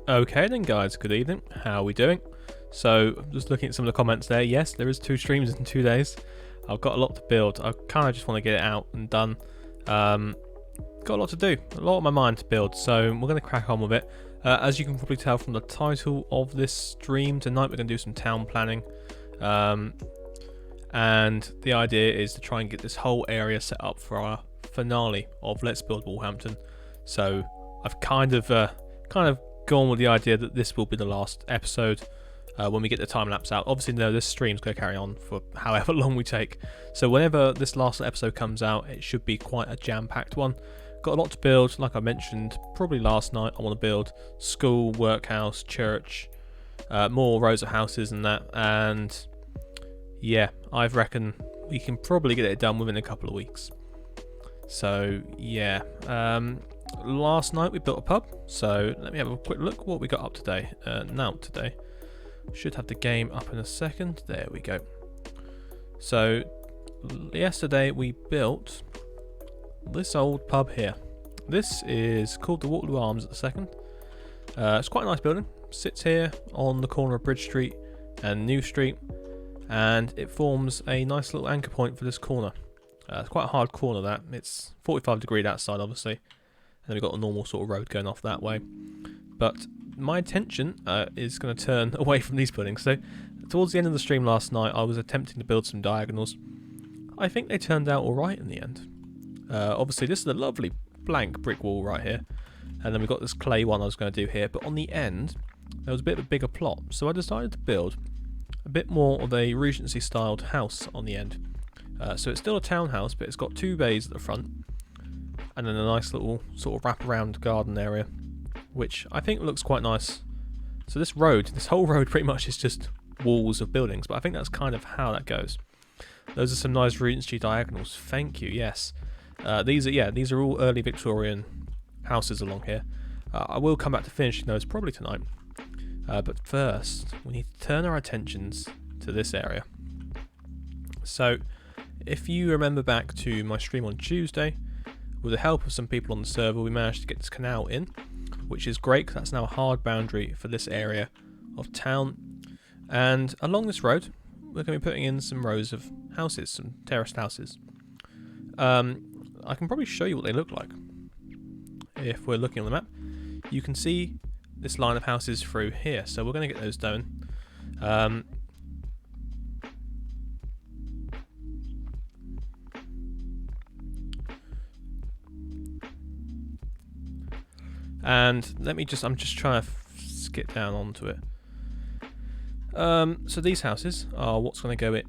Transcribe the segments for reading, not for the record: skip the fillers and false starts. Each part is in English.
Okay then guys, good evening, how are we doing? So, just looking at some of the comments there, yes, there is 2 streams in 2 days. I've got a lot to build, I kind of just want to get it out and done. Got a lot to do, a lot on my mind to build, so we're going to crack on with it. As you can probably tell from the title of this stream, tonight we're going to do some town planning. And the idea is to try and get this whole area set up for our finale of Let's Build Walhampton. So, I've kind of gone with the idea that this will be the last episode when we get the time lapse out. Obviously, no, this stream's going to carry on for however long we take. So whenever this last episode comes out, it should be quite a jam-packed one. Got a lot to build, like I mentioned, probably last night. I want to build school, workhouse, church, more rows of houses and that. And yeah, I reckon we can probably get it done within a couple of weeks. So yeah, last night we built a pub, so let me have a quick look what we got up today. Today should have the game up in a second. There we go. So yesterday we built this old pub here. This is called the Waterloo Arms at the second. It's quite a nice building. Sits here on the corner of Bridge Street and New Street, and it forms a nice little anchor point for this corner. It's quite a hard corner that. It's 45 degrees outside obviously. And then we've got a normal sort of road going off that way. But my attention is going to turn away from these buildings. So towards the end of the stream last night, I was attempting to build some diagonals. I think they turned out alright in the end. Obviously, this is a lovely blank brick wall right here. And then we've got this clay one I was going to do here. But on the end, there was a bit of a bigger plot. So I decided to build a bit more of a Regency-styled house on the end. So it's still a townhouse, but it's got 2 bays at the front. And then a nice little sort of wraparound garden area, which I think looks quite nice. So this whole road pretty much is just walls of buildings, but I think that's kind of how that goes. Those are some nice Regency diagonals. Thank you, yes. These are all early Victorian houses along here. I will come back to finishing those probably tonight. But first, we need to turn our attentions to this area. So, if you remember back to my stream on Tuesday, with the help of some people on the server, we managed to get this canal in, which is great because that's now a hard boundary for this area of town. And along this road, we're going to be putting in some rows of houses, some terraced houses. I can probably show you what they look like. If we're looking on the map, you can see this line of houses through here. So we're going to get those done. And I'm just trying to skip down onto it. So these houses are what's going to go in.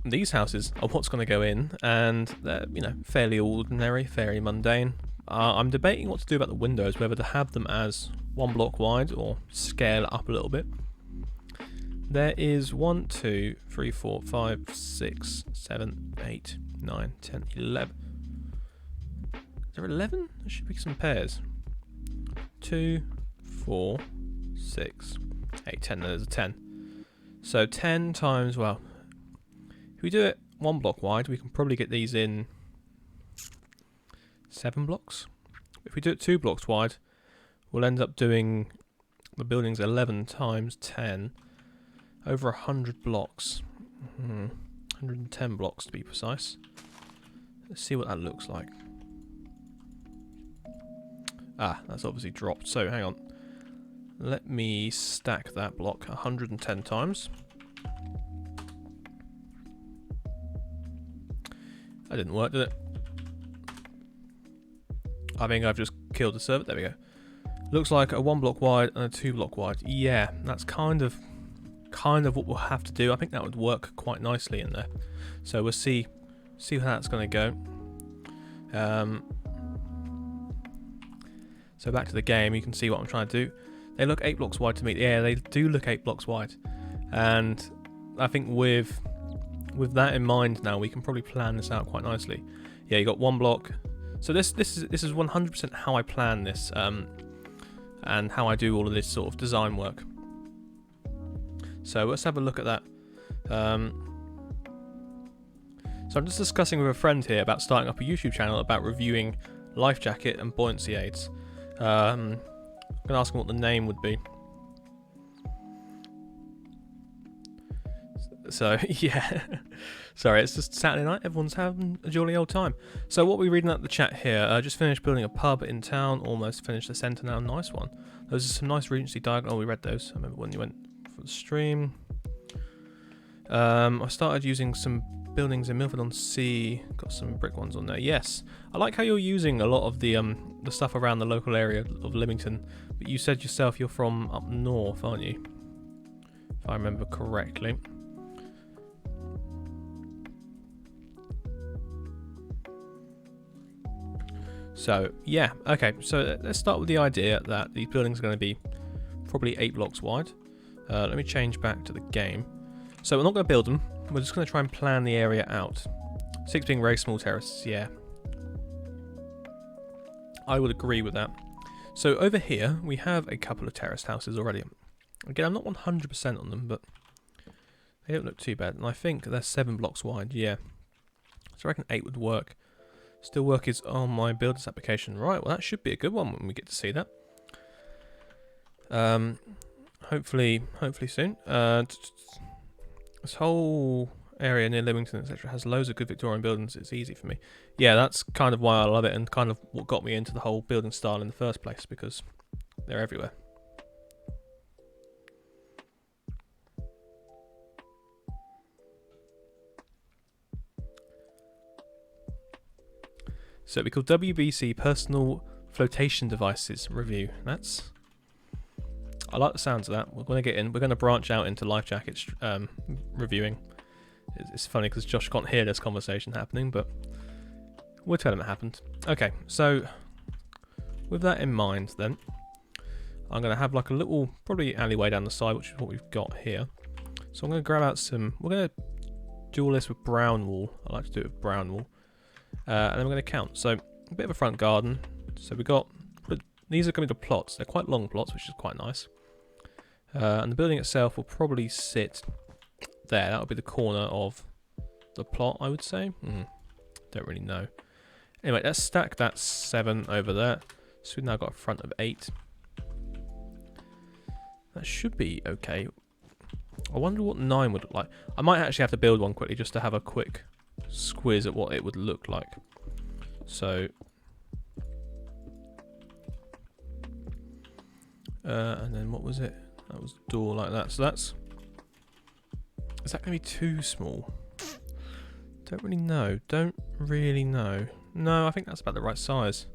These houses are what's going to go in, and they're, fairly ordinary, fairly mundane. I'm debating what to do about the windows, whether to have them as 1 block wide or scale it up a little bit. There is 1, 2, 3, 4, 5, 6, 7, 8, 9, 10, 11. Is there 11? There should be some pairs. 2, 4, 6, 8, 10. There's a 10. So 10 times, well, if we do it 1 block wide, we can probably get these in 7 blocks. If we do it 2 blocks wide, we'll end up doing the buildings 11 times 10, over 100 blocks. 110 blocks to be precise. Let's see what that looks like. Ah, that's obviously dropped, so hang on. Let me stack that block 110 times. That didn't work, did it? I think I've just killed the server. There we go. Looks like a 1 block wide and a 2 block wide. Yeah, that's kind of what we'll have to do. I think that would work quite nicely in there. So we'll see how that's going to go. So back to the game, you can see what I'm trying to do. They look 8 blocks wide to me. Yeah, they do look 8 blocks wide. And I think with that in mind now, we can probably plan this out quite nicely. Yeah, you got 1 block. So this is 100% how I plan this, and how I do all of this sort of design work. So let's have a look at that. So I'm just discussing with a friend here about starting up a YouTube channel about reviewing life jacket and buoyancy aids. I'm going to ask him what the name would be. So, yeah. Sorry, it's just Saturday night. Everyone's having a jolly old time. So what are we reading out the chat here? Just finished building a pub in town. Almost finished the centre now. Nice one. Those are some nice Regency diagonal. Oh, we read those. I remember when you went for the stream. I started using some buildings in Milford-on-Sea. Got some brick ones on there. Yes. I like how you're using a lot of the stuff around the local area of Lymington. But you said yourself you're from up north, aren't you? If I remember correctly. So, yeah, okay, so let's start with the idea that these buildings are going to be probably 8 blocks wide. Let me change back to the game. So we're not going to build them, we're just going to try and plan the area out. 6 being very small terraces, yeah. I would agree with that. So over here, we have a couple of terraced houses already. Again, I'm not 100% on them, but they don't look too bad. And I think they're 7 blocks wide, yeah. So I reckon 8 would work. Still work is on my builder's application. Right, well that should be a good one when we get to see that. Hopefully soon. This whole area near Lymington, etc. has loads of good Victorian buildings. It's easy for me. Yeah, that's kind of why I love it and kind of what got me into the whole building style in the first place, because they're everywhere. So it'll be called WBC Personal Flotation Devices Review. I like the sounds of that. We're going to get in. We're going to branch out into life jackets reviewing. It's funny because Josh can't hear this conversation happening, but we'll tell him it happened. Okay, so with that in mind, then I'm going to have like a little probably alleyway down the side, which is what we've got here. So I'm going to grab out some. We're going to do all this with brown wool. I like to do it with brown wool. And then we're going to count. So a bit of a front garden. So we got, these are going to be the plots. They're quite long plots, which is quite nice. And the building itself will probably sit there. That would be the corner of the plot, I would say. Don't really know. Anyway, let's stack that 7 over there. So we've now got a front of 8. That should be okay. I wonder what 9 would look like. I might actually have to build one quickly just to have a quick squiz at what it would look like. So and then what was it? That was the door like that. So that's, is that going to be too small? Don't really know. No, I think that's about the right size.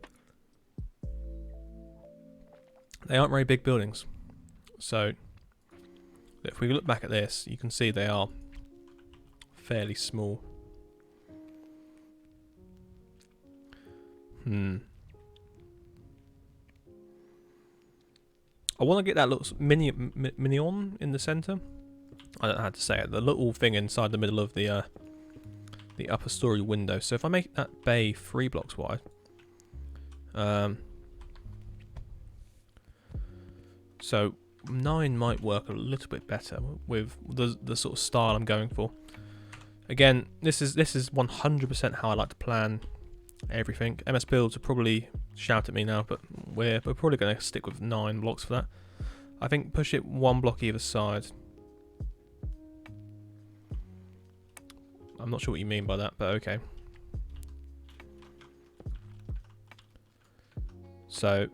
They aren't very big buildings, so if we look back at this, you can see they are fairly small. I want to get that little minion in the centre. I don't know how to say it. The little thing inside the middle of the upper story window. So if I make that bay 3 blocks wide, so 9 might work a little bit better with the sort of style I'm going for. Again, this is 100% how I like to plan everything. MS Builds will probably shout at me now, but we're probably going to stick with 9 blocks for that. I think push it 1 block either side. I'm not sure what you mean by that, but okay. So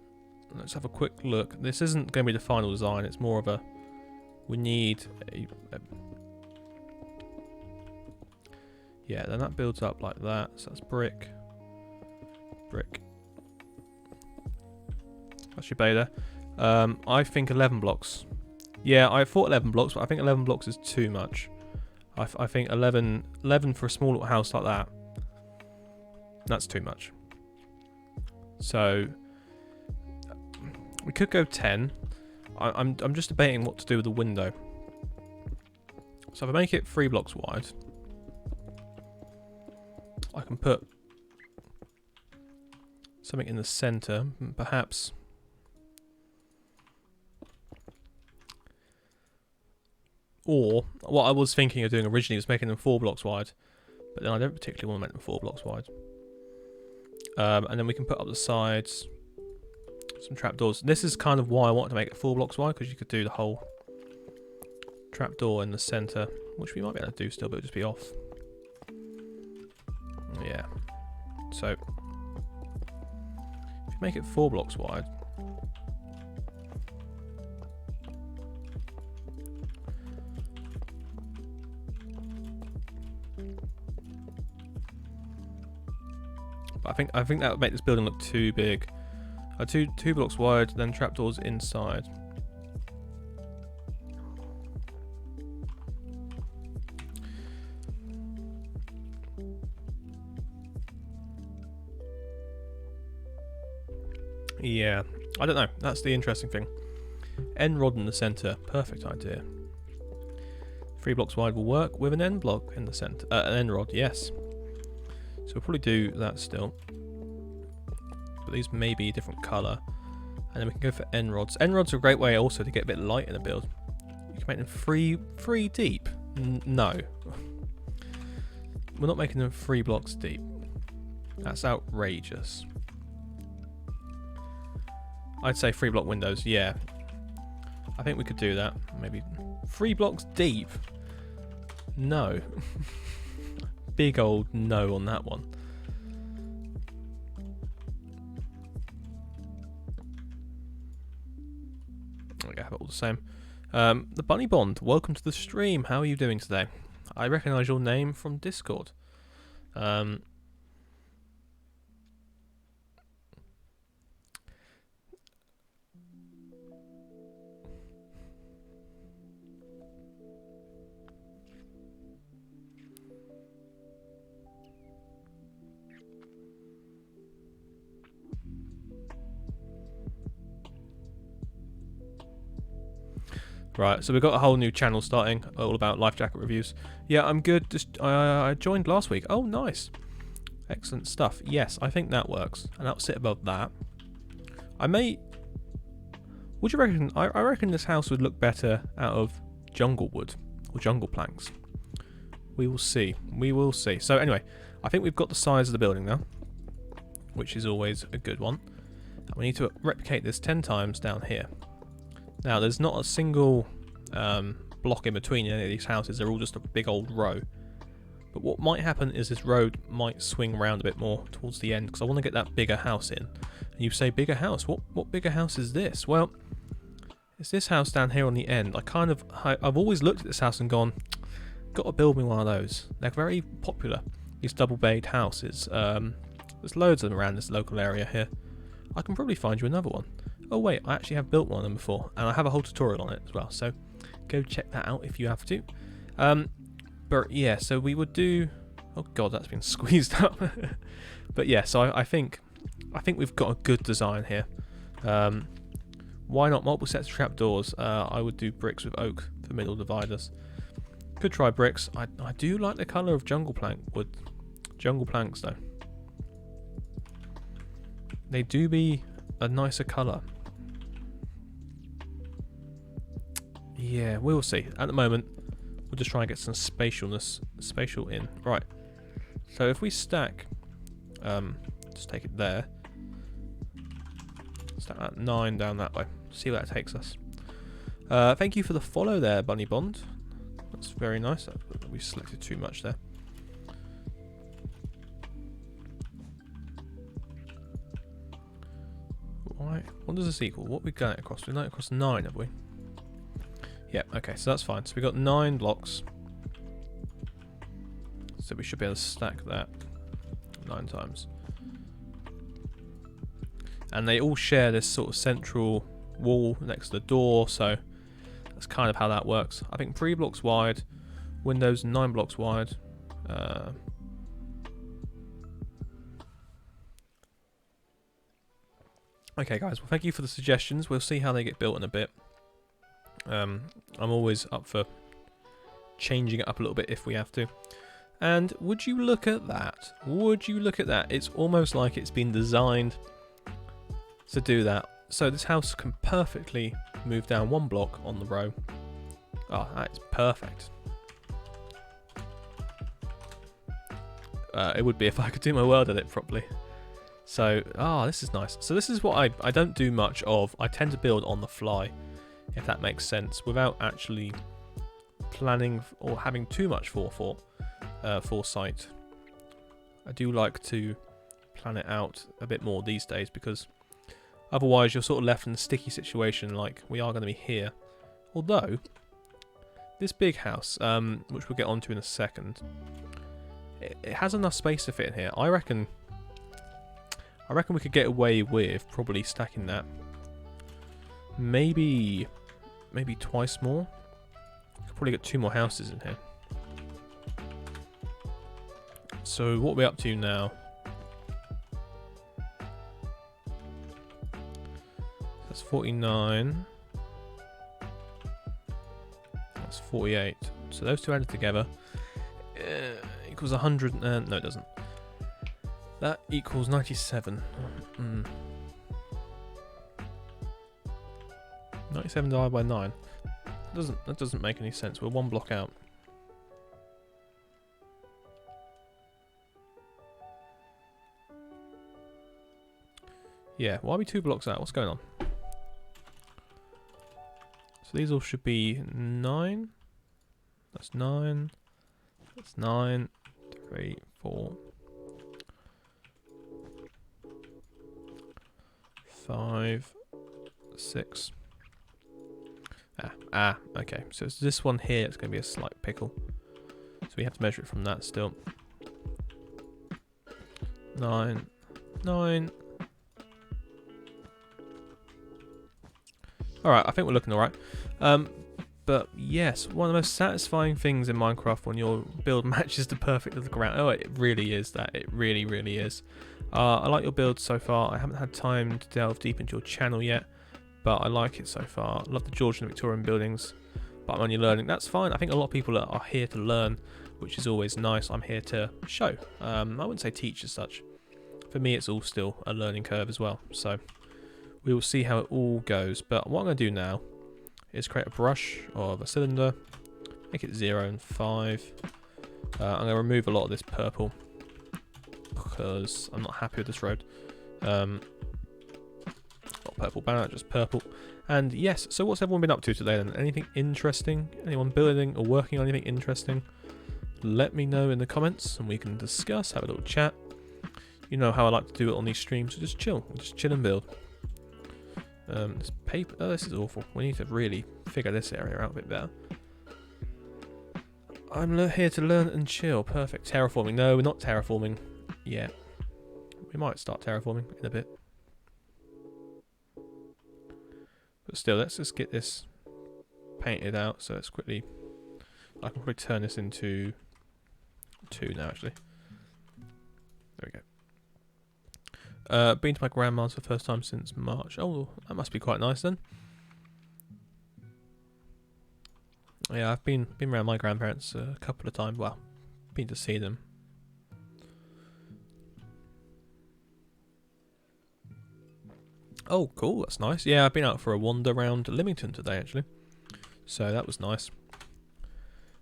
let's have a quick look. This isn't going to be the final design. It's more of a, we need a yeah, then that builds up like that. So that's brick. That's your bay there. I think 11 blocks. Yeah, I thought 11 blocks, but I think 11 blocks is too much. I think 11 for a small little house like that, that's too much. So we could go 10. I'm just debating what to do with the window. So if I make it 3 blocks wide, I can put something in the centre, perhaps. Or what I was thinking of doing originally was making them 4 blocks wide, but then I don't particularly want to make them 4 blocks wide. And then we can put up the sides some trapdoors. This is kind of why I wanted to make it 4 blocks wide, because you could do the whole trapdoor in the centre, which we might be able to do still, but it'll just be off. Yeah. So, if you make it 4 blocks wide, but I think that would make this building look too big. Two blocks wide, then trapdoors inside. Yeah, I don't know. That's the interesting thing. End rod in the centre, perfect idea. 3 blocks wide will work with an end block in the centre. An end rod, yes. So we'll probably do that still. But these may be a different colour. And then we can go for end rods. End rods are a great way also to get a bit light in a build. You can make them 3 deep. No. We're not making them 3 blocks deep. That's outrageous. I'd say 3 block windows, yeah. I think we could do that. Maybe 3 blocks deep. No. Big old no on that one. Okay, have it all the same. The Bunny Bond, welcome to the stream. How are you doing today? I recognise your name from Discord. Right, so we've got a whole new channel starting, all about life jacket reviews. Yeah, I'm good. Just I joined last week. Oh, nice. Excellent stuff. Yes, I think that works. And that'll sit above that. I may... Would you reckon... I reckon this house would look better out of jungle wood or jungle planks. We will see. We will see. So anyway, I think we've got the size of the building now, which is always a good one. And we need to replicate this 10 times down here. Now, there's not a single block in between any of these houses. They're all just a big old row. But what might happen is this road might swing around a bit more towards the end, because I want to get that bigger house in. And you say, bigger house? What bigger house is this? Well, it's this house down here on the end. I've always looked at this house and gone, got to build me one of those. They're very popular, these double-bayed houses. There's loads of them around this local area here. I can probably find you another one. Oh wait, I actually have built one of them before, and I have a whole tutorial on it as well, so go check that out if you have to. But yeah, so we would do... Oh god, that's been squeezed up. But yeah, so I think we've got a good design here. Why not multiple sets of trapdoors? I would do bricks with oak for middle dividers. Could try bricks. I do like the colour of jungle planks though. They do be a nicer colour. Yeah, we'll see. At the moment, we'll just try and get some spatial in. Right. So if we stack, just take it there. Stack that 9 down that way. See where that takes us. Thank you for the follow there, Bunny Bond. That's very nice. We selected too much there. Why? What does this equal? What we got it across? We got it across 9, have we? Yeah, okay, so that's fine. So we got 9 blocks. So we should be able to stack that 9 times. And they all share this sort of central wall next to the door, so that's kind of how that works. I think 3 blocks wide, windows 9 blocks wide. Okay guys, well thank you for the suggestions. We'll see how they get built in a bit. I'm always up for changing it up a little bit if we have to. And would you look at that? Would you look at that? It's almost like it's been designed to do that. So this house can perfectly move down 1 block on the row. Oh, that is perfect. It would be if I could do my world edit properly. So, this is nice. So this is what I don't do much of. I tend to build on the fly, if that makes sense, without actually planning or having too much foresight. I do like to plan it out a bit more these days, because otherwise you're sort of left in a sticky situation like we are going to be here. Although, this big house, which we'll get onto in a second, it has enough space to fit in here. I reckon we could get away with probably stacking that maybe twice more. Could probably get 2 more houses in here. So what are we up to now? That's 49. That's 48. So those two added together equals 100. No, it doesn't. That equals 97. 97 divided by 9. That doesn't make any sense. We're 1 block out. Yeah, why are we 2 blocks out? What's going on? So these all should be 9. That's 9. That's 9. 3, 4. 5, 6. Okay. So it's this one here. It's going to be a slight pickle. So we have to measure it from that still. 9, 9. Alright, I think we're looking alright. But yes, one of the most satisfying things in Minecraft when your build matches the perfect of the ground. Oh, it really is that. It really, really is. I like your build so far. I haven't had time to delve deep into your channel yet, but I like it so far. I love the Georgian and Victorian buildings, but I'm only learning. That's fine. I think a lot of people are here to learn, which is always nice. I'm here to show. I wouldn't say teach as such. For me, it's all still a learning curve as well. So we will see how it all goes. But what I'm going to do now is create a brush of a cylinder, make it 0 and 5. I'm going to remove a lot of this purple because I'm not happy with this road. Not purple banner, just purple. And yes, so what's everyone been up to today then? Anything interesting? Anyone building or working on anything interesting? Let me know in the comments and we can discuss, have a little chat. You know how I like to do it on these streams, so just chill and build. This paper, oh, this is awful. We need to really figure this area out a bit better. I'm here to learn and chill. Perfect. Terraforming. No, we're not terraforming yet. We might start terraforming in a bit. But still, let's just get this painted out. So let's quickly... I can probably turn this into 2 now, actually. There we go. Been to my grandma's for the first time since March. Oh, that must be quite nice then. Yeah, I've been around my grandparents a couple of times. Well, been to see them. Oh, cool. That's nice. Yeah, I've been out for a wander around Lymington today, actually. So that was nice.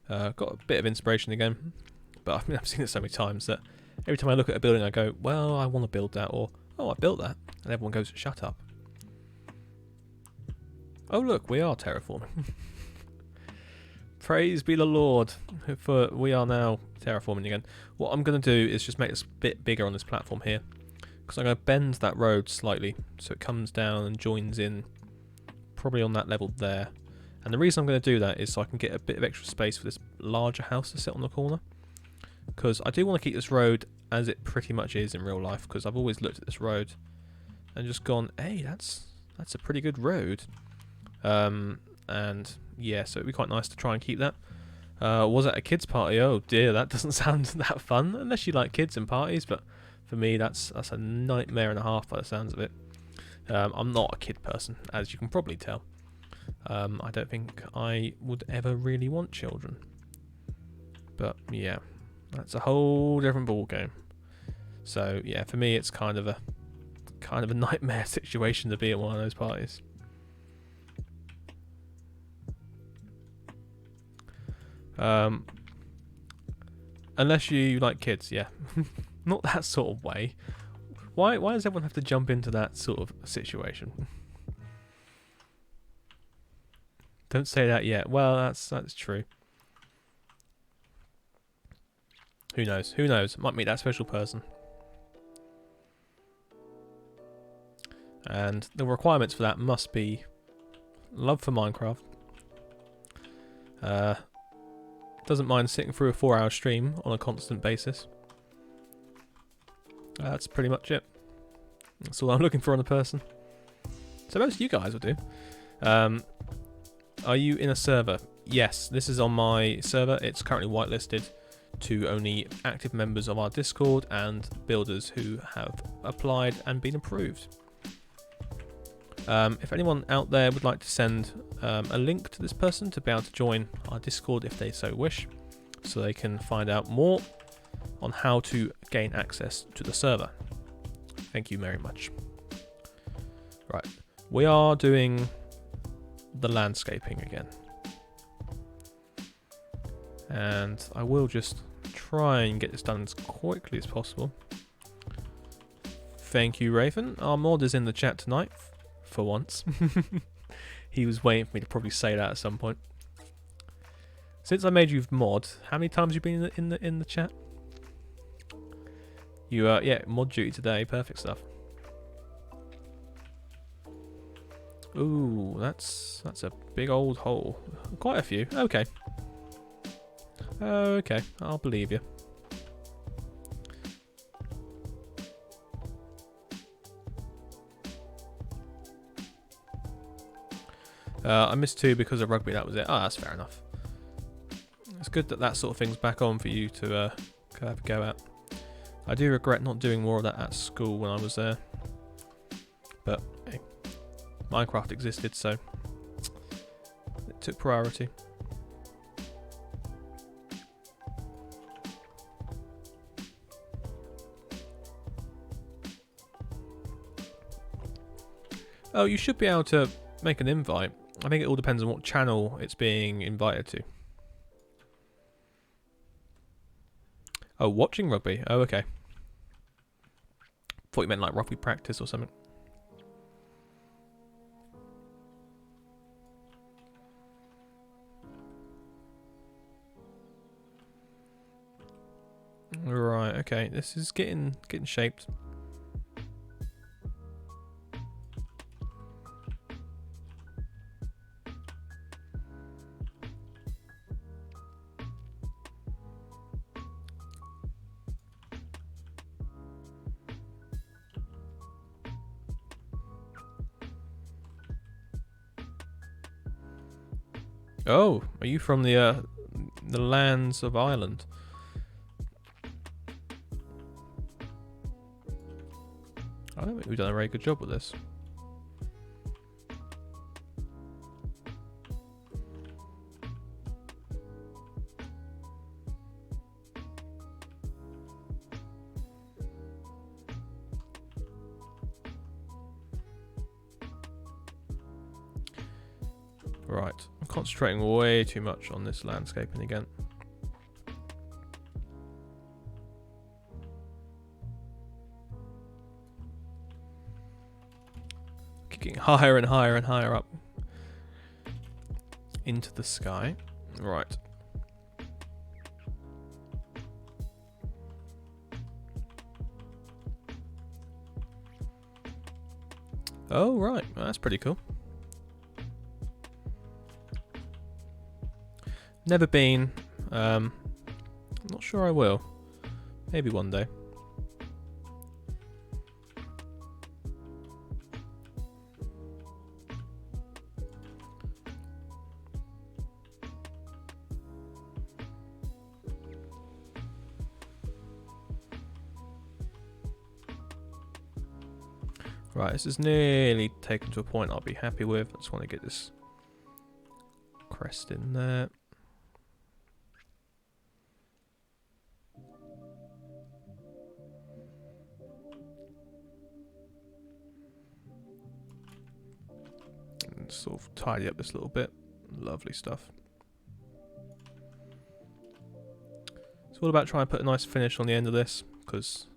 Got a bit of inspiration again. But I've seen it so many times that every time I look at a building, I go, well, I want to build that, or, oh, I built that. And everyone goes, shut up. Oh, look, we are terraforming. Praise be the Lord, for we are now terraforming again. What I'm going to do is just make this a bit bigger on this platform here. Because I'm going to bend that road slightly, so it comes down and joins in, probably on that level there. And the reason I'm going to do that is so I can get a bit of extra space for this larger house to sit on the corner. Because I do want to keep this road as it pretty much is in real life, because I've always looked at this road and just gone, hey, that's a pretty good road. And yeah, so it'd be quite nice to try and keep that. Was it a kids party? Oh dear, that doesn't sound that fun, unless you like kids and parties, but for me that's a nightmare and a half by the sounds of it. I'm not a kid person, as you can probably tell. I don't think I would ever really want children. But yeah, that's a whole different ball game. So yeah, for me it's kind of a nightmare situation to be at one of those parties. Unless you like kids, yeah. Not that sort of way. Why does everyone have to jump into that sort of situation? Don't say that yet. Well, that's true. Who knows? Who knows? Might meet that special person. And the requirements for that must be love for Minecraft. Doesn't mind sitting through a 4-hour stream on a constant basis. That's pretty much it. That's all I'm looking for in a person. So most of you guys will do. Are you in a server? Yes, this is on my server. It's currently whitelisted to only active members of our Discord and builders who have applied and been approved. If anyone out there would like to send a link to this person to be able to join our Discord if they so wish, so they can find out more on how to gain access to the server. Thank you very much. Right, we are doing the landscaping again. And I will just try and get this done as quickly as possible. Thank you, Raven. Our mod is in the chat tonight, for once. He was waiting for me to probably say that at some point. Since I made you mod, how many times have you been in the chat? You yeah, mod duty today, perfect stuff. Ooh, that's a big old hole. Quite a few. Okay. Okay, I'll believe you. I missed 2 because of rugby, that was it. Ah, that's fair enough. It's good that sort of thing's back on for you to have a go at. I do regret not doing more of that at school when I was there. But, hey, Minecraft existed, so it took priority. Oh, you should be able to make an invite. I think it all depends on what channel it's being invited to. Oh, watching rugby? Oh, okay. Thought you meant like rugby practice or something. Right, okay. This is getting shaped. Oh, are you from the lands of Ireland? I don't think we've done a very good job with this. Right, I'm concentrating way too much on this landscaping again. Getting higher and higher and higher up into the sky. Right. Oh, right. Well, that's pretty cool. Never been. Not sure I will. Maybe one day. Right, this is nearly taken to a point I'll be happy with. I just want to get this crest in there. And sort of tidy up this little bit. Lovely stuff. It's all about trying to put a nice finish on the end of this, because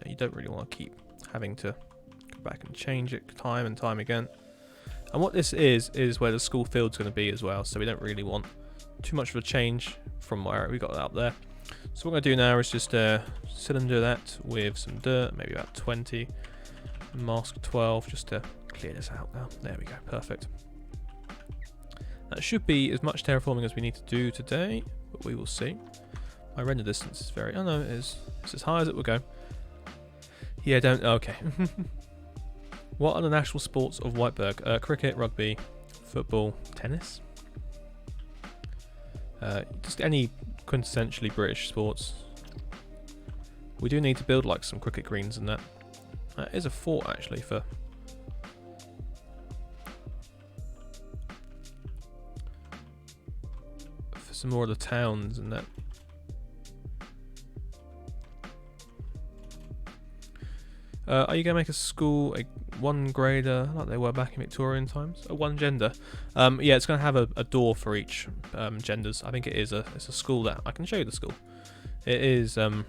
you you don't really want to keep having to go back and change it time and time again. And what this is where the school field's going to be as well, so we don't really want too much of a change from where we got it up there. So what we're going to do now is just cylinder that with some dirt, maybe about 20, mask 12, just to clear this out now. There we go, perfect. That should be as much terraforming as we need to do today, but we will see. My render distance is very... oh no, it's as high as it will go. Yeah, don't... okay. What are the national sports of Whiteburg? Cricket, rugby, football, tennis? Just any quintessentially British sports. We do need to build like some cricket greens and that. That is a fort actually for... some more of the towns and that. Are you going to make a school a one grader like they were back in Victorian times? A one gender? Yeah, it's going to have a door for each genders. I think it's a school that... I can show you the school. It is... I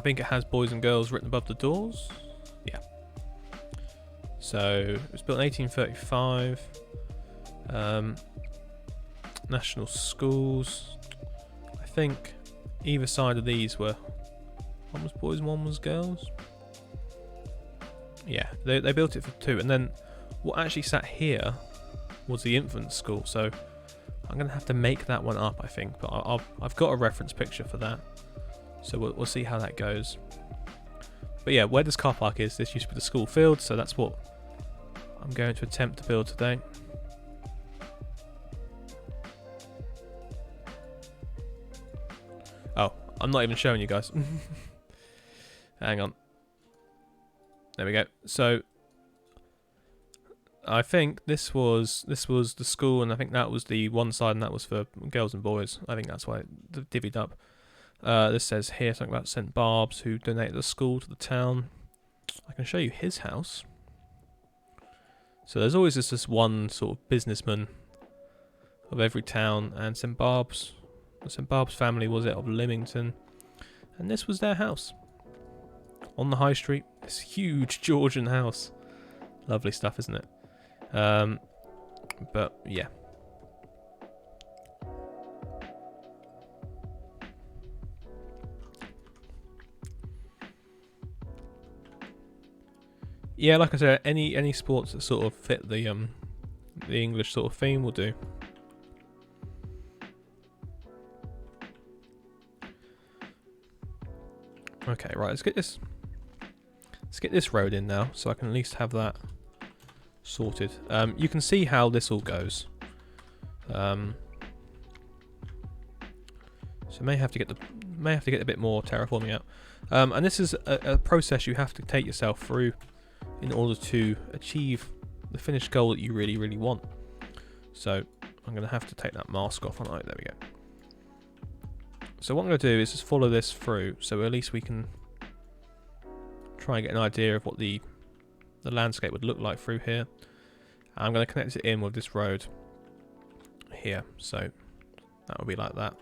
think it has boys and girls written above the doors. Yeah. So, it was built in 1835. National schools. I think either side of these were... one was boys and one was girls. Yeah, they built it for two. And then what actually sat here was the infant school. So I'm going to have to make that one up, I think. But I've got a reference picture for that. So we'll see how that goes. But yeah, where this car park is, this used to be the school field. So that's what I'm going to attempt to build today. Oh, I'm not even showing you guys. Hang on. There we go. So I think this was the school, and I think that was the one side, and that was for girls and boys. I think that's why it divvied up. This says here something about St. Barb's, who donated the school to the town. I can show you his house. So there's always just this one sort of businessman of every town, and St. Barb's. The St. Barb's family was it of Lymington, and this was their house on the high street. This huge Georgian house. Lovely stuff, isn't it? But yeah. Yeah, like I said, any sports that sort of fit the English sort of theme will do. Okay, right, let's get this road in now, so I can at least have that sorted. You can see how this all goes. So may have to get a bit more terraforming out. And this is a process you have to take yourself through in order to achieve the finished goal that you really, really want. So I'm going to have to take that mask off. There we go. So what I'm going to do is just follow this through, so at least we can try and get an idea of what the landscape would look like through here. I'm going to connect it in with this road here, so that would be like that.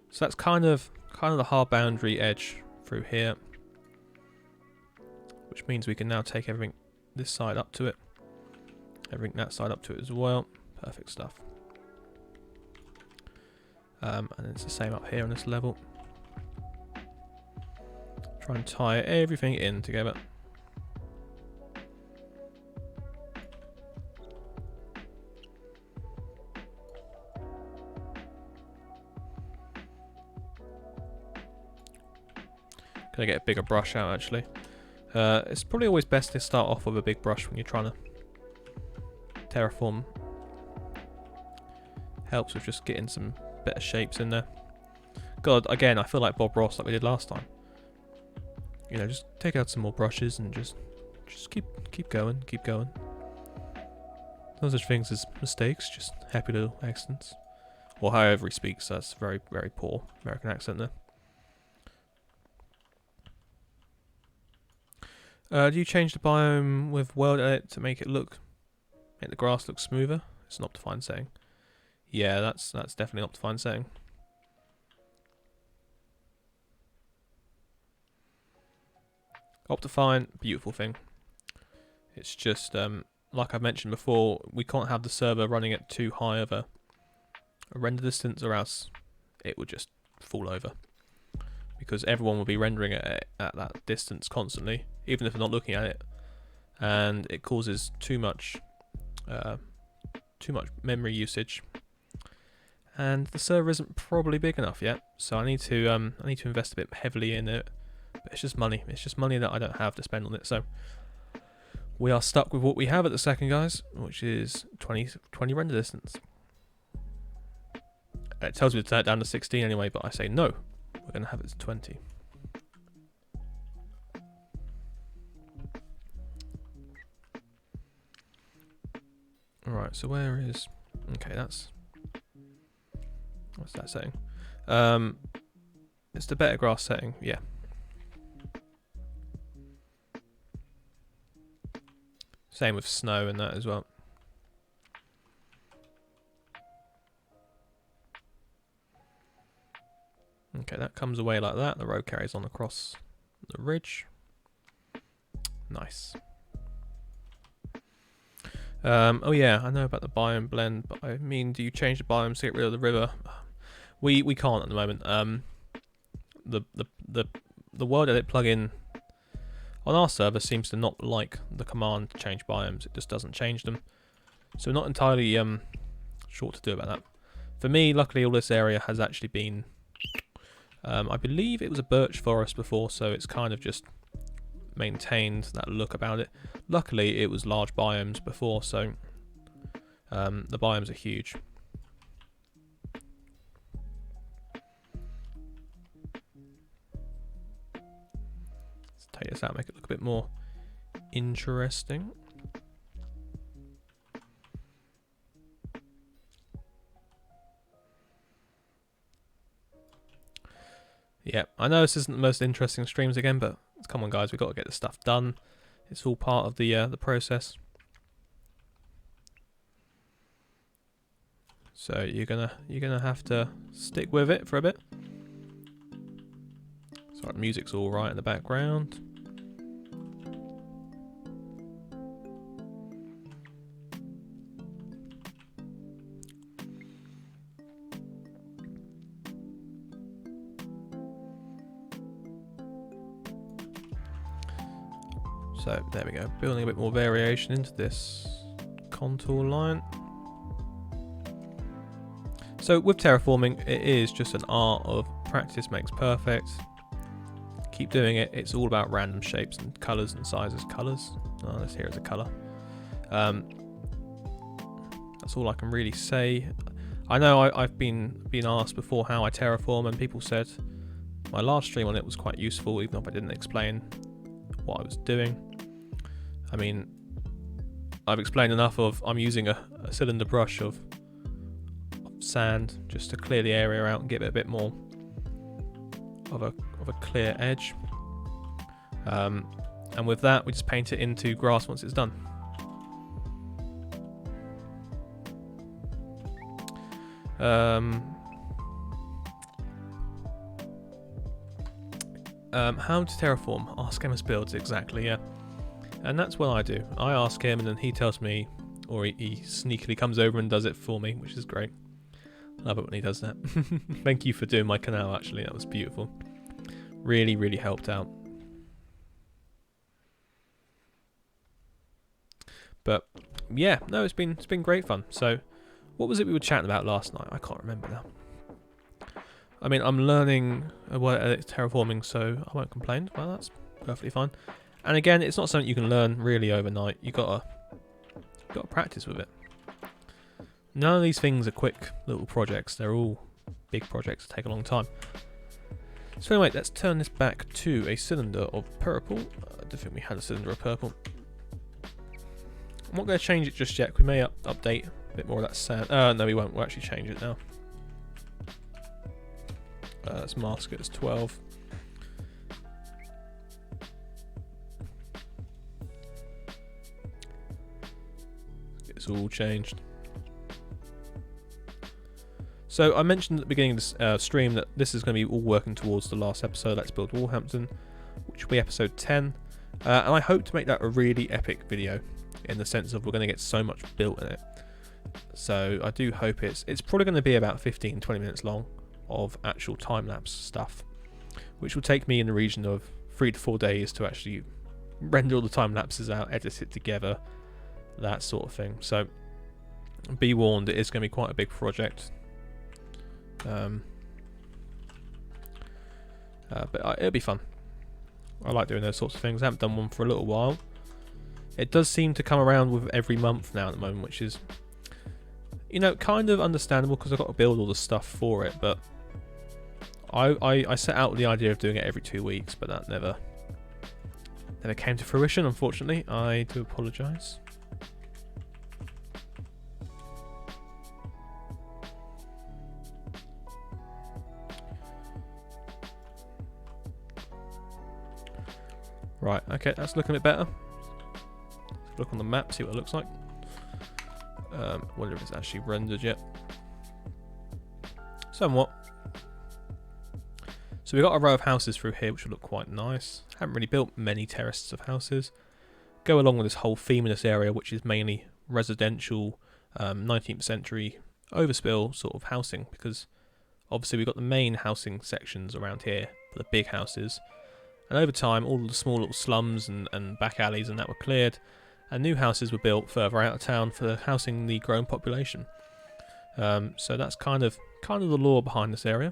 So that's kind of the hard boundary edge through here, which means we can now take everything this side up to it, everything that side up to it as well. Perfect stuff. And it's the same up here on this level. Try and tie everything in together. Gonna get a bigger brush out actually. It's probably always best to start off with a big brush when you're trying to terraform. Helps with just getting some better shapes in there. God, again, I feel like Bob Ross like we did last time. You know, just take out some more brushes and just keep going, keep going. No such things as mistakes, just happy little accidents. Or however he speaks, that's very, very poor American accent there. Do you change the biome with World Edit to make the grass look smoother? It's an Optifine setting. Yeah, that's definitely an Optifine setting. Optifine, beautiful thing. It's just, like I mentioned before, we can't have the server running at too high of a render distance, or else it would just fall over. Because everyone will be rendering it at that distance constantly, even if they're not looking at it, and it causes too much memory usage. And the server isn't probably big enough yet, so I need to invest a bit heavily in it. But it's just money. It's just money that I don't have to spend on it. So we are stuck with what we have at the second, guys, which is 20 render distance. It tells me to turn it down to 16 anyway, but I say no. We're going to have it to 20. Alright, so where is... Okay, that's... What's that setting? It's the better grass setting, yeah. Same with snow and that as well. Okay, that comes away like that. The road carries on across the ridge. Nice. Oh yeah, I know about the biome blend, but I mean, do you change the biomes to get rid of the river? We can't at the moment. The world edit plugin on our server seems to not like the command to change biomes. It just doesn't change them. So we're not entirely sure what to do about that. For me, luckily, all this area has actually been... I believe it was a birch forest before, so it's kind of just maintained that look about it. Luckily, it was large biomes before, so the biomes are huge. Let's take this out, make it look a bit more interesting. Yeah, I know this isn't the most interesting streams again, but come on, guys, we've got to get this stuff done. It's all part of the process. So you're gonna have to stick with it for a bit. So the music's all right in the background. So there we go, building a bit more variation into this contour line. So with terraforming, it is just an art of practice makes perfect. Keep doing it. It's all about random shapes and colours and sizes. Colours? Oh, this here is a colour. That's all I can really say. I know I've been asked before how I terraform, and people said my last stream on it was quite useful, even if I didn't explain what I was doing. I mean, I've explained enough of I'm using a cylinder brush of sand just to clear the area out and give it a bit more of a clear edge. And with that, we just paint it into grass once it's done. How to terraform? Ask Amos Builds, exactly, yeah. And that's what I do. I ask him and then he tells me, or he sneakily comes over and does it for me, which is great. Love it when he does that. Thank you for doing my canal, actually. That was beautiful. Really, really helped out. But yeah, no, it's been great fun. So what was it we were chatting about last night? I can't remember now. I mean, I'm learning terraforming, so I won't complain. Well, that's perfectly fine. And again, it's not something you can learn really overnight. You gotta practice with it. None of these things are quick little projects. They're all big projects that take a long time. So anyway, let's turn this back to a cylinder of purple. I don't think we had a cylinder of purple. I'm not going to change it just yet. We may update a bit more of that sand. No, we won't. We'll actually change it now. Let's mask it as 12. It's all changed. So I mentioned at the beginning of this stream that this is going to be all working towards the last episode, Let's Build Walhampton, which will be episode 10. And I hope to make that a really epic video, in the sense of we're going to get so much built in it. So I do hope it's probably going to be about 15-20 minutes long of actual time-lapse stuff, which will take me in the region of 3 to 4 days to actually render all the time lapses out, edit it together, that sort of thing. So be warned, it is going to be quite a big project. But it'll be fun. I like doing those sorts of things. I haven't done one for a little while. It does seem to come around with every month now at the moment, which is, you know, kind of understandable because I've got to build all the stuff for it. But I set out with the idea of doing it every 2 weeks, but that never came to fruition, unfortunately. I do apologise. Right, okay, that's looking a bit better. Let's look on the map, see what it looks like. Wonder if it's actually rendered yet. Somewhat. So we've got a row of houses through here, which will look quite nice. Haven't really built many terraces of houses. Go along with this whole theme in this area, which is mainly residential, 19th century overspill sort of housing, because obviously we've got the main housing sections around here for the big houses. And over time, all the small little slums and back alleys and that were cleared, and new houses were built further out of town for housing the growing population. So that's kind of the lore behind this area.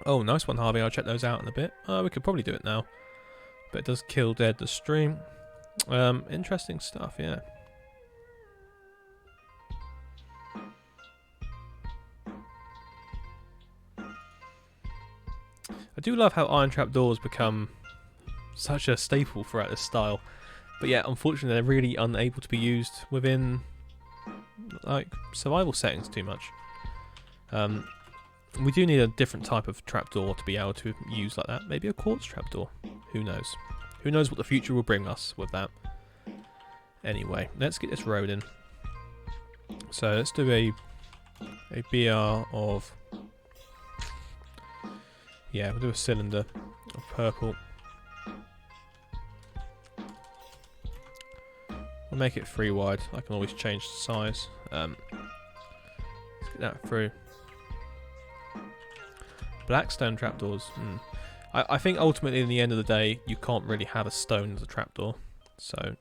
Oh, nice one, Harvey. I'll check those out in a bit. We could probably do it now, but it does kill dead the stream. Interesting stuff, yeah. I do love how iron trapdoors become such a staple throughout this style, but yeah, unfortunately they're really unable to be used within like survival settings too much. We do need a different type of trapdoor to be able to use like that. Maybe a quartz trapdoor. Who knows? Who knows what the future will bring us with that. Anyway, let's get this road in. So let's do a BR of... Yeah, we'll do a cylinder of purple. We'll make it 3 wide. I can always change the size. Let's get that through. Black stone trapdoors. I think ultimately, in the end of the day, you can't really have a stone as a trapdoor. So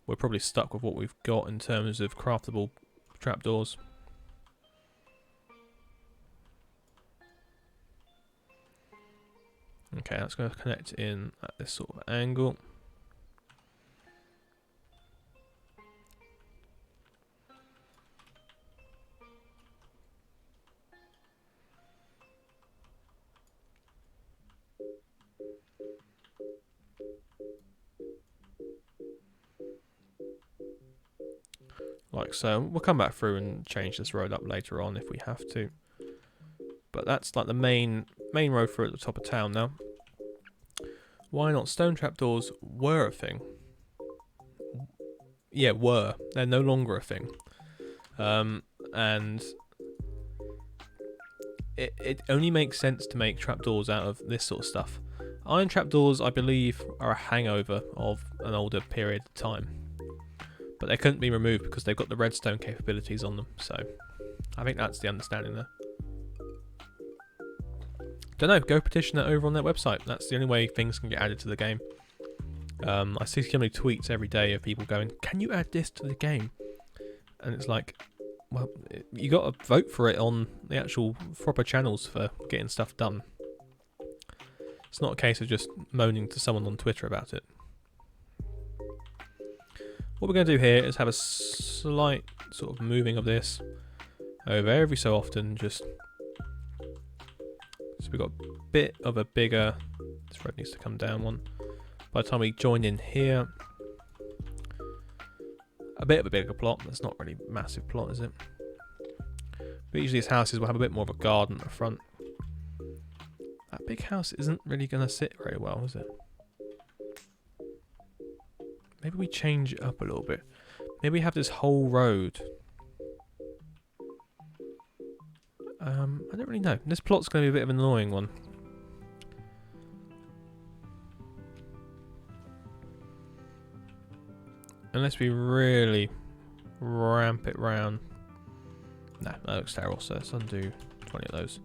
we're probably stuck with what we've got in terms of craftable trapdoors. Okay, that's going to connect in at this sort of angle. Like so. We'll come back through and change this road up later on if we have to. But that's like the main road through at the top of town now. Why not? Stone trapdoors were a thing. Yeah, were. They're no longer a thing. And it only makes sense to make trapdoors out of this sort of stuff. Iron trapdoors, I believe, are a hangover of an older period of time. But they couldn't be removed because they've got the redstone capabilities on them. So I think that's the understanding there. Don't know, go petition that over on their website. That's the only way things can get added to the game. I see so many tweets every day of people going, can you add this to the game? And it's like, well, you got to vote for it on the actual proper channels for getting stuff done. It's not a case of just moaning to someone on Twitter about it. What we're going to do here is have a slight sort of moving of this over every so often, just so we've got a bit of a bigger, this road needs to come down one. By the time we join in here, a bit of a bigger plot. That's not really a massive plot, is it? But usually these houses will have a bit more of a garden at the front. That big house isn't really going to sit very well, is it? Maybe we change it up a little bit. Maybe we have this whole road. I don't really know. This plot's going to be a bit of an annoying one. unless we really ramp it round. Nah, that looks terrible, so let's undo 20 of those.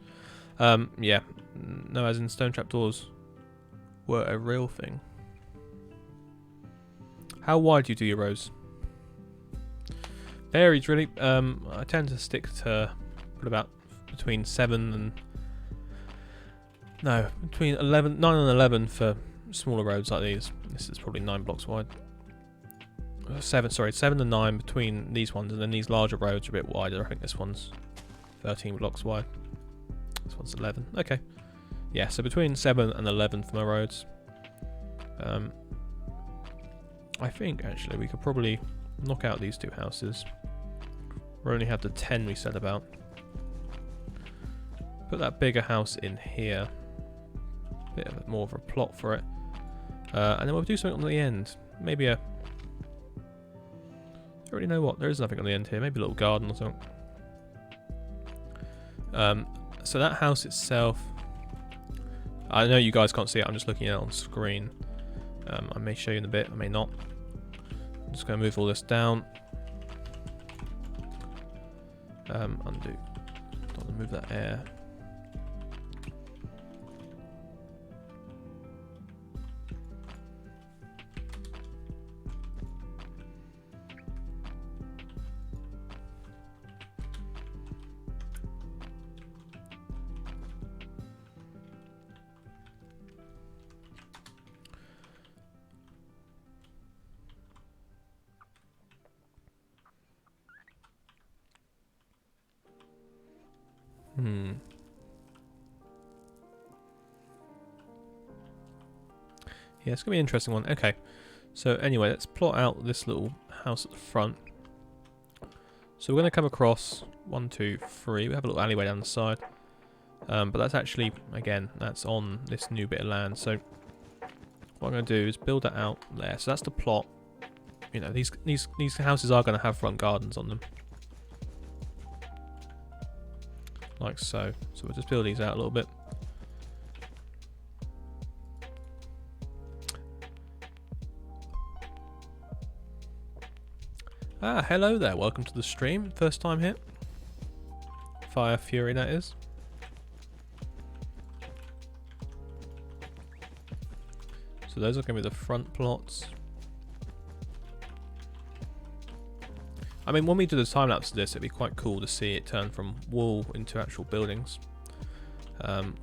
Yeah, no, as in stone trapdoors were a real thing. How wide do you do your rows? Varies really. I tend to stick to about between 7 and between 9 and 11 for smaller roads like these. This is probably 9 blocks wide. 7 and 9 between these ones, and then these larger roads are a bit wider. I think this one's 13 blocks wide. This one's 11. Okay. Yeah, so between 7 and 11 for my roads. I think actually we could probably knock out these 2 houses. We only have the 10 we said about. Put that bigger house in here. Bit of more of a plot for it. And then we'll do something on the end. Maybe a... I don't really know what. There is nothing on the end here. Maybe a little garden or something. So that house itself... I know you guys can't see it. I'm just looking at it on screen. I may show you in a bit. I may not. I'm just going to move all this down. Undo. Don't want to move that air. Yeah, it's going to be an interesting one. Okay, so anyway, let's plot out this little house at the front. So we're going to come across 1, 2, 3. We have a little alleyway down the side. But that's actually, again, that's on this new bit of land. So what I'm going to do is build that out there. So that's the plot. You know, these houses are going to have front gardens on them. Like so. So we'll just build these out a little bit. Ah, hello there. Welcome to the stream. First time here. Fire Fury, that is. So those are going to be the front plots. I mean, when we do the time lapse of this, it'd be quite cool to see it turn from wall into actual buildings,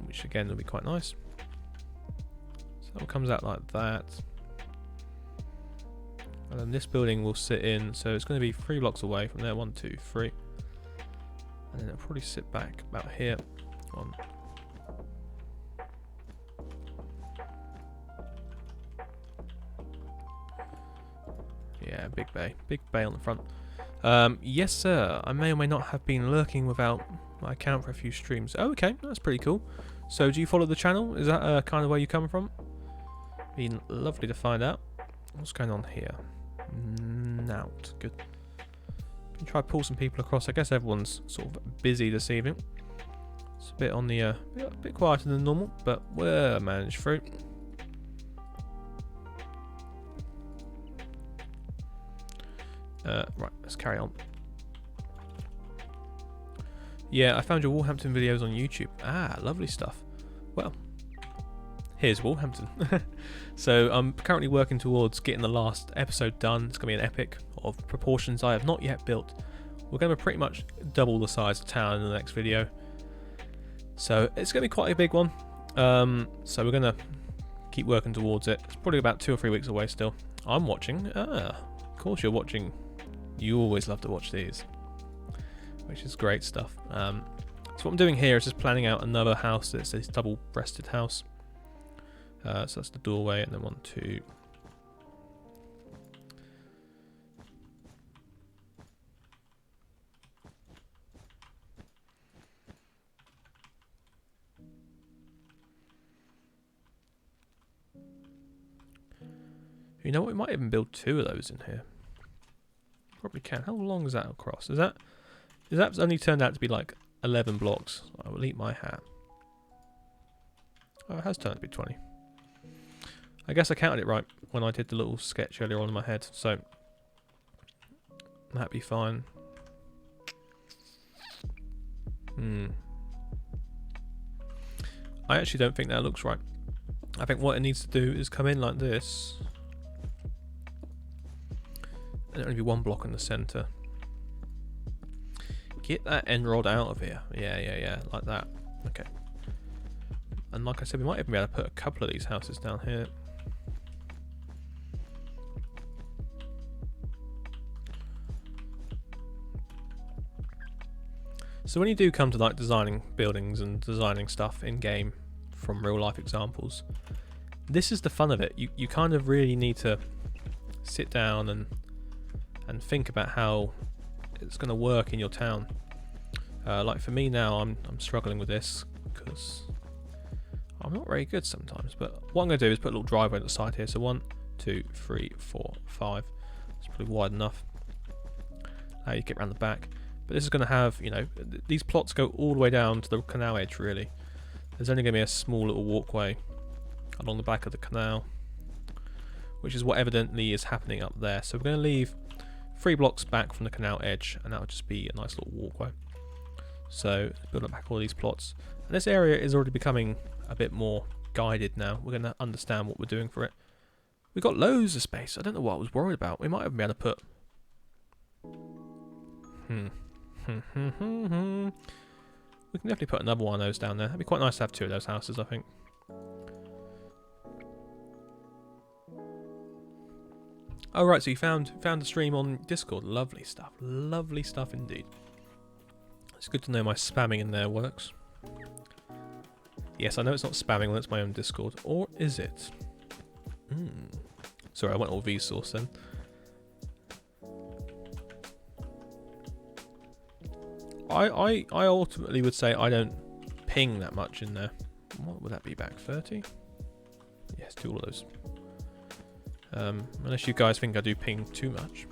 which again will be quite nice. So it comes out like that, and then this building will sit in. So it's going to be 3 blocks away from there. 1, 2, 3, and then it'll probably sit back about here. 1. Yeah, big bay on the front. Yes, sir. I may or may not have been lurking without my account for a few streams. Oh, okay, that's pretty cool. So, do you follow the channel? Is that kind of where you come from? Been lovely to find out. What's going on here? Out. Good. Can try to pull some people across. I guess everyone's sort of busy this evening. It's a bit on the a bit quieter than normal, but we'll manage through. Right, let's carry on. Yeah, I found your Walhampton videos on YouTube. Ah, lovely stuff. Well, here's Walhampton. So I'm currently working towards getting the last episode done. It's going to be an epic of proportions I have not yet built. We're going to pretty much double the size of town in the next video. So it's going to be quite a big one. So we're going to keep working towards it. It's probably about 2 or 3 weeks away still. I'm watching. Ah, of course you're watching. You always love to watch these, which is great stuff. So what I'm doing here is just planning out another house that's this double-breasted house. So that's the doorway, and then 1, 2. You know what? We might even build 2 of those in here. Probably can. How long is that across? Is that only turned out to be like 11 blocks? I will eat my hat. Oh, it has turned out to be 20. I guess I counted it right when I did the little sketch earlier on in my head. So That'd be fine. I actually don't think that looks right. I think what it needs to do is come in like this. And only be one block in the centre. Get that end rod out of here. Yeah, like that. Okay. And like I said, we might even be able to put a couple of these houses down here. So when you do come to like designing buildings and designing stuff in game from real life examples, this is the fun of it. You kind of really need to sit down and think about how it's going to work in your town. Like for me now, I'm struggling with this because I'm not very good sometimes. But what I'm going to do is put a little driveway at the side here. So 1, 2, 3, 4, 5. It's probably wide enough. Now you get around the back. But this is going to have, you know, these plots go all the way down to the canal edge, really. There's only going to be a small little walkway along the back of the canal, which is what evidently is happening up there. So we're going to leave 3 blocks back from the canal edge, and that will just be a nice little walkway. So build up back all these plots. And this area is already becoming a bit more guided now. We're going to understand what we're doing for it. We've got loads of space. I don't know what I was worried about. We might even be able to put... We can definitely put another one of those down there. It'd be quite nice to have 2 of those houses, I think. Oh right, so you found the stream on Discord. Lovely stuff. Lovely stuff indeed. It's good to know my spamming in there works. Yes, I know it's not spamming when it's my own Discord. Or is it? Sorry, I went all Vsauce then. I ultimately would say I don't ping that much in there. What would that be back? 30? Yes, do all of those. Unless you guys think I do ping too much.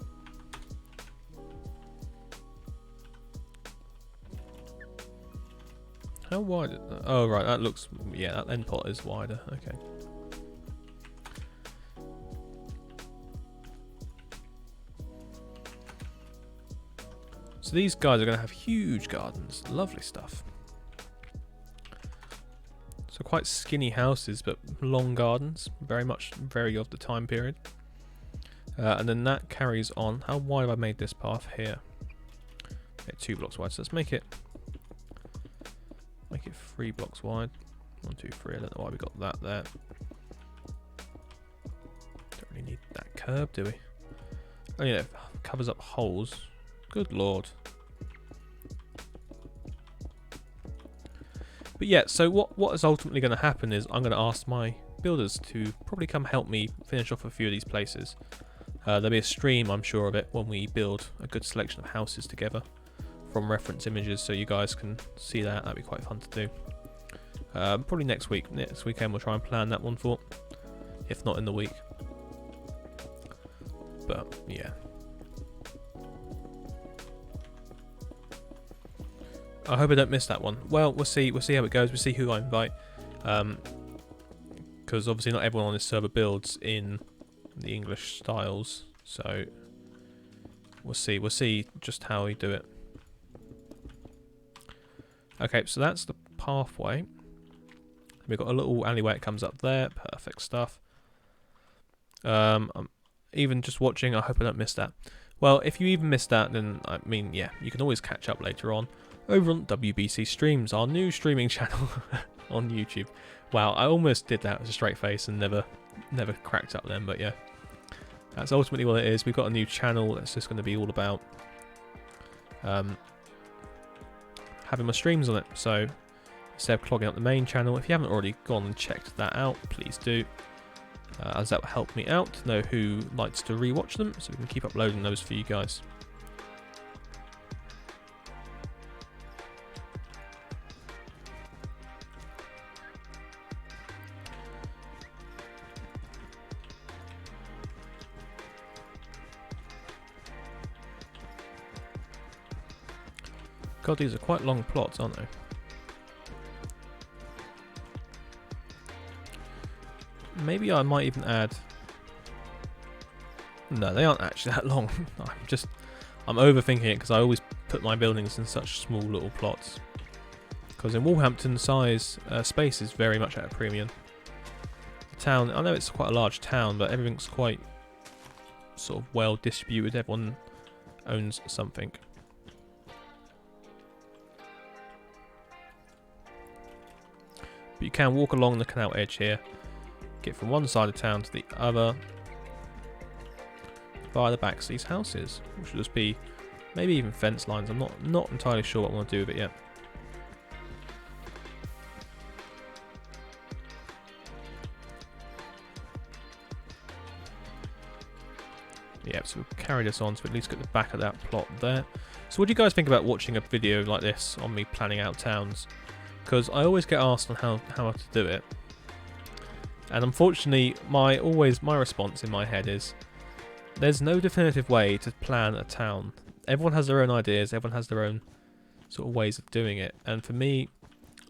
How wide? Oh right, that looks... yeah, that end pot is wider. Okay. So these guys are going to have huge gardens. Lovely stuff. So quite skinny houses, but long gardens. Very of the time period. And then that carries on. How wide have I made this path here? Okay, 2 blocks wide. So let's make it 3 blocks wide. 1, 2, 3. I don't know why we got that there. Don't really need that curb, do we? Oh yeah, it covers up holes. Good lord. But yeah, so what is ultimately going to happen is I'm going to ask my builders to probably come help me finish off a few of these places. There'll be a stream, I'm sure of it, when we build a good selection of houses together from reference images, so you guys can see that. That'd be quite fun to do. Probably next week. Next weekend we'll try and plan that one for, if not in the week. But yeah. I hope I don't miss that one. Well, we'll see how it goes. We'll see who I invite. Because obviously not everyone on this server builds in the English styles. So we'll see. We'll see just how we do it. Okay, so that's the pathway. We've got a little alleyway that comes up there. Perfect stuff. I'm even just watching. I hope I don't miss that. Well, if you even missed that, then I mean, yeah, you can always catch up later on. Over on WBC Streams, our new streaming channel on YouTube. Wow, I almost did that with a straight face and never cracked up then, but yeah. That's ultimately what it is. We've got a new channel that's just going to be all about having my streams on it. So instead of clogging up the main channel, if you haven't already gone and checked that out, please do. As that will help me out to know who likes to rewatch them, so we can keep uploading those for you guys. God, these are quite long plots, aren't they? Maybe I might even add... No, they aren't actually that long. I'm overthinking it because I always put my buildings in such small little plots. Because in Walhampton, space is very much at a premium. The town, I know it's quite a large town, but everything's quite sort of well distributed. Everyone owns something. But you can walk along the canal edge here, get from one side of town to the other via the backs of these houses, which will just be maybe even fence lines. I'm not entirely sure what I want to do with it yet. Yeah, so we'll carry this on to at least get the back of that plot there. So what do you guys think about watching a video like this on me planning out towns? Because I always get asked on how to do it. And unfortunately, my response in my head is, there's no definitive way to plan a town. Everyone has their own ideas, everyone has their own sort of ways of doing it. And for me,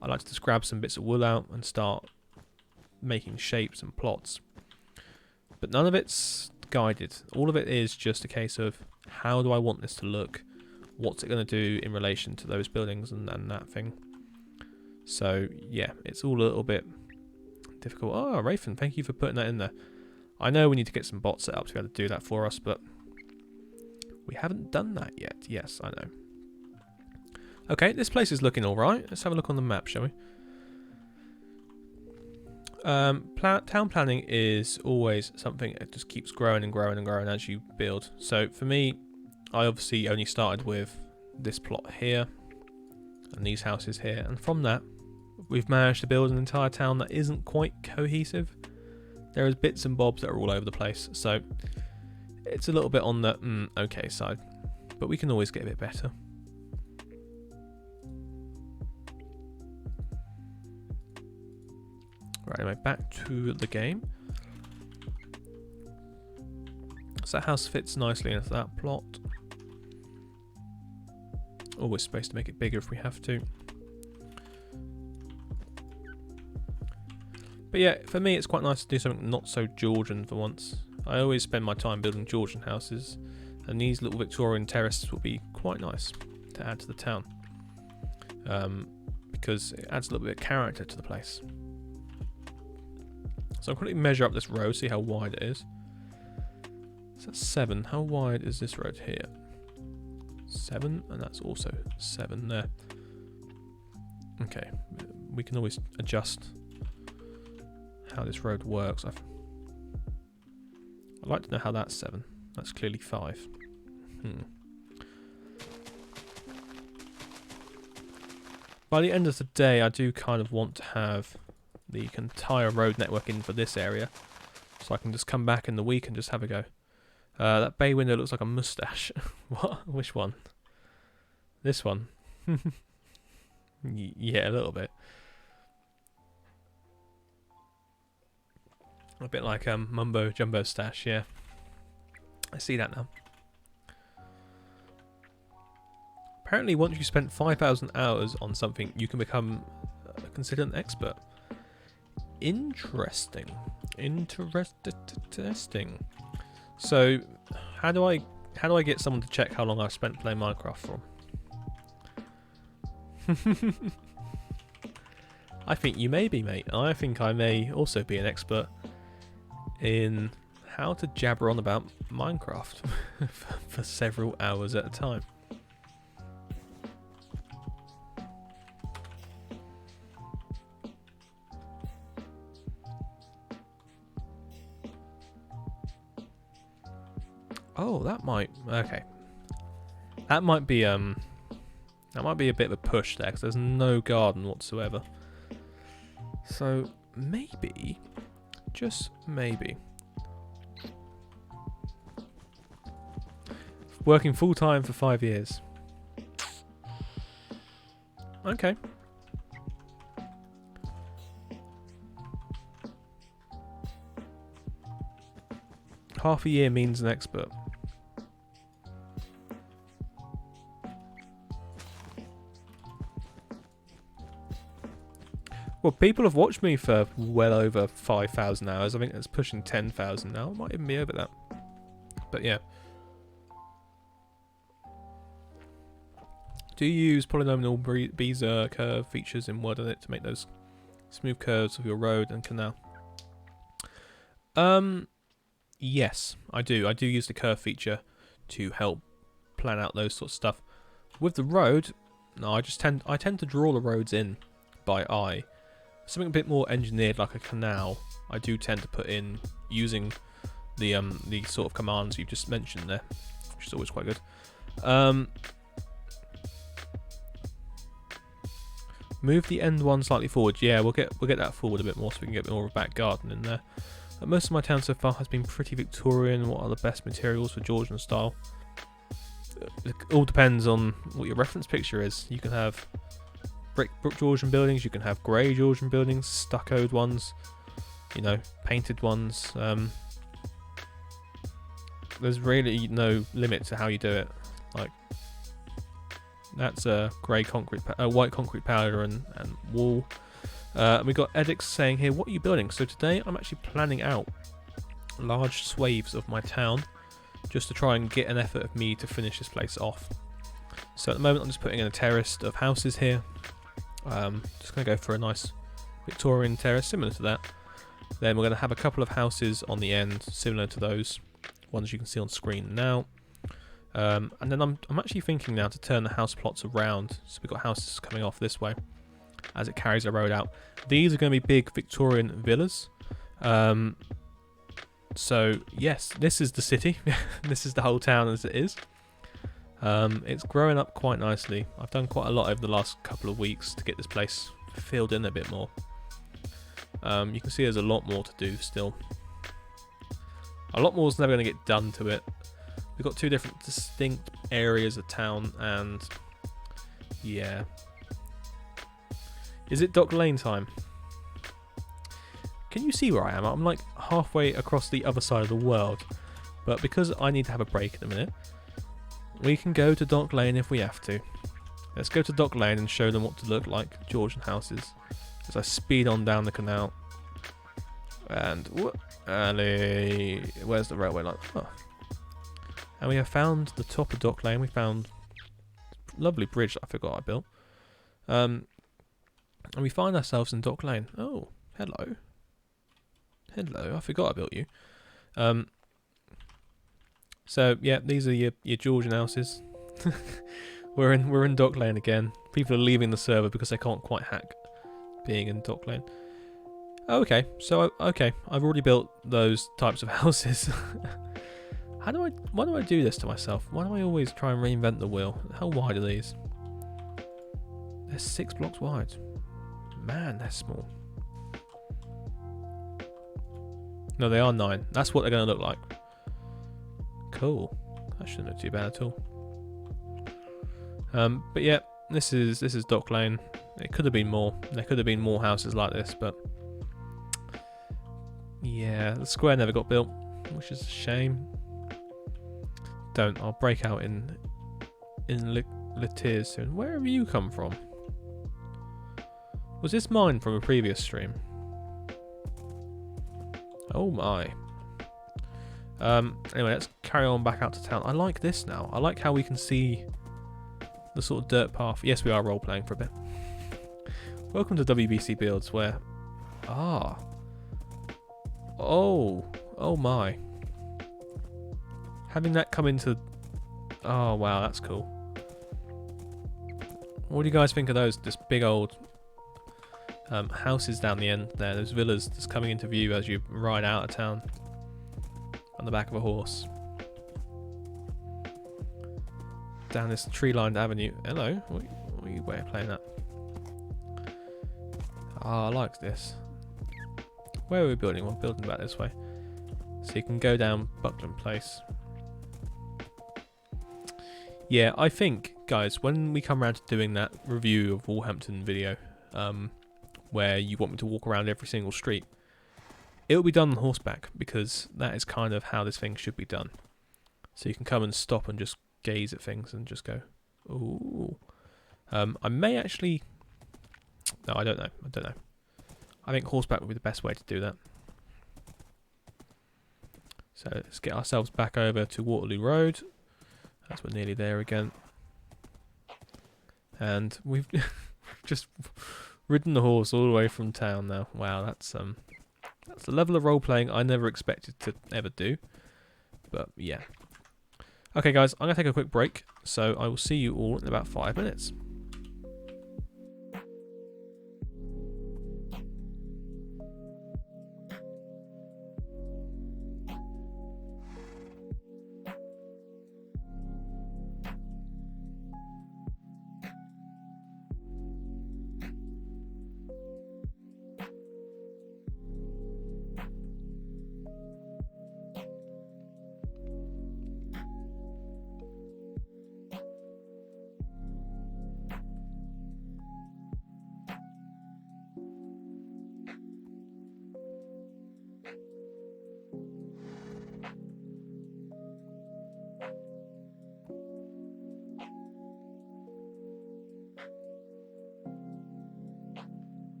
I like to just grab some bits of wool out and start making shapes and plots. But none of it's guided. All of it is just a case of, how do I want this to look? What's it going to do in relation to those buildings and that thing? So yeah, it's all a little bit difficult. Oh, Rayfin, thank you for putting that in there. I know we need to get some bots set up to be able to do that for us, but we haven't done that yet. Yes, I know. Okay, this place is looking alright. Let's have a look on the map, shall we? Town planning is always something that just keeps growing and growing and growing as you build. So for me, I obviously only started with this plot here and these houses here, and from that we've managed to build an entire town that isn't quite cohesive. There is bits and bobs that are all over the place, so it's a little bit on the okay side, but we can always get a bit better. Right, anyway, back to the game. So that house fits nicely into that plot. Always space to make it bigger if we have to. But yeah, for me it's quite nice to do something not so Georgian for once. I always spend my time building Georgian houses, and these little Victorian terraces will be quite nice to add to the town. Because it adds a little bit of character to the place. So I'm going to measure up this road, see how wide it is. So that's 7. How wide is this road here? 7, and that's also 7 there. Okay, we can always adjust how this road works. I'd like to know how that's 7. That's clearly 5. By the end of the day, I do kind of want to have the entire road network in for this area, so I can just come back in the week and just have a go. That bay window looks like a moustache. What? Which one? This one? Yeah, a little bit. A bit like Mumbo Jumbo stash, yeah. I see that now. Apparently once you spent 5,000 hours on something, you can become considered an expert. Interesting. Interesting. So, how do I get someone to check how long I've spent playing Minecraft for? I think you may be, mate. I think I may also be an expert in how to jabber on about Minecraft for several hours at a time. Oh, that might... Okay. That might be a bit of a push there, because there's no garden whatsoever. So, maybe... Just maybe... Working full-time for 5 years. Okay. Half a year means an expert. Well, people have watched me for well over 5,000 hours. I think it's pushing 10,000 now. It might even be over that. But yeah. Do you use polynomial Bezier curve features in WordEdit to make those smooth curves of your road and canal? Yes, I do. I do use the curve feature to help plan out those sorts of stuff. With the road, no, I tend to draw the roads in by eye. Something a bit more engineered like a canal, I do tend to put in using the sort of commands you've just mentioned there, which is always quite good. Move the end one slightly forward. Yeah, we'll get that forward a bit more so we can get a bit more of a back garden in there. Most of my town so far has been pretty Victorian. What are the best materials for Georgian style? It all depends on what your reference picture is. You can have brick Georgian buildings, you can have grey Georgian buildings, stuccoed ones, you know, painted ones. There's really no limit to how you do it. Like, that's a grey concrete, white concrete powder and wall. We got Edix saying here, what are you building? So today I'm actually planning out large swathes of my town just to try and get an effort of me to finish this place off. So at the moment I'm just putting in a terrace of houses here. Just going to go for a nice Victorian terrace similar to that. Then we're going to have a couple of houses on the end similar to those ones you can see on screen now. And then I'm actually thinking now to turn the house plots around. So we've got houses coming off this way as it carries the road out. These are going to be big Victorian villas. So yes, this is the city. This is the whole town as it is. It's growing up quite nicely. I've done quite a lot over the last couple of weeks to get this place filled in a bit more. You can see there's a lot more to do still. A lot more is never going to get done to it. We've got two different distinct areas of town, and yeah. Is it Dock Lane time? Can you see where I am? I'm like halfway across the other side of the world, but because I need to have a break in a minute, we can go to Dock Lane if we have to. Let's go to Dock Lane and show them what to look like Georgian houses as I speed on down the canal. And where's the railway line? Oh. And we have found the top of Dock Lane. We found a lovely bridge that I forgot I built. And we find ourselves in Dock Lane. Oh, hello. Hello, I forgot I built you. So yeah, these are your Georgian houses. we're in Dock Lane again. People are leaving the server because they can't quite hack being in Dock Lane. Okay, so I've already built those types of houses. Why do I do this to myself? Why do I always try and reinvent the wheel? How wide are these? They're 6 blocks wide. Man, they're small. No, they are 9. That's what they're going to look like. Cool. That shouldn't look too bad at all. But yeah, this is Dock Lane. It could have been more. There could have been more houses like this, but yeah, the square never got built, which is a shame. I'll break out in tears soon. Where have you come from? Was this mine from a previous stream? Oh my. Anyway, let's carry on back out to town. I like this now. I like how we can see the sort of dirt path. Yes, we are role playing for a bit. Welcome to WBC Builds, where oh my. Having that come into... Oh, wow, that's cool. What do you guys think of those? This big old houses down the end there. Those villas just coming into view as you ride out of town on the back of a horse. Down this tree-lined avenue. Hello. What are you way of playing that? I like this. Where are we building? We're building back this way. So you can go down Buckland Place. Yeah, I think, guys, when we come around to doing that review of Walhampton video, where you want me to walk around every single street, it will be done on horseback, because that is kind of how this thing should be done. So you can come and stop and just gaze at things and just go, ooh. I may actually... No, I don't know. I think horseback would be the best way to do that. So let's get ourselves back over to Waterloo Road. As we're nearly there again. and we've just ridden the horse all the way from town now. Wow, that's a level of role playing I never expected to ever do. But yeah. Okay, guys, I'm gonna take a quick break, so I will see you all in about 5 minutes.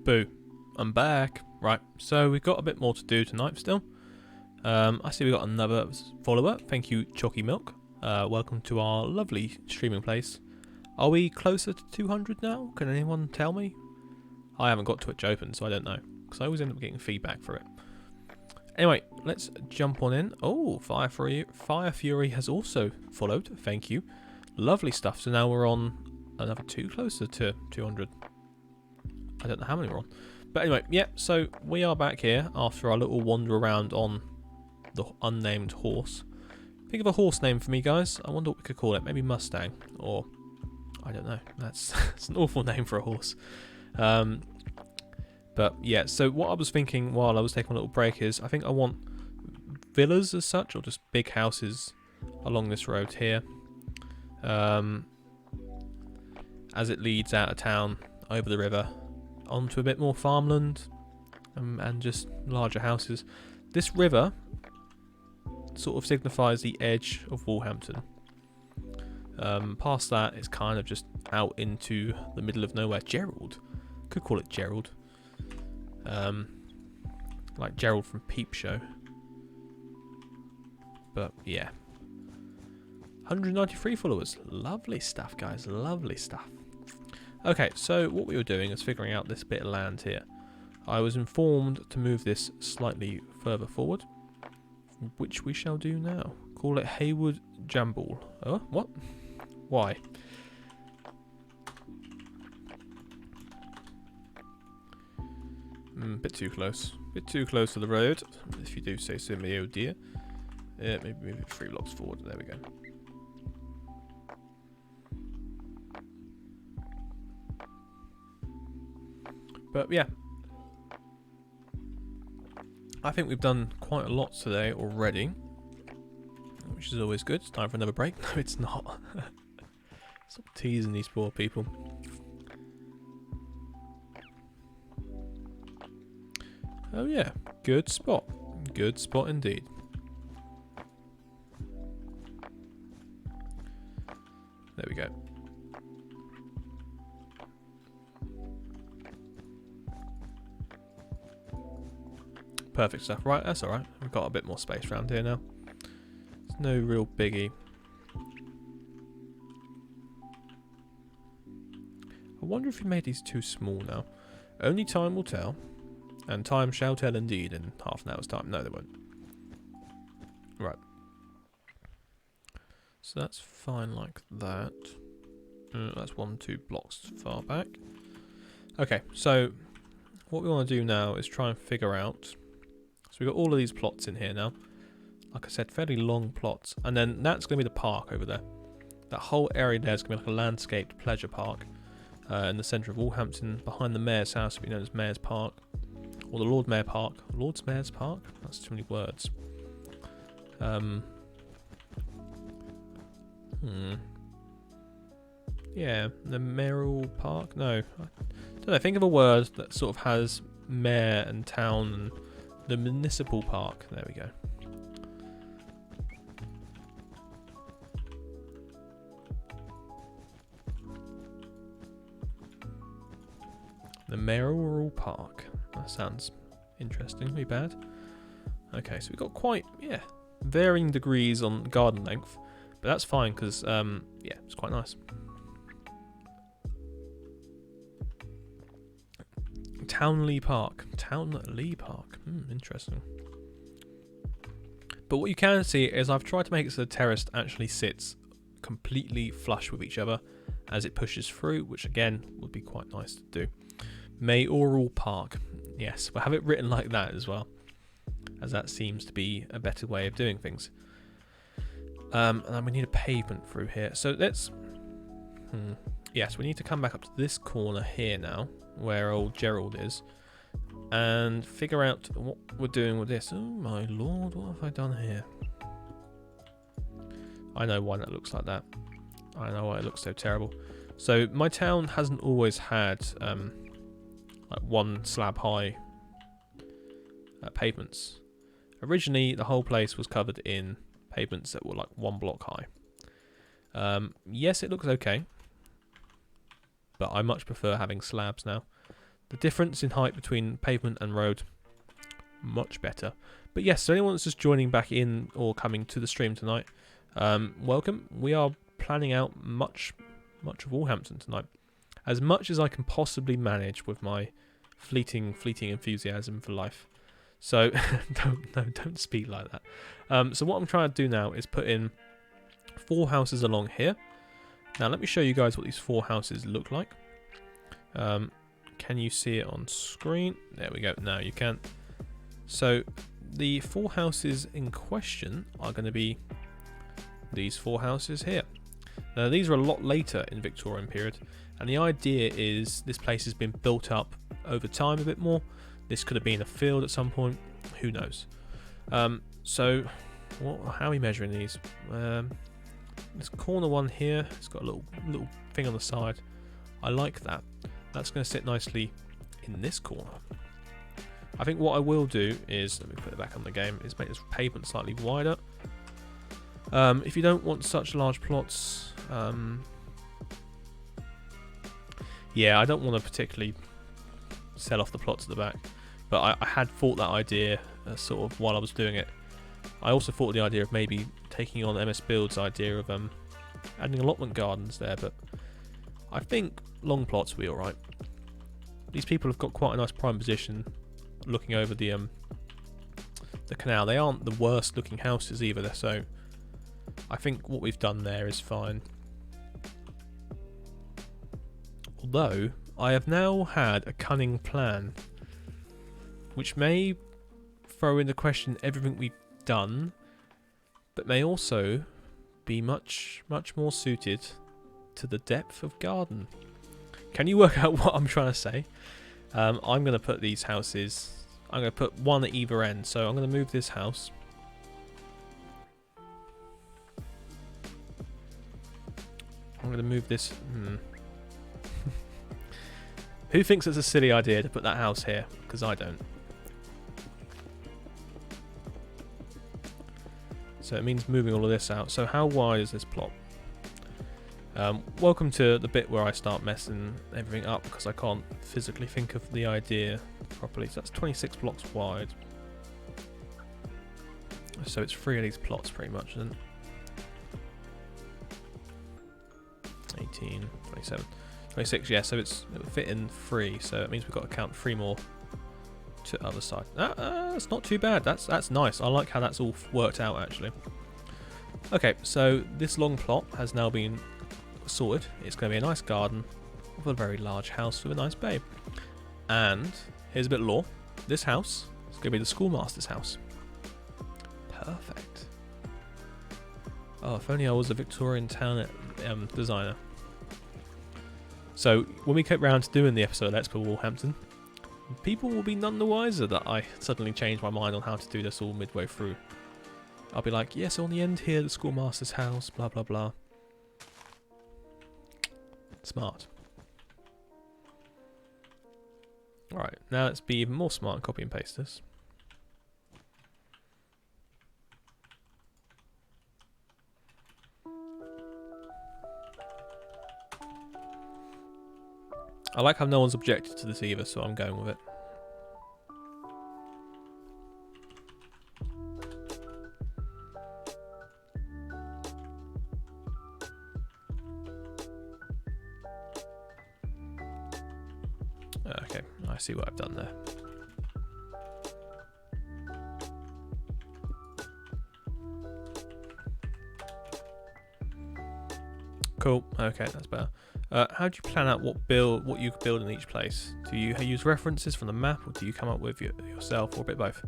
Boo. I'm back. Right, so we've got a bit more to do tonight still. I see we got another follower. Thank you, Chalky Milk. Welcome to our lovely streaming place. Are we closer to 200 now? Can anyone tell me? I haven't got Twitch open, so I don't know. Because I always end up getting feedback for it. Anyway, let's jump on in. Oh, Fire Fury has also followed. Thank you. Lovely stuff. So now we're on another two closer to 200. I don't know how many we're on. But anyway, yeah, so we are back here after our little wander around on the unnamed horse. Think of a horse name for me, guys. I wonder what we could call it. Maybe Mustang, or I don't know. That's an awful name for a horse. But yeah, so what I was thinking while I was taking a little break is I think I want villas as such, or just big houses along this road here, as it leads out of town over the river onto a bit more farmland and just larger houses. This river sort of signifies the edge of Walhampton. Past that, it's kind of just out into the middle of nowhere. Gerald. Could call it Gerald. Like Gerald from Peep Show. But yeah. 193 followers. Lovely stuff, guys. Lovely stuff. Okay, so what we were doing is figuring out this bit of land here. I was informed to move this slightly further forward, which we shall do now. Call it Haywood Jambul. Oh, what? Why? Bit too close. Bit too close to the road, if you do say so, me oh dear. Maybe move it 3 blocks forward. There we go. But yeah, I think we've done quite a lot today already, which is always good. It's time for another break. No, it's not. Stop teasing these poor people. Oh yeah, good spot. Good spot indeed. There we go. Perfect stuff. Right, that's alright. We've got a bit more space around here now. It's no real biggie. I wonder if we made these too small now. Only time will tell. And time shall tell indeed in half an hour's time. No, they won't. Right. So that's fine like that. That's 1-2 blocks far back. Okay, so what we want to do now is try and figure out. So we've got all of these plots in here now. Like I said, fairly long plots. And then that's going to be the park over there. That whole area there is going to be like a landscaped pleasure park. In the centre of Walhampton, behind the Mayor's house, will be known as Mayor's Park. Or the Lord Mayor Park. Lord's Mayor's Park? That's too many words. Yeah, the Mayoral Park? No. I don't know, think of a word that sort of has mayor and town and the municipal park. There we go. The Mayoral Park. That sounds interesting. Be bad. Okay, so we've got quite, yeah, varying degrees on garden length. But that's fine because, yeah, it's quite nice. Townley Park. Townley Park. Interesting. But what you can see is I've tried to make it so the terrace actually sits completely flush with each other as it pushes through, which again would be quite nice to do. Mayoral Park. Yes, we'll have it written like that as well, as that seems to be a better way of doing things. And then we need a pavement through here. So let's... Yes, we need to come back up to this corner here now, where old Gerald is, and figure out what we're doing with this. Oh my lord, what have I done here? I know why that looks like that. I know why it looks so terrible. So my town hasn't always had like 1 slab high pavements. Originally, the whole place was covered in pavements that were like 1 block high. Yes, it looks okay, but I much prefer having slabs now. The difference in height between pavement and road, much better. But yes, so anyone that's just joining back in or coming to the stream tonight, welcome. We are planning out much of Walhampton tonight, as much as I can possibly manage with my fleeting enthusiasm for life. So don't speak like that. So what I'm trying to do now is put in 4 houses along here. Now let me show you guys what these 4 houses look like. Can you see it on screen? There we go. Now you can. So the 4 houses in question are going to be these 4 houses here. Now these are a lot later in Victorian period, and the idea is this place has been built up over time a bit more. This could have been a field at some point, who knows. So how are we measuring these? This corner one here, it's got a little thing on the side. I like that. That's going to sit nicely in this corner. I think what I will do is, let me put it back on the game, is make this pavement slightly wider. If you don't want such large plots, yeah, I don't want to particularly sell off the plots at the back, but I had thought that idea sort of while I was doing it. I also thought the idea of maybe taking on MS Build's idea of adding allotment gardens there, but I think long plots will be alright. These people have got quite a nice prime position looking over the canal. They aren't the worst looking houses either, so I think what we've done there is fine. Although I have now had a cunning plan which may throw into question everything we've done, but may also be much more suited to the depth of garden. Can you work out what I'm trying to say? I'm going to put these houses, I'm going to put one at either end, so I'm going to move this house. I'm going to move this. Who thinks it's a silly idea to put that house here? Because I don't. So it means moving all of this out. So how wide is this plot? Welcome to the bit where I start messing everything up because I can't physically think of the idea properly. So that's 26 blocks wide. So it's 3 of these plots pretty much, isn't it? 18, 27, 26, yeah, so it will fit in 3, so it means we've got to count 3 more to the other side. That's not too bad, that's nice. I like how that's all worked out actually. Okay, so this long plot has now been sorted. It's going to be a nice garden with a very large house with a nice bay. And here's a bit of lore. This house is going to be the schoolmaster's house. Perfect. Oh, if only I was a Victorian town designer. So when we get round to doing the episode of Let's Build Walhampton, people will be none the wiser that I suddenly changed my mind on how to do this all midway through. I'll be like, yes, on the end here, the schoolmaster's house, blah blah blah. Smart. Alright, now let's be even more smart and copy and paste this. I like how no one's objected to this either, so I'm going with it. Okay, I see what I've done there. Cool, okay, that's better. How do you plan out what you build in each place? Do you use references from the map, or do you come up with yourself, or a bit both?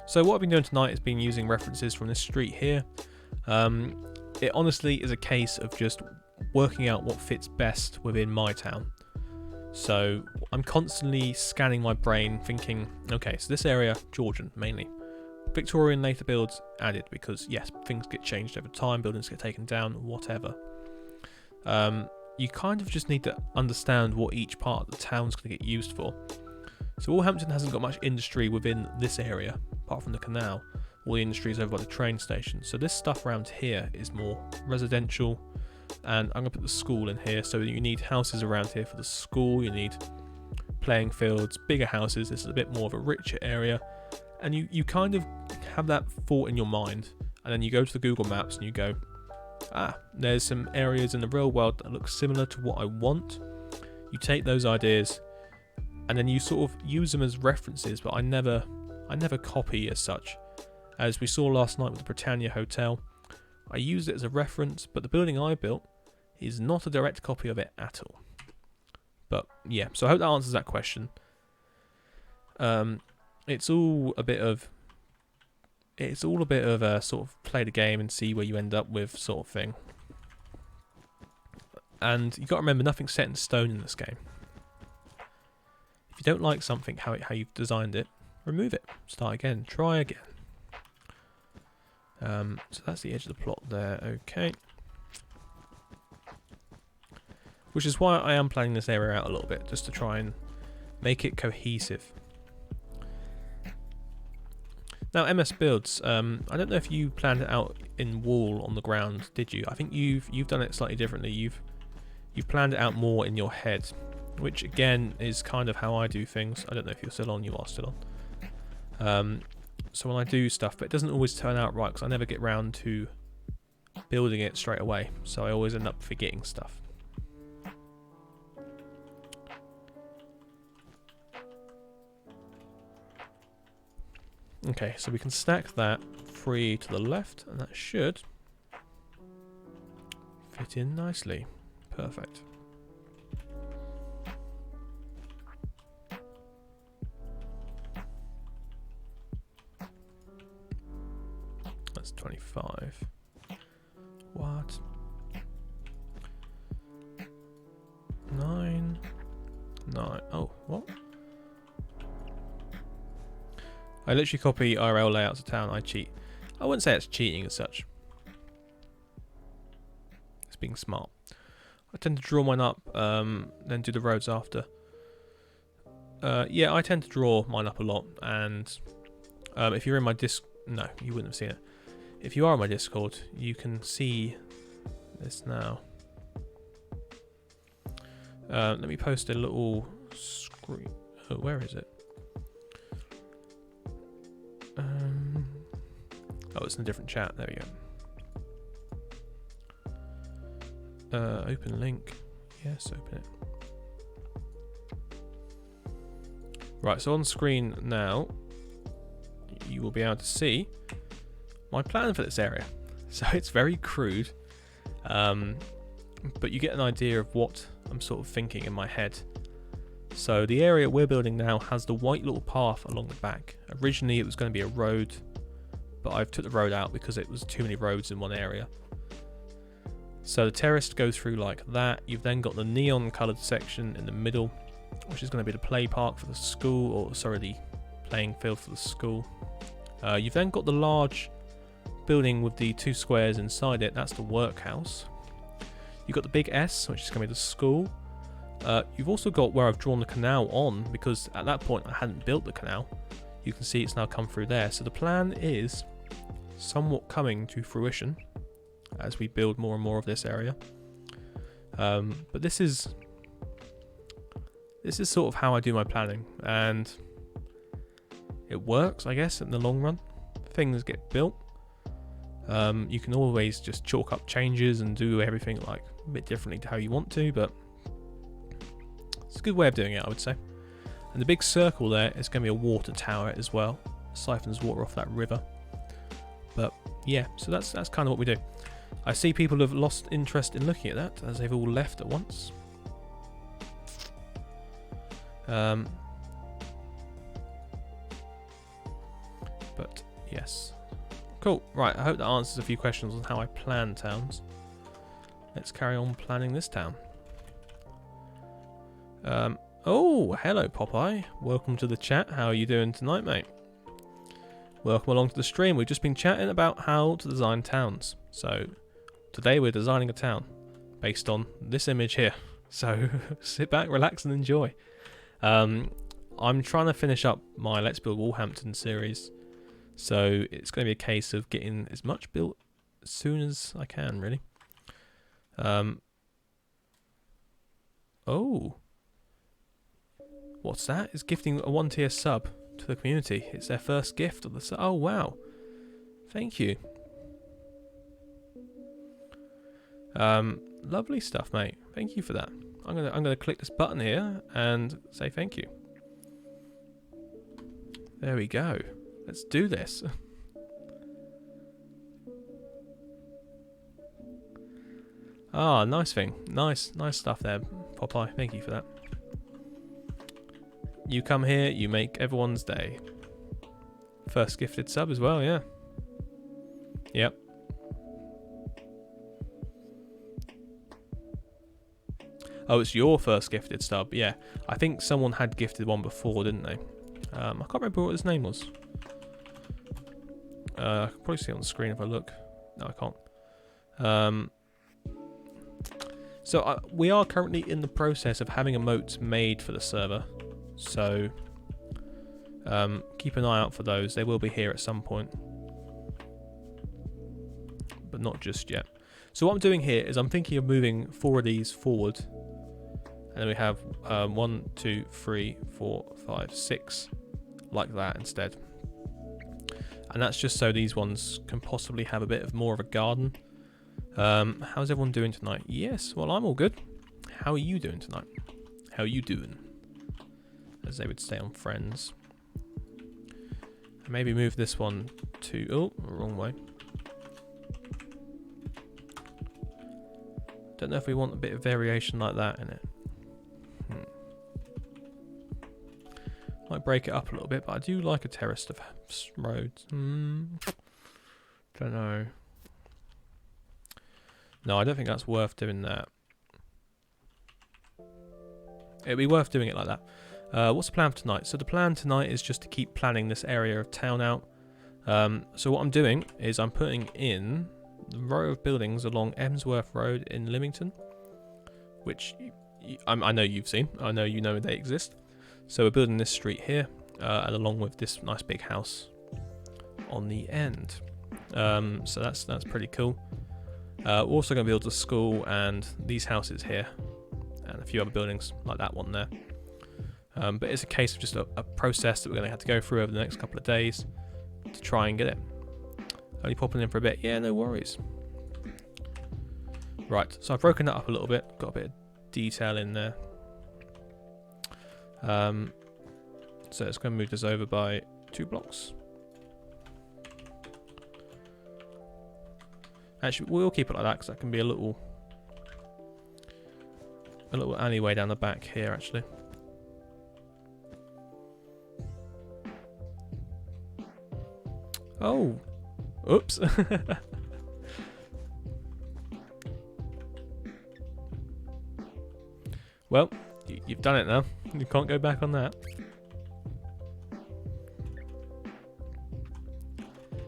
So what I've been doing tonight has been using references from this street here. It honestly is a case of just working out what fits best within my town. So I'm constantly scanning my brain thinking, okay, so this area, Georgian mainly. Victorian later builds added because yes, things get changed over time, buildings get taken down, whatever. You kind of just need to understand what each part of the town's going to get used for. So Walhampton hasn't got much industry within this area, apart from the canal. All the industry is over by the train station. So this stuff around here is more residential. And I'm going to put the school in here. So you need houses around here for the school. You need playing fields, bigger houses. This is a bit more of a richer area, and you kind of have that thought in your mind, and then you go to the Google Maps and you go, there's some areas in the real world that look similar to what I want. You take those ideas and then you sort of use them as references, but I never copy as such. As we saw last night with the Britannia Hotel, I used it as a reference, but the building I built is not a direct copy of it at all. But yeah, so I hope that answers that question. It's all a bit of a sort of play the game and see where you end up with sort of thing. And you got to remember, nothing's set in stone in this game. If you don't like something, how you've designed it, remove it, start again, try again. So that's the edge of the plot there. Okay. Which is why I am planning this area out a little bit, just to try and make it cohesive. Now, MS Builds, I don't know if you planned it out in wall on the ground, did you? I think you've done it slightly differently. You've planned it out more in your head, which again is kind of how I do things. I don't know if you're still on. You are still on. So when I do stuff, but it doesn't always turn out right because I never get round to building it straight away. So I always end up forgetting stuff. Okay, so we can stack that 3 to the left, and that should fit in nicely. Perfect. That's 25. What? 9. Oh, what? I literally copy IRL layouts of town. I cheat. I wouldn't say it's cheating as such. It's being smart. I tend to draw mine up, then do the roads after. Yeah, I tend to draw mine up a lot, and if you're in my no, you wouldn't have seen it. If you are on my Discord, you can see this now. Let me post a little screen. Oh, where is it? Oh, it's in a different chat. There we go. Open link. Yes, open it. Right, so on screen now, you will be able to see my plan for this area. So it's very crude, but you get an idea of what I'm sort of thinking in my head. So the area we're building now has the white little path along the back. Originally it was going to be a road, but I've took the road out because it was too many roads in one area. So the terrace goes through like that. You've then got the neon coloured section in the middle, which is going to be the play park for the school, or sorry, the playing field for the school. You've then got the large building with the 2 squares inside it. That's the workhouse. You've got the big S, which is going to be the school. You've also got where I've drawn the canal on, because at that point I hadn't built the canal. You can see it's now come through there. So the plan is somewhat coming to fruition as we build more and more of this area. But this is sort of how I do my planning, and it works, I guess, in the long run. Things get built. You can always just chalk up changes and do everything like a bit differently to how you want to, but it's a good way of doing it, I would say. And the big circle there is going to be a water tower as well. Siphons water off that river. But yeah, so that's kind of what we do. I see people have lost interest in looking at that as they've all left at once. But yes. Cool. Right, I hope that answers a few questions on how I plan towns. Let's carry on planning this town. Oh, hello Popeye. Welcome to the chat. How are you doing tonight, mate? Welcome along to the stream. We've just been chatting about how to design towns. So today we're designing a town based on this image here. So sit back, relax and enjoy. I'm trying to finish up my Let's Build Walhampton series. So it's going to be a case of getting as much built as soon as I can, really. Oh. What's that? It's gifting a 1-tier sub to the community. It's their first gift of the sub. Oh, wow. Thank you. Lovely stuff, mate. Thank you for that. I'm gonna click this button here and say thank you. There we go. Let's do this. Ah, nice thing. Nice stuff there, Popeye. Thank you for that. You come here, you make everyone's day. First gifted sub as well, yeah. Yep. Oh, it's your first gifted sub, yeah. I think someone had gifted one before, didn't they? I can't remember what his name was. I can probably see it on the screen if I look. No, I can't. So we are currently in the process of having emotes made for the server. So keep an eye out for those. They will be here at some point. But not just yet. So what I'm doing here is I'm thinking of moving 4 of these forward. And then we have 1, 2, 3, 4, 5, 6 like that instead. And that's just so these ones can possibly have a bit of more of a garden. How's everyone doing tonight? Yes, well, I'm all good. How are you doing tonight? How are you doing? As they would say on Friends. Maybe move this one to... Oh, wrong way. Don't know if we want a bit of variation like that in it. Might break it up a little bit, but I do like a terraced of roads. Don't know. No, I don't think that's worth doing that. It'd be worth doing it like that. What's the plan for tonight? So the plan tonight is just to keep planning this area of town out. So what I'm doing is I'm putting in the row of buildings along Emsworth Road in Lymington, which I know you've seen. I know you know they exist. So we're building this street here, and along with this nice big house on the end. So that's pretty cool. We're also going to build a school and these houses here, and a few other buildings like that one there. But it's a case of just a process that we're going to have to go through over the next couple of days to try and get it. Only popping in for a bit. Yeah, no worries. Right, so I've broken that up a little bit. Got a bit of detail in there. So it's going to move this over by 2 blocks. Actually, we'll keep it like that because that can be a little alleyway down the back here, actually. Oh, oops. Well, you've done it now. You can't go back on that.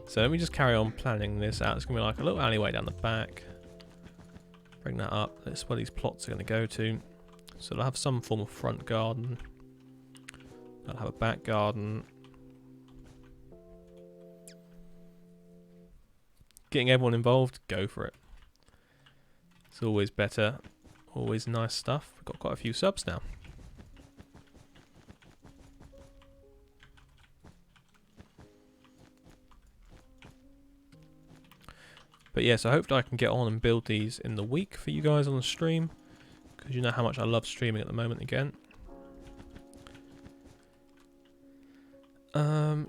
So let me just carry on planning this out. It's going to be like a little alleyway down the back. Bring that up. That's where these plots are going to go to. So they'll have some form of front garden. They'll have a back garden. Getting everyone involved, go for it. It's always better. Always nice stuff. We've got quite a few subs now. But yeah, so hopefully I can get on and build these in the week for you guys on the stream, because you know how much I love streaming at the moment again.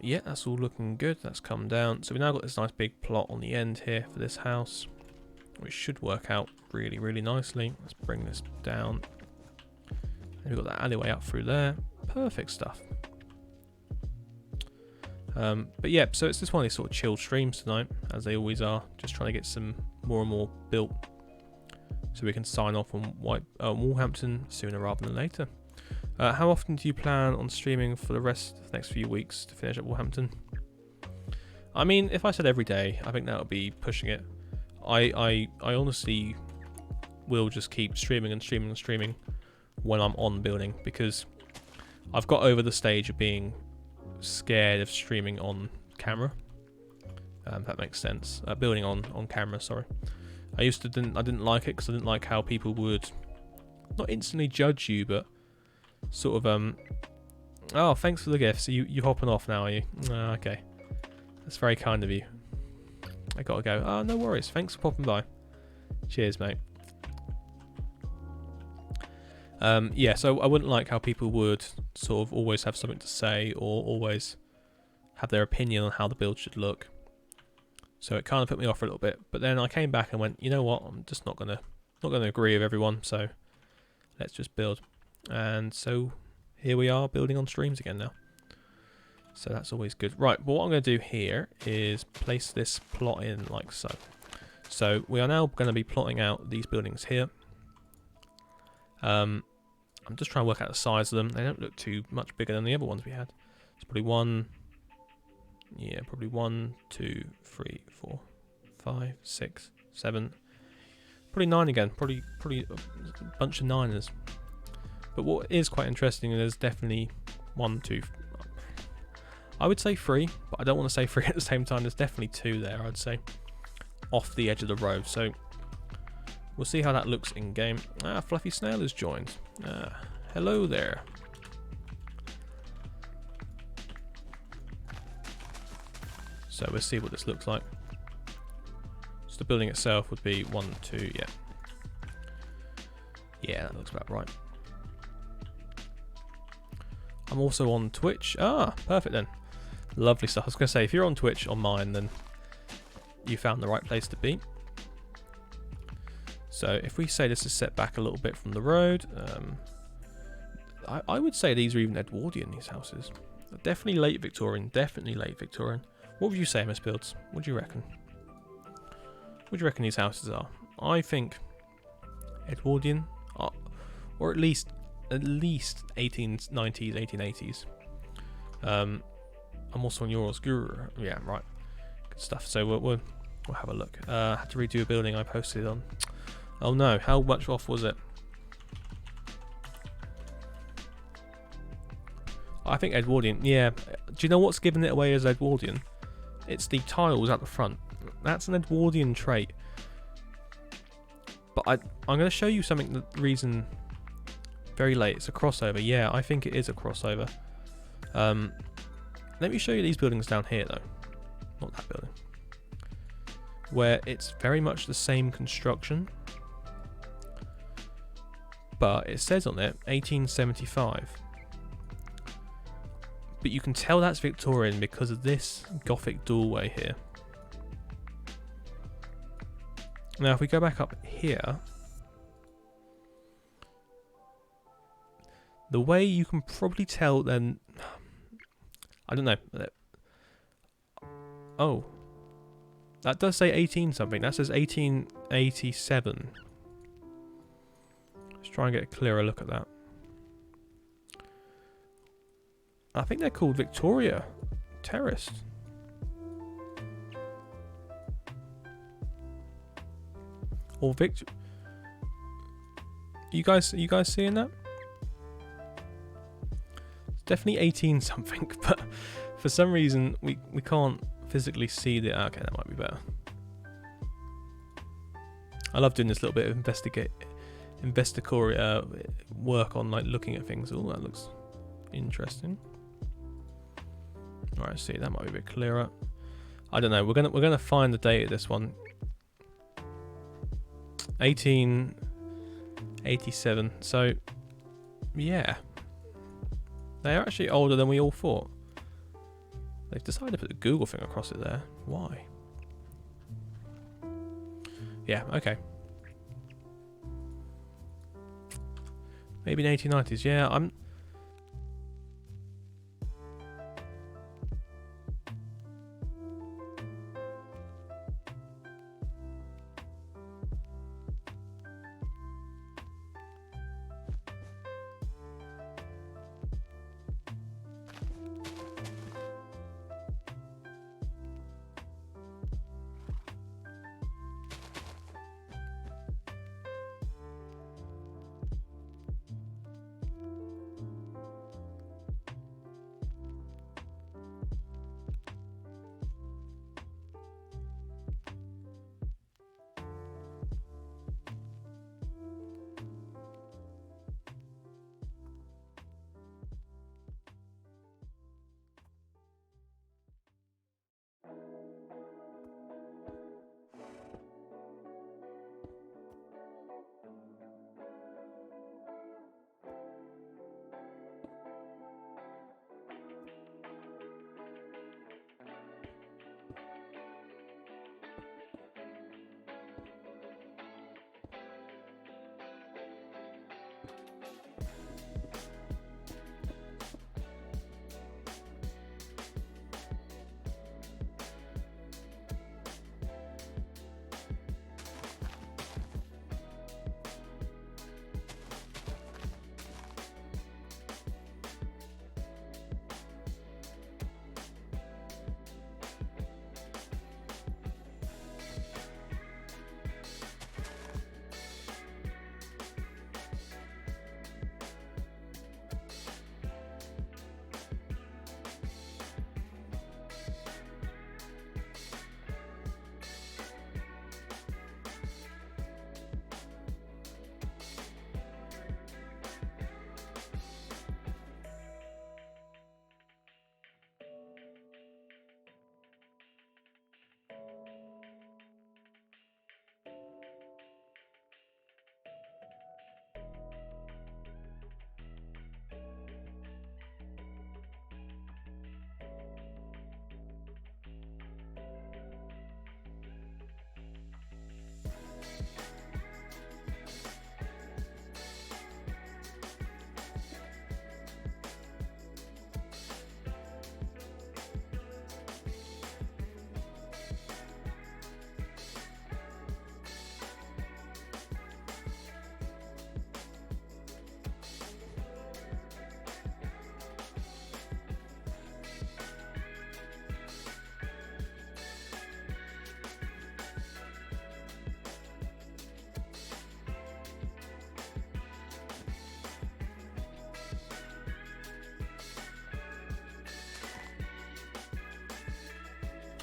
Yeah, that's all looking good. That's come down. So we now got this nice big plot on the end here for this house, which should work out really, really nicely. Let's bring this down. And we've got that alleyway up through there. Perfect stuff. But yeah, so it's just one of these sort of chilled streams tonight, as they always are. Just trying to get some more and more built, so we can sign off on Walhampton sooner rather than later. How often do you plan on streaming for the rest of the next few weeks to finish up Walhampton? I mean, if I said every day, I think that would be pushing it. I honestly will just keep streaming and streaming and streaming when I'm on building, because I've got over the stage of being scared of streaming on camera. If that makes sense. Building on camera, sorry. I didn't like it because I didn't like how people would not instantly judge you, but sort of Oh, thanks for the gifts. You hopping off now, are you? Okay. That's very kind of you. I gotta go. Oh, no worries. Thanks for popping by. Cheers, mate. Yeah, so I wouldn't like how people would sort of always have something to say or always have their opinion on how the build should look. So it kind of put me off for a little bit. But then I came back and went, you know what? I'm just not gonna agree with everyone. So let's just build. And so here we are building on streams again now. So that's always good. Right, well, what I'm going to do here is place this plot in like so. So we are now going to be plotting out these buildings here. I'm just trying to work out the size of them. They don't look too much bigger than the other ones we had. It's probably probably 1, 2, 3, 4, 5, 6, 7. Probably 9 again. Probably a bunch of 9ers. But what is quite interesting is there's definitely 1, 2. I would say 3, but I don't want to say 3 at the same time. There's definitely 2 there, I'd say, off the edge of the road. So we'll see how that looks in game. Fluffy Snail has joined. Hello there. So we'll see what this looks like. So the building itself would be 1, 2, yeah. Yeah, that looks about right. I'm also on Twitch. Perfect then. Lovely stuff. I was going to say, if you're on Twitch on mine, then you found the right place to be. So if we say this is set back a little bit from the road, I would say these are even Edwardian, these houses. Definitely late Victorian, definitely late Victorian. What would you say, Miss Builds? What do you reckon? What do you reckon these houses are? I think Edwardian, or at least 1890s, 1880s. I'm also on yours. Yeah, right. Good stuff. So we'll have a look. Had to redo a building I posted on. Oh no, how much off was it? I think Edwardian. Yeah. Do you know what's giving it away as Edwardian? It's the tiles at the front. That's an Edwardian trait. But I'm going to show you something. The reason very late. It's a crossover. Yeah, I think it is a crossover. Let me show you these buildings down here, though. Not that building. Where it's very much the same construction. But it says on it 1875. But you can tell that's Victorian because of this Gothic doorway here. Now if we go back up here, the way you can probably tell then, I don't know. Oh, that does say 18 something. That says 1887. Let's try and get a clearer look at that. I think they're called Victoria Terraced. Or Victor. You guys seeing that? It's definitely 18 something, but for some reason we can't physically see the. Okay, that might be better. I love doing this little bit of investigatory work on like looking at things. Oh, that looks interesting. Alright, see, that might be a bit clearer. I don't know. We're gonna find the date of this one. 1887. So, yeah, they are actually older than we all thought. They've decided to put the Google thing across it there. Why? Yeah. Okay. Maybe in 1890s. Yeah, I'm.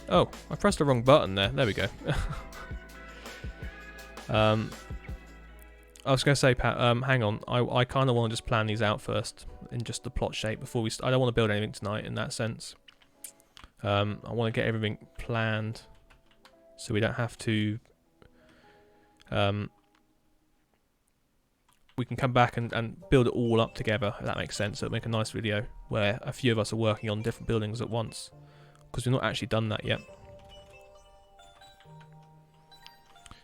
Oh, I pressed the wrong button there. There we go. I was going to say, Pat, hang on. I kind of want to just plan these out first in just the plot shape before we... I don't want to build anything tonight in that sense. I want to get everything planned so we don't have to... we can come back and build it all up together, if that makes sense. It'll make a nice video where a few of us are working on different buildings at once. Because we've not actually done that yet.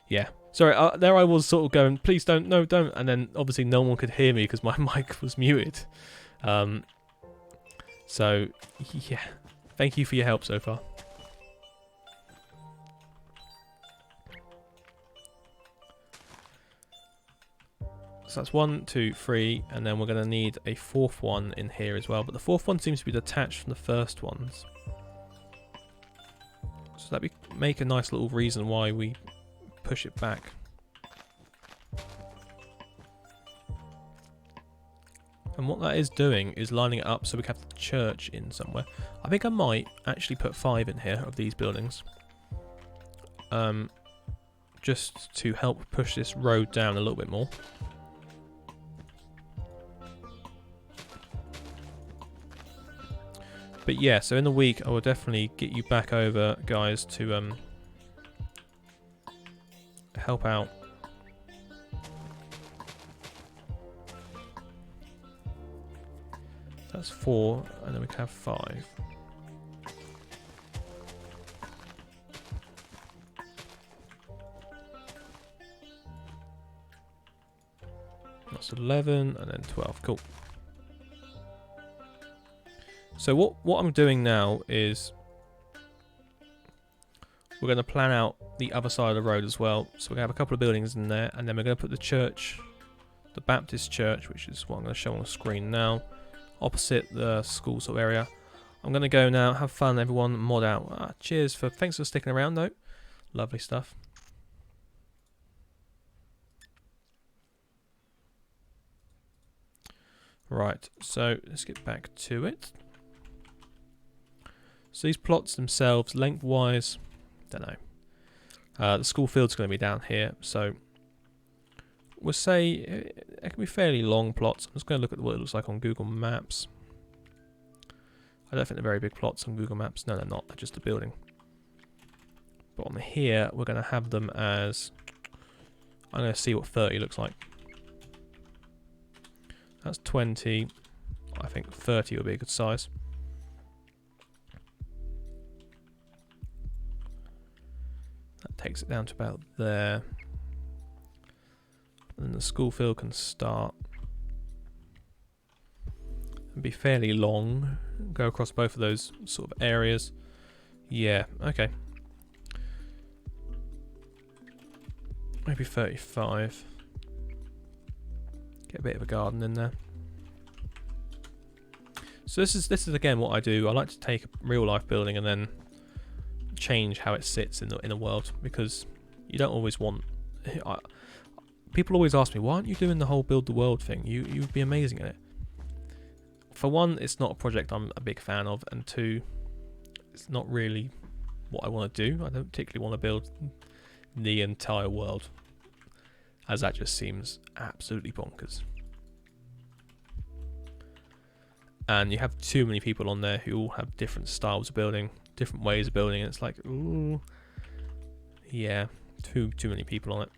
Yeah. Sorry, there I was sort of going, please don't, no, don't. And then obviously no one could hear me because my mic was muted. So, yeah. Thank you for your help so far. So that's 1, 2, 3, and then we're going to need a 4th one in here as well. But the 4th one seems to be detached from the first ones. So that would make a nice little reason why we push it back. And what that is doing is lining it up so we can have the church in somewhere. I think I might actually put 5 in here of these buildings. Just to help push this road down a little bit more. But yeah, so in the week I will definitely get you back over, guys, to help out. That's 4, and then we can have 5. That's 11, and then 12. Cool. So what I'm doing now is we're going to plan out the other side of the road as well. So we're going to have a couple of buildings in there, and then we're going to put the church, the Baptist church, which is what I'm going to show on the screen now, opposite the school sort of area. I'm going to go now. Have fun, everyone. Mod out. Cheers for thanks for sticking around though. Lovely stuff. Right, so let's get back to it. So these plots themselves, lengthwise, don't know. The school field's going to be down here, so we'll say it can be fairly long plots. I'm just going to look at what it looks like on Google Maps. I don't think they're very big plots on Google Maps. No, they're not. They're just a building. But on here, we're going to have them as... I'm going to see what 30 looks like. That's 20. I think 30 will be a good size. That takes it down to about there. And the school field can start and be fairly long. Go across both of those sort of areas. Yeah, okay. Maybe 35. Get a bit of a garden in there. So this is again what I do. I like to take a real life building and then change how it sits in the world, because you don't always want... people always ask me, why aren't you doing the whole build the world thing? You'd be amazing at it. For one, it's not a project I'm a big fan of, and 2, it's not really what I want to do. I don't particularly want to build the entire world, as that just seems absolutely bonkers. And you have too many people on there who all have different styles of building, different ways of building, and it's like, ooh, yeah, too many people on it.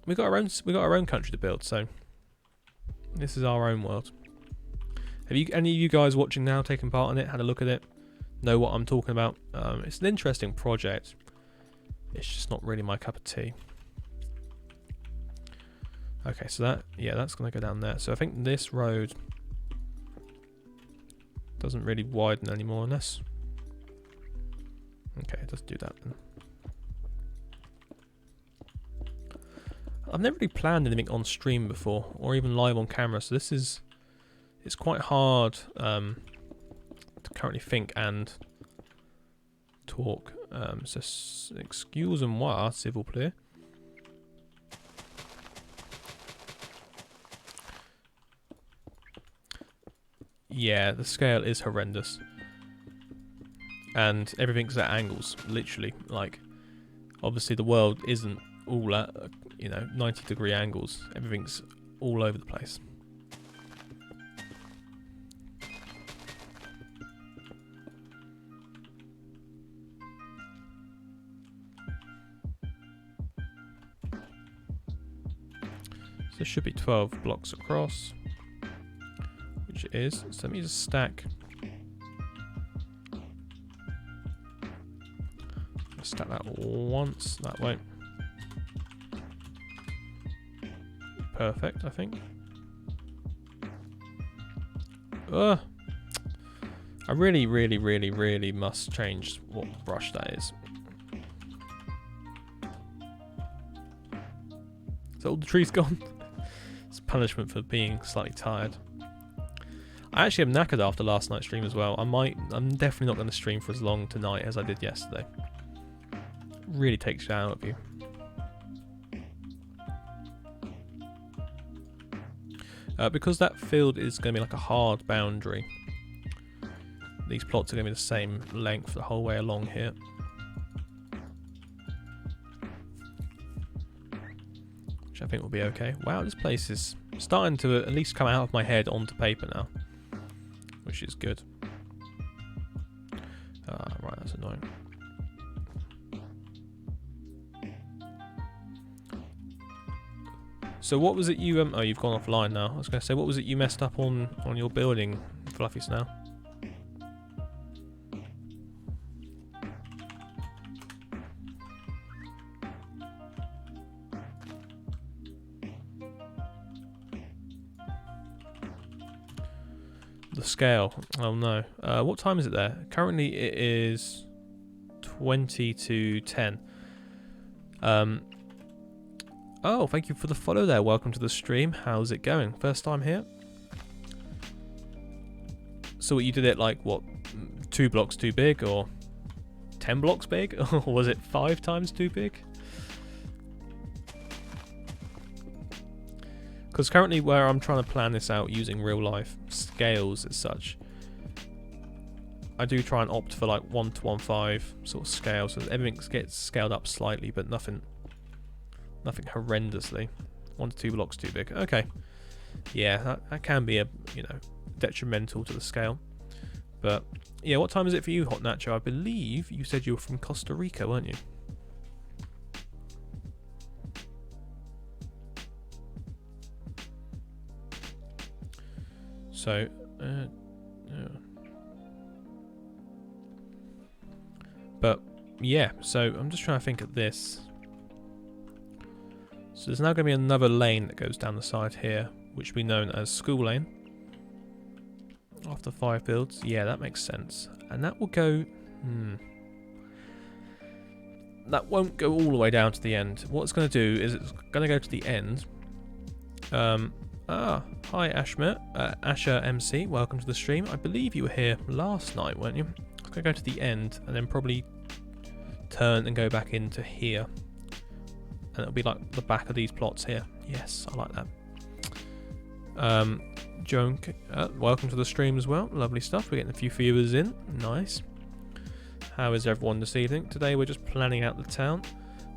We got our own country to build, so this is our own world. Have you any of you guys watching now taken part in it, had a look at it, know what I'm talking about? It's an interesting project. It's just not really my cup of tea. Okay, so that's going to go down there. So I think this road doesn't really widen anymore unless... Okay, let's do that then. I've never really planned anything on stream before, or even live on camera, so it's quite hard to currently think and talk. So excusez-moi, s'il vous plaît. Yeah, the scale is horrendous. and everything's at angles, literally. Like, obviously the world isn't all at 90-degree angles. Everything's all over the place. So there should be 12 blocks across, which it is. So let me just stack. Stack that once. That won't. Perfect, I think. I really must change what brush that is. So all the trees gone. It's punishment for being slightly tired. I actually am knackered after last night's stream as well. I'm definitely not going to stream for as long tonight as I did yesterday. Really takes it out of you. Because that field is going to be like a hard boundary. These plots are going to be the same length the whole way along here. Which I think will be okay. Wow, this place is starting to at least come out of my head onto paper now. Which is good. Right, that's annoying. So what was it you oh, you've gone offline now. I was going to say, what was it you messed up on your building, Fluffy Snail? The scale. Oh no. What time is it there? Currently it is 20 to 10. Oh, thank you for the follow there. Welcome to the stream. How's it going? First time here? So you did it like, what, 2 blocks too big, or 10 blocks big? Or was it 5 times too big? Because currently where I'm trying to plan this out using real life scales as such, I do try and opt for like 1:1:5 sort of scale, so everything gets scaled up slightly, but nothing horrendously. 1 to 2 blocks too big. Okay. Yeah, that can be detrimental to the scale. But yeah, what time is it for you, Hot Nacho? I believe you said you were from Costa Rica, weren't you? So, yeah. But yeah, so I'm just trying to think of this. So there's now going to be another lane that goes down the side here, which will be known as School Lane. After 5 builds. Yeah, that makes sense. And that will go... That won't go all the way down to the end. What it's going to do is it's going to go to the end. Hi Ashmer, Asher MC, welcome to the stream. I believe you were here last night, weren't you? It's going to go to the end and then probably turn and go back into here. And it'll be like the back of these plots here. Yes, I like that. Joan, welcome to the stream as well. Lovely stuff. We're getting a few viewers in. Nice. How is everyone this evening? Today we're just planning out the town.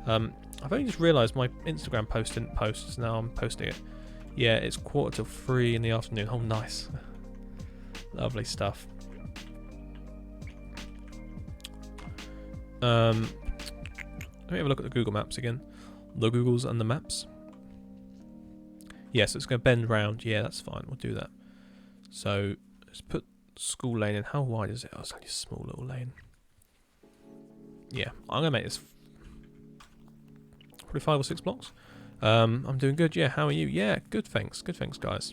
I've only just realised my Instagram post didn't post, so now I'm posting it. Yeah, it's 3:15 in the afternoon. Oh, nice. Lovely stuff. Let me have a look at the Google Maps again. The Googles and the maps. Yes, it's going to bend round. Yeah, that's fine. We'll do that. So let's put School Lane in. How wide is it? Oh, it's only a small little lane. Yeah, I'm going to make this probably 5 or 6 blocks. I'm doing good. Yeah, how are you? Yeah, good thanks. Good thanks, guys.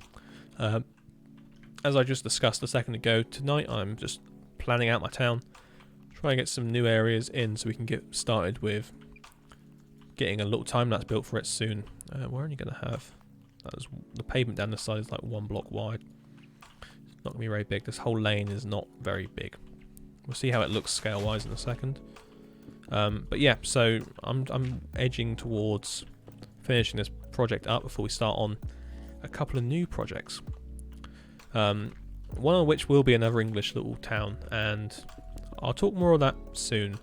As I just discussed a second ago, tonight I'm just planning out my town. Try and get some new areas in so we can get started with getting a little time-lapse built for it soon. We're only going to have... the pavement down this side is like 1 block wide. It's not going to be very big. This whole lane is not very big. We'll see how it looks scale-wise in a second. But yeah, so I'm edging towards finishing this project up before we start on a couple of new projects. One of which will be another English little town, and I'll talk more of that soon.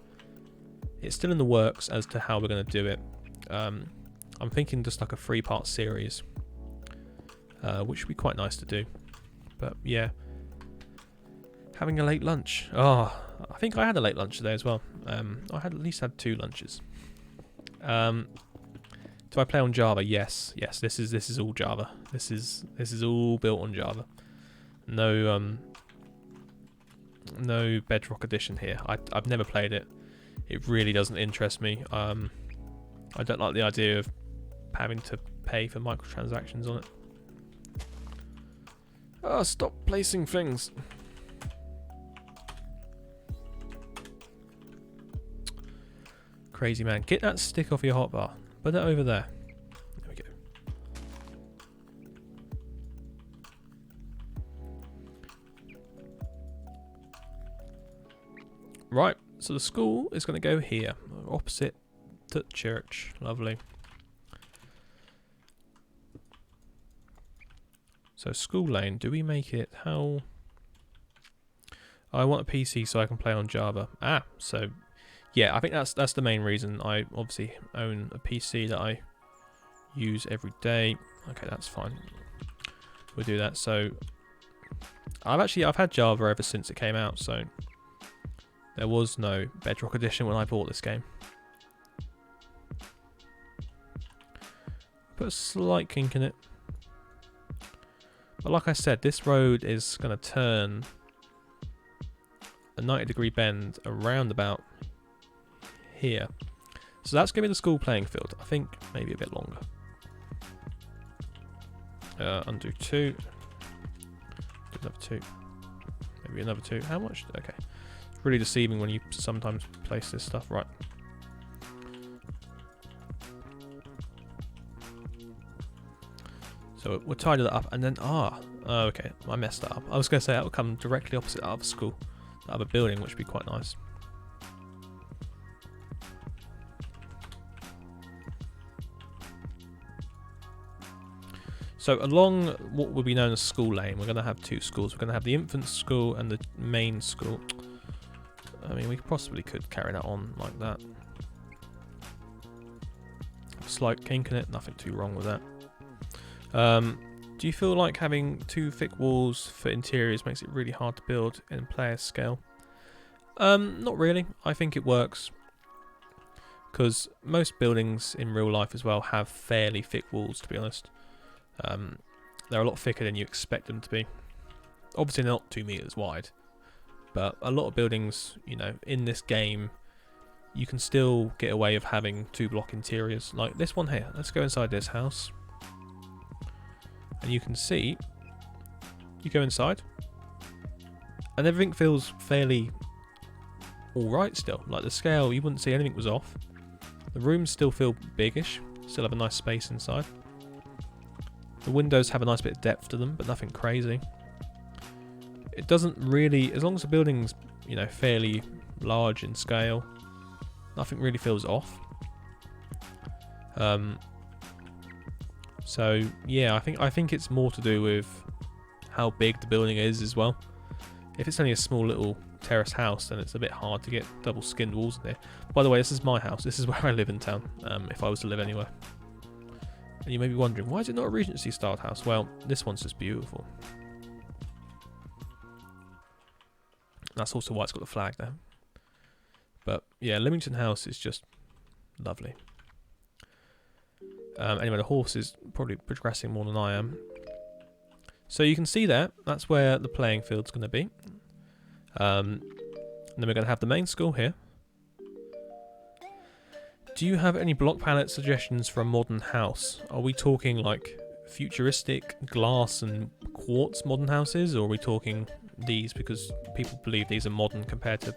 It's still in the works as to how we're going to do it. I'm thinking just like a 3-part series, which would be quite nice to do. But yeah, having a late lunch. Oh, I think I had a late lunch today as well. I had at least had 2 lunches. Do I play on Java? Yes. This is all Java. This is all built on Java. No no Bedrock Edition here. I've never played it. It really doesn't interest me. I don't like the idea of having to pay for microtransactions on it. Oh, stop placing things. Crazy man. Get that stick off your hotbar. Put that over there. There we go. Right, so the school is going to go here, opposite the church. Lovely. So school lane, do we make it how... I want a PC so I can play on Java. Ah, so yeah, I think that's the main reason. I obviously own a PC that I use every day. Okay, that's fine. We'll do that. So I've had Java ever since it came out, so there was no Bedrock Edition when I bought this game. Put a slight kink in it. But like I said, this road is going to turn a 90-degree bend around about here. So that's going to be the school playing field. I think maybe a bit longer. Undo 2. Do another 2. Maybe another 2. How much? Okay. It's really deceiving when you sometimes place this stuff. Right. So we'll tidy that up and then... oh, okay. I messed that up. I was going to say that would come directly opposite our school. The other building, which would be quite nice. So along what would be known as school lane, we're going to have 2 schools. We're going to have the infant school and the main school. I mean, we possibly could carry that on like that. Slight kink in it, nothing too wrong with that. Do you feel like having 2 thick walls for interiors makes it really hard to build in player scale? Not really. I think it works. Because most buildings in real life as well have fairly thick walls, to be honest. They're a lot thicker than you expect them to be. Obviously they're not 2 meters wide. But a lot of buildings, you know, in this game, you can still get away with having 2-block interiors. Like this one here. Let's go inside this house. And you can see, you go inside, and everything feels fairly alright still. Like the scale, you wouldn't see anything was off. The rooms still feel biggish, still have a nice space inside. The windows have a nice bit of depth to them, but nothing crazy. It doesn't really, as long as the building's, you know, fairly large in scale, nothing really feels off. So yeah, I think it's more to do with how big the building is as well. If it's only a small little terrace house, then it's a bit hard to get double skinned walls in there. By the way, this is my house. This is where I live in town, if I was to live anywhere. And you may be wondering, why is it not a Regency styled house? Well, this one's just beautiful. That's also why it's got the flag there. But yeah, Lymington House is just lovely. Anyway, the horse is probably progressing more than I am. So you can see there, that's where the playing field's going to be. And then we're going to have the main school here. Do you have any block palette suggestions for a modern house? Are we talking like futuristic glass and quartz modern houses, or are we talking these because people believe these are modern compared to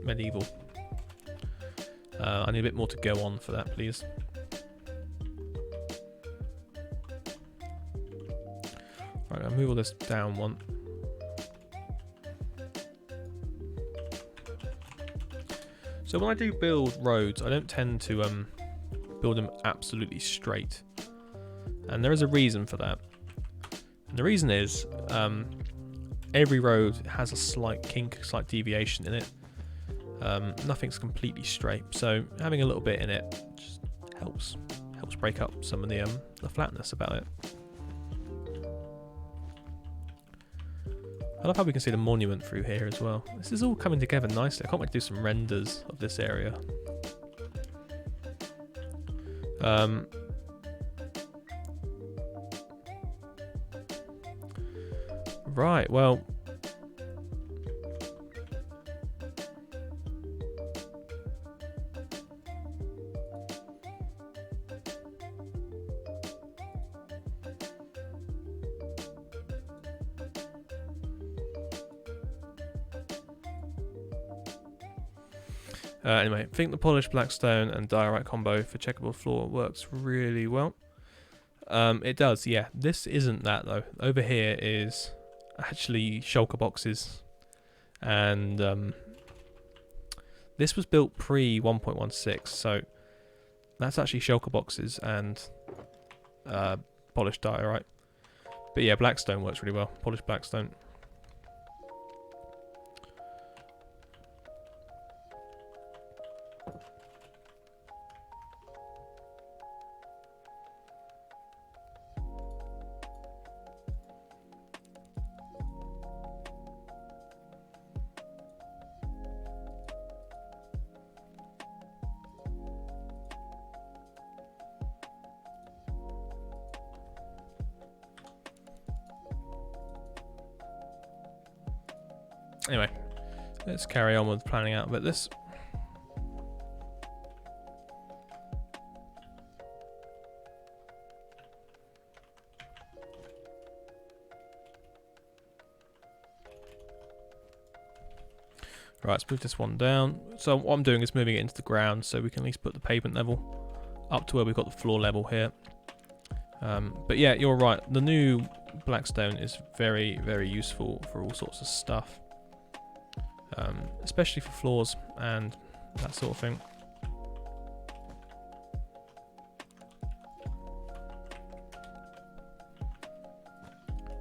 medieval? I need a bit more to go on for that, please. Right, I'll move all this down one. So when I do build roads, I don't tend to build them absolutely straight. And there is a reason for that. And the reason is every road has a slight kink, slight deviation in it. Nothing's completely straight, so having a little bit in it just helps break up some of the flatness about it. I love how we can see the monument through here as well. This is all coming together nicely. I can't wait to do some renders of this area. Right, well, anyway, I think the polished black stone and diorite combo for checkerboard floor works really well. It does, yeah. This isn't that though. Over here is actually shulker boxes, and this was built pre 1.16, so that's actually shulker boxes and polished diorite. But yeah, blackstone works really well. Polished blackstone. Anyway, let's carry on with planning out a bit this. Right, let's move this one down. So what I'm doing is moving it into the ground so we can at least put the pavement level up to where we've got the floor level here. But yeah, you're right. The new blackstone is very, very useful for all sorts of stuff. Especially for floors and that sort of thing.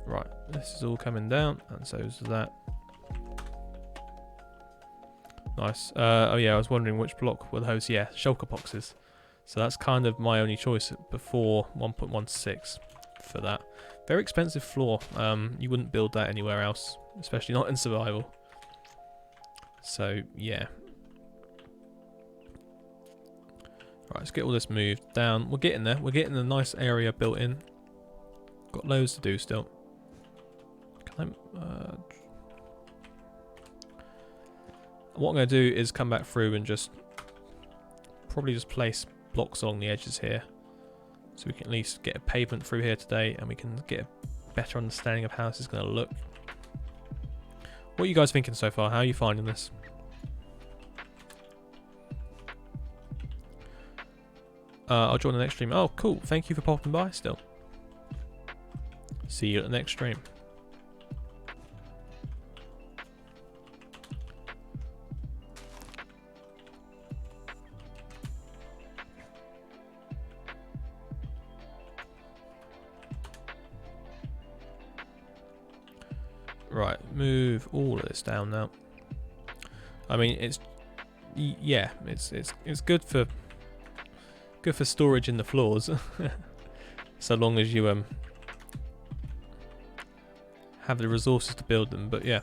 Right, this is all coming down, and so is that. Nice. Oh yeah, I was wondering which block were those. Yeah, shulker boxes. So that's kind of my only choice before 1.16 for that. Very expensive floor. You wouldn't build that anywhere else, especially not in survival. So yeah. Right, let's get all this moved down. We're getting there. We're getting a nice area built in. Got loads to do still. Can I, what I'm going to do is come back through and probably just place blocks along the edges here, so we can at least get a pavement through here today, and we can get a better understanding of how this is going to look. What are you guys thinking so far? How are you finding this? I'll join the next stream. Oh, cool. Thank you for popping by still. See you at the next stream. Right, move all of this down now. I mean, it's good for storage in the floors, so long as you have the resources to build them. But yeah,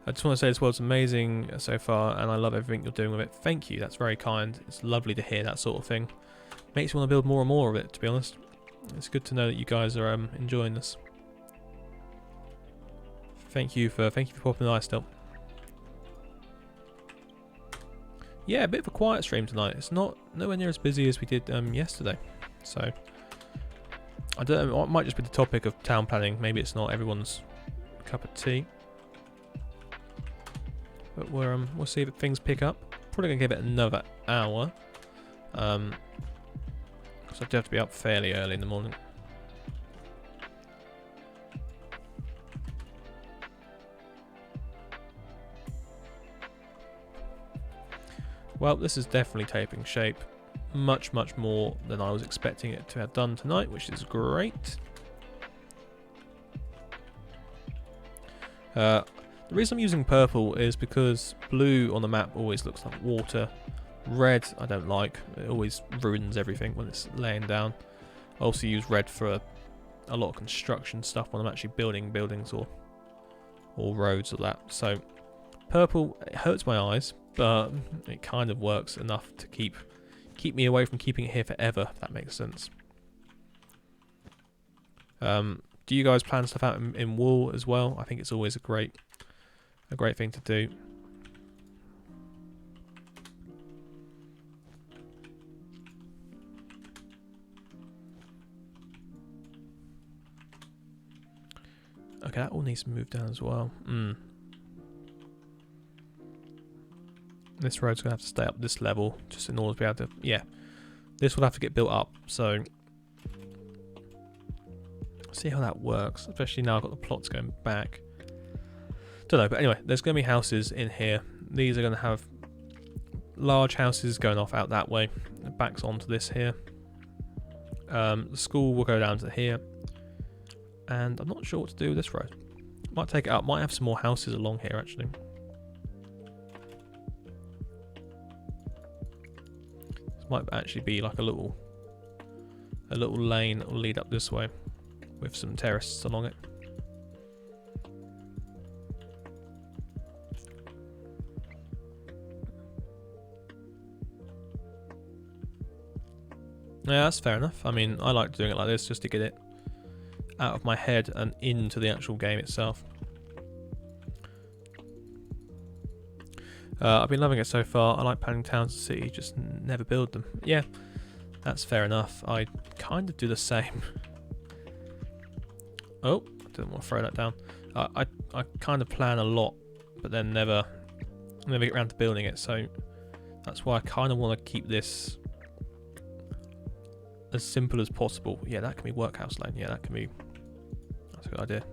I just want to say this world's amazing so far, and I love everything you're doing with it. Thank you. That's very kind. It's lovely to hear that sort of thing. Makes me want to build more and more of it, to be honest. It's good to know that you guys are enjoying this. Thank you for popping by still. Yeah, a bit of a quiet stream tonight. It's nowhere near as busy as we did yesterday. So I don't know. It might just be the topic of town planning. Maybe it's not everyone's cup of tea. But we'll see if things pick up. Probably gonna give it another hour. So I do have to be up fairly early in the morning. Well, this is definitely taking shape. Much, much more than I was expecting it to have done tonight, which is great. The reason I'm using purple is because blue on the map always looks like water. Red I don't like. It always ruins everything when it's laying down. I also use red for a lot of construction stuff when I'm actually building buildings or roads or that. So purple, it hurts my eyes, but it kind of works enough to keep me away from keeping it here forever, if that makes sense. Do you guys plan stuff out in wool as well? I think it's always a great thing to do. Okay, that all needs to move down as well. This road's going to have to stay up this level just in order to be able to... Yeah, this will have to get built up, so... See how that works, especially now I've got the plots going back. Don't know, but anyway, there's going to be houses in here. These are going to have large houses going off out that way. It backs onto this here. The school will go down to here. And I'm not sure what to do with this road. Might take it up. Might have some more houses along here actually. This might actually be like a little lane that will lead up this way with some terraces along it. Yeah, that's fair enough. I mean, I like doing it like this just to get it out of my head and into the actual game itself. I've been loving it so far. I like planning towns and cities, just never build them. Yeah, that's fair enough. I kind of do the same. Oh, I didn't want to throw that down. I kind of plan a lot, but then never get around to building it. So that's why I kind of want to keep this as simple as possible. Yeah, that can be workhouse lane. Yeah, that's a good idea.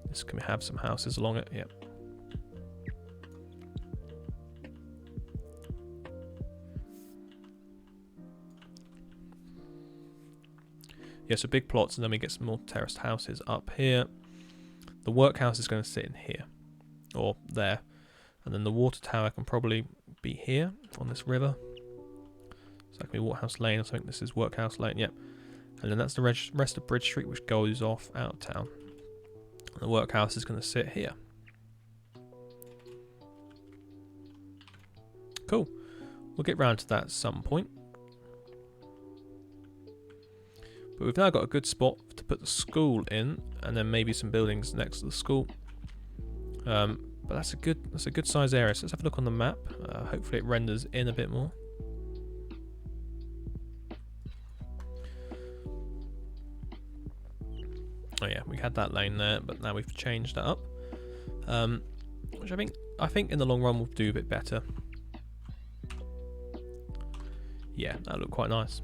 This can have some houses along it. Yep. Yeah, so big plots, and then we get some more terraced houses up here. The workhouse is going to sit in here or there, and then the water tower can probably be here on this river. So that can be Waterhouse Lane or something. This is Workhouse Lane, yep. And then that's the rest of Bridge Street, which goes off out of town. And the workhouse is going to sit here. Cool. We'll get round to that at some point. But we've now got a good spot to put the school in, and then maybe some buildings next to the school. But that's a good size area. So let's have a look on the map. Hopefully it renders in a bit more. Oh yeah, we had that lane there, but now we've changed that up, which I think in the long run will do a bit better. Yeah, that looked quite nice.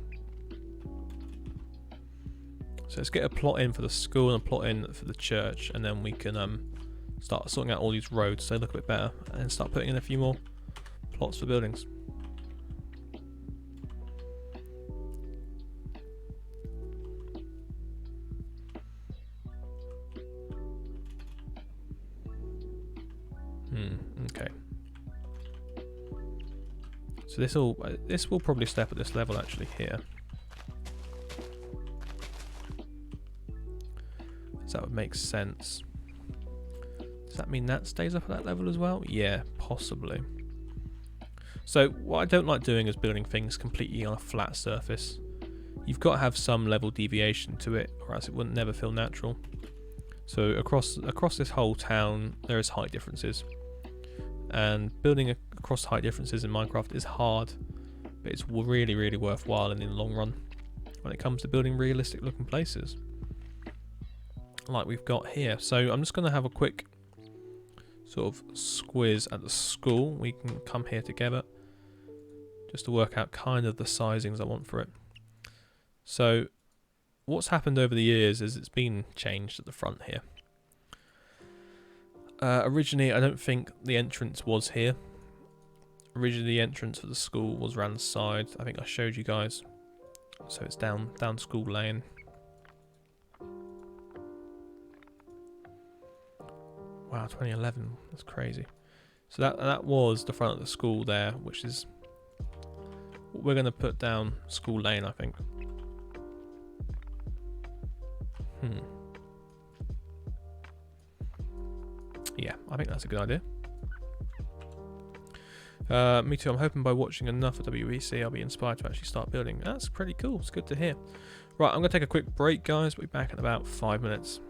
So let's get a plot in for the school and a plot in for the church, and then we can start sorting out all these roads so they look a bit better, and start putting in a few more plots for buildings. Okay. So this will probably stay up at this level actually here. So that would make sense. Does that mean that stays up at that level as well? Yeah, possibly. So what I don't like doing is building things completely on a flat surface. You've got to have some level deviation to it, or else it wouldn't never feel natural. So across this whole town there is height differences. And building across height differences in Minecraft is hard, but it's really, really worthwhile in the long run when it comes to building realistic looking places like we've got here. So I'm just going to have a quick sort of squiz at the school. We can come here together just to work out kind of the sizings I want for it. So what's happened over the years is it's been changed at the front here. Originally, I don't think the entrance was here. Originally, the entrance for the school was around the side. I think I showed you guys. So it's down School Lane. Wow, 2011. That's crazy. So that was the front of the school there, which is what we're going to put down School Lane, I think. Yeah, I think that's a good idea. Me too. I'm hoping by watching enough of WEC, I'll be inspired to actually start building. That's pretty cool. It's good to hear. Right, I'm going to take a quick break, guys. We'll be back in about 5 minutes.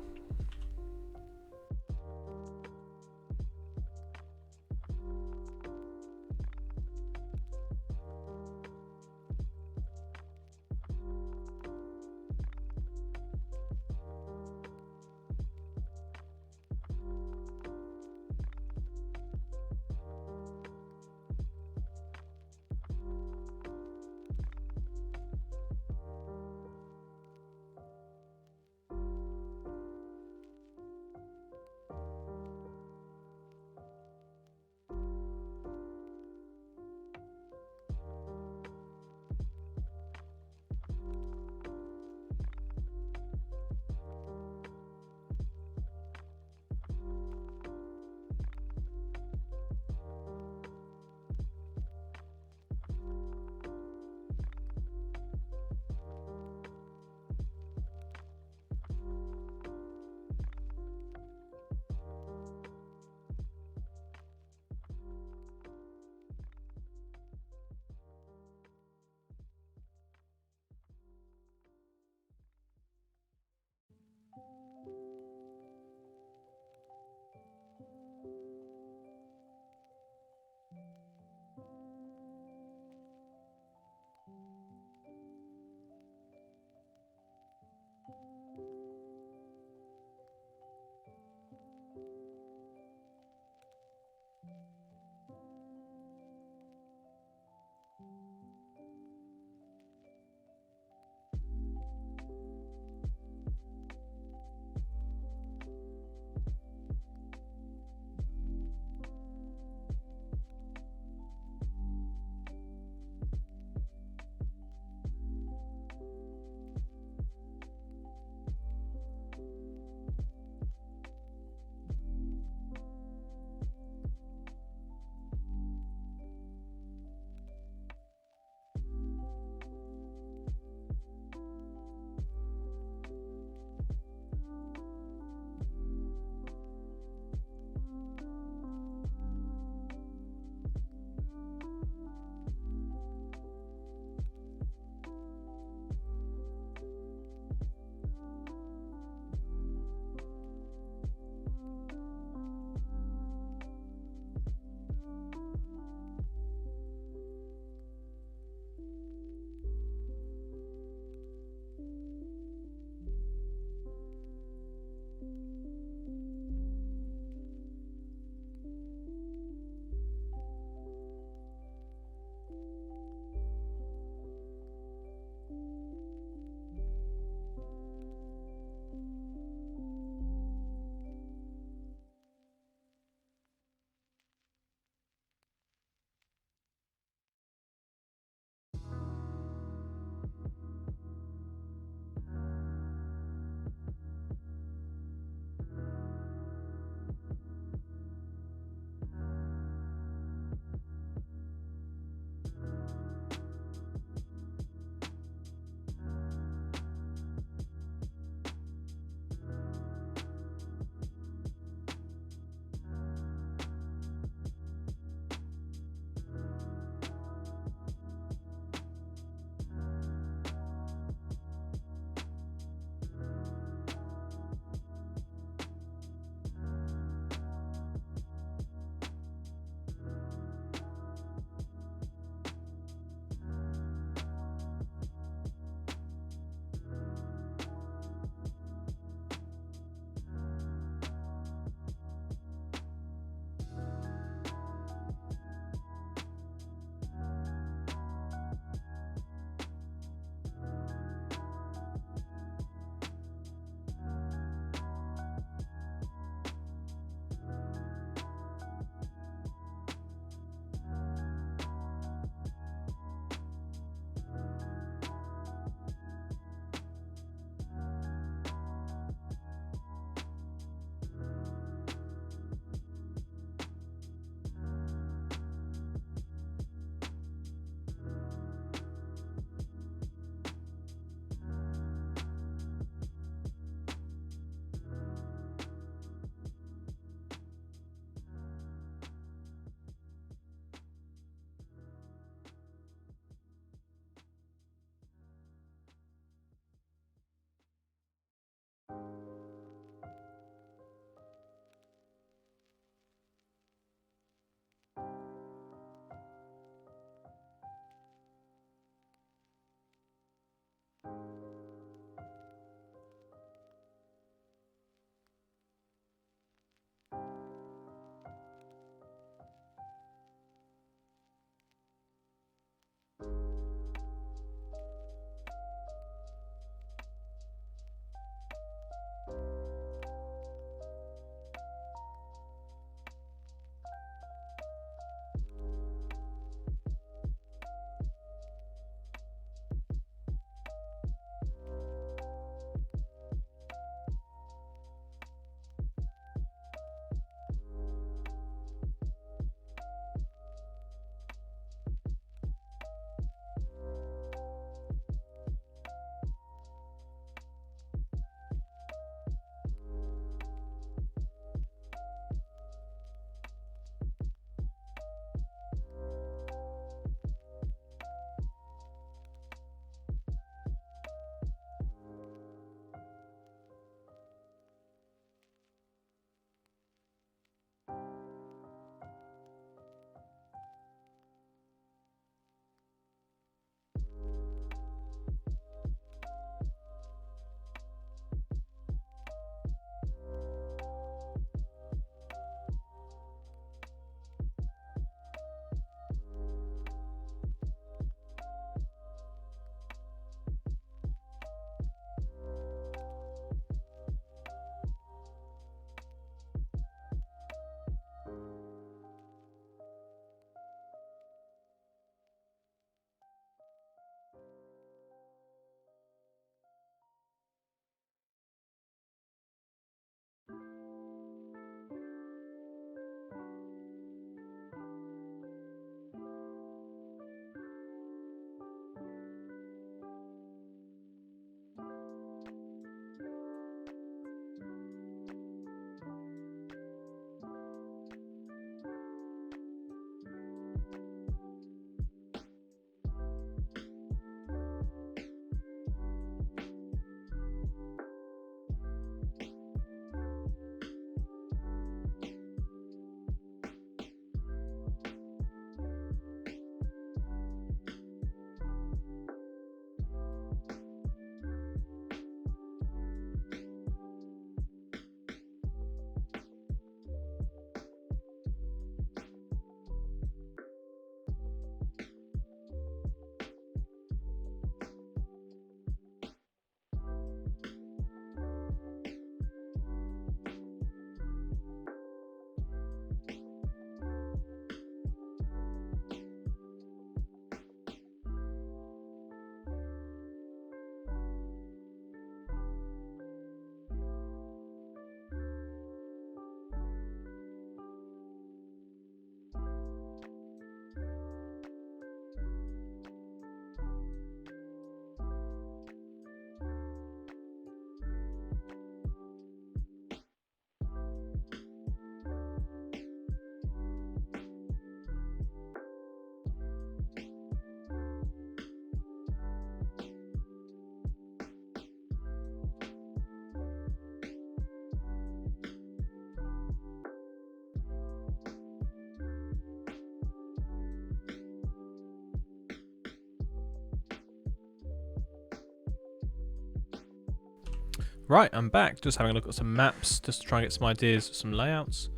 Right, I'm back. Just having a look at some maps, just to try and get some ideas, some layouts.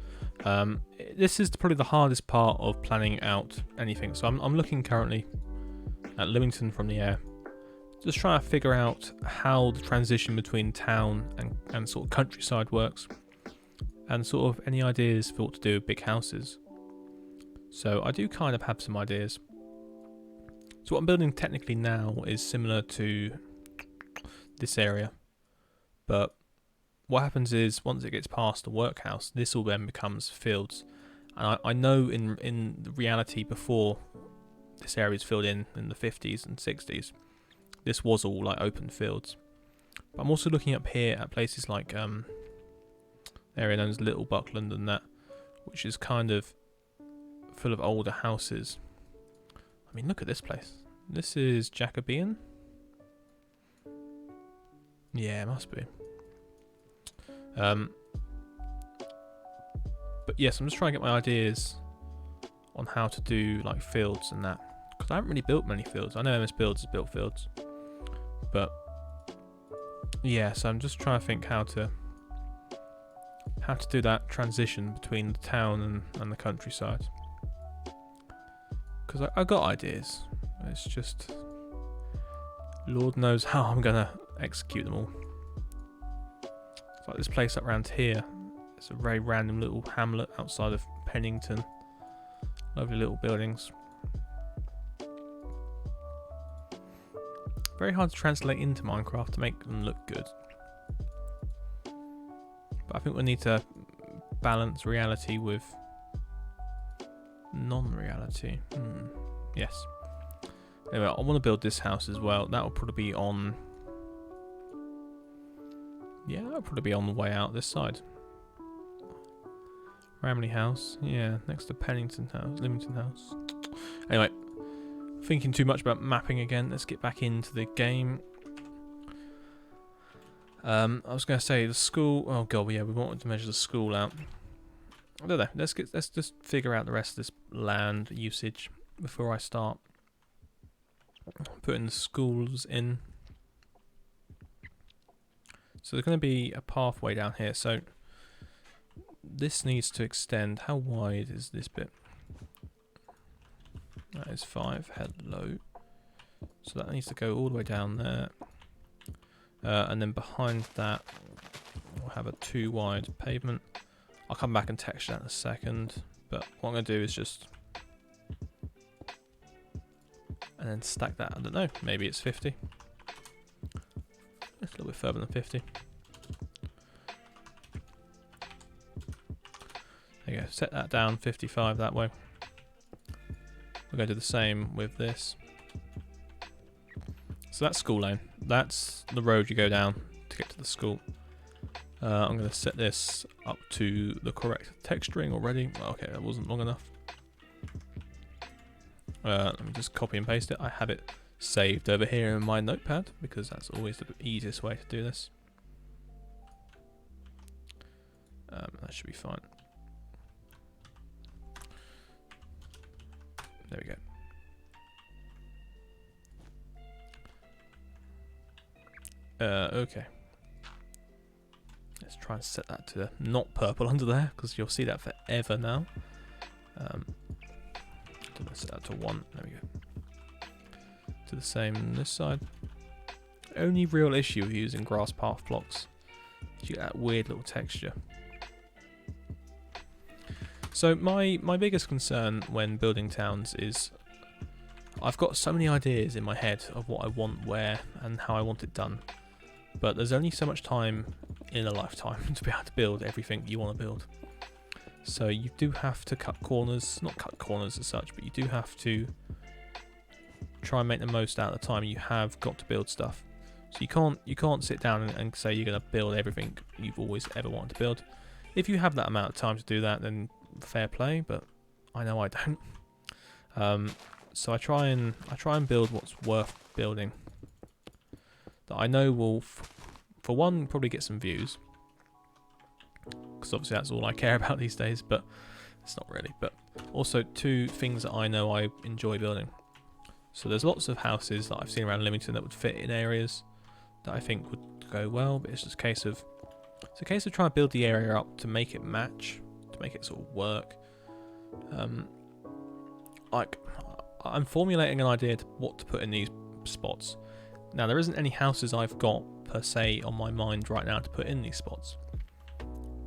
This is probably the hardest part of planning out anything. So I'm looking currently at Lymington from the air, just trying to figure out how the transition between town and sort of countryside works, and sort of any ideas for what to do with big houses. So I do kind of have some ideas. So what I'm building technically now is similar to this area, but what happens is once it gets past the workhouse, this all then becomes fields. And I know in the reality before this area was filled in the 50s and 60s, this was all like open fields. But I'm also looking up here at places like area known as Little Buckland and that, which is kind of full of older houses. I mean, look at this place. This is Jacobean. Yeah, it must be. But yes, I'm just trying to get my ideas on how to do like fields and that, because I haven't really built many fields. I know MS Builds has built fields, but yeah, so I'm just trying to think how to do that transition between the town and the countryside, because I got ideas. It's just Lord knows how I'm gonna execute them all. It's like this place up around here. It's a very random little hamlet outside of Pennington. Lovely little buildings. Very hard to translate into Minecraft to make them look good. But I think we need to balance reality with non-reality. Yes. Anyway, I want to build this house as well. That will probably be on... yeah, that'll probably be on the way out this side. Ramley House, yeah, next to Pennington House, Lymington House. Anyway, thinking too much about mapping again. Let's get back into the game. I was going to say the school. Oh god, yeah, we wanted to measure the school out. I don't know. Let's just figure out the rest of this land usage before I start putting the schools in. So there's going to be a pathway down here. So this needs to extend. How wide is this bit? That is 5. Hello. So that needs to go all the way down there. And then behind that, we'll have a 2 wide pavement. I'll come back and texture that in a second. But what I'm going to do is just... and then stack that. I don't know. Maybe it's 50. It's a little bit further than 50. There you go. Set that down 55 that way. We're going to do the same with this. So that's school lane. That's the road you go down to get to the school. I'm going to set this up to the correct texturing already. Okay, that wasn't long enough. Let me just copy and paste it. I have it saved over here in my notepad because that's always the easiest way to do this. That should be fine. There we go. Okay. Let's try and set that to not purple under there, because you'll see that forever now. Let's set that to 1. There we go. Do the same on this side. Only real issue with using grass path blocks is you get that weird little texture. So my biggest concern when building towns is I've got so many ideas in my head of what I want where and how I want it done, but there's only so much time in a lifetime to be able to build everything you want to build. So you do have to cut corners, not cut corners as such, but you do have to try and make the most out of the time you have got to build stuff. So you can't sit down and say you're going to build everything you've always ever wanted to build. If you have that amount of time to do that, then fair play, but I know I don't. So I try and build what's worth building, that I know will, for one, probably get some views, because obviously that's all I care about these days, but it's not really. But also 2 things that I know I enjoy building. So there's lots of houses that I've seen around Lymington that would fit in areas that I think would go well, but it's just a case of trying to build the area up to make it match, to make it sort of work. Like, I'm formulating an idea to what to put in these spots. Now, there isn't any houses I've got per se on my mind right now to put in these spots,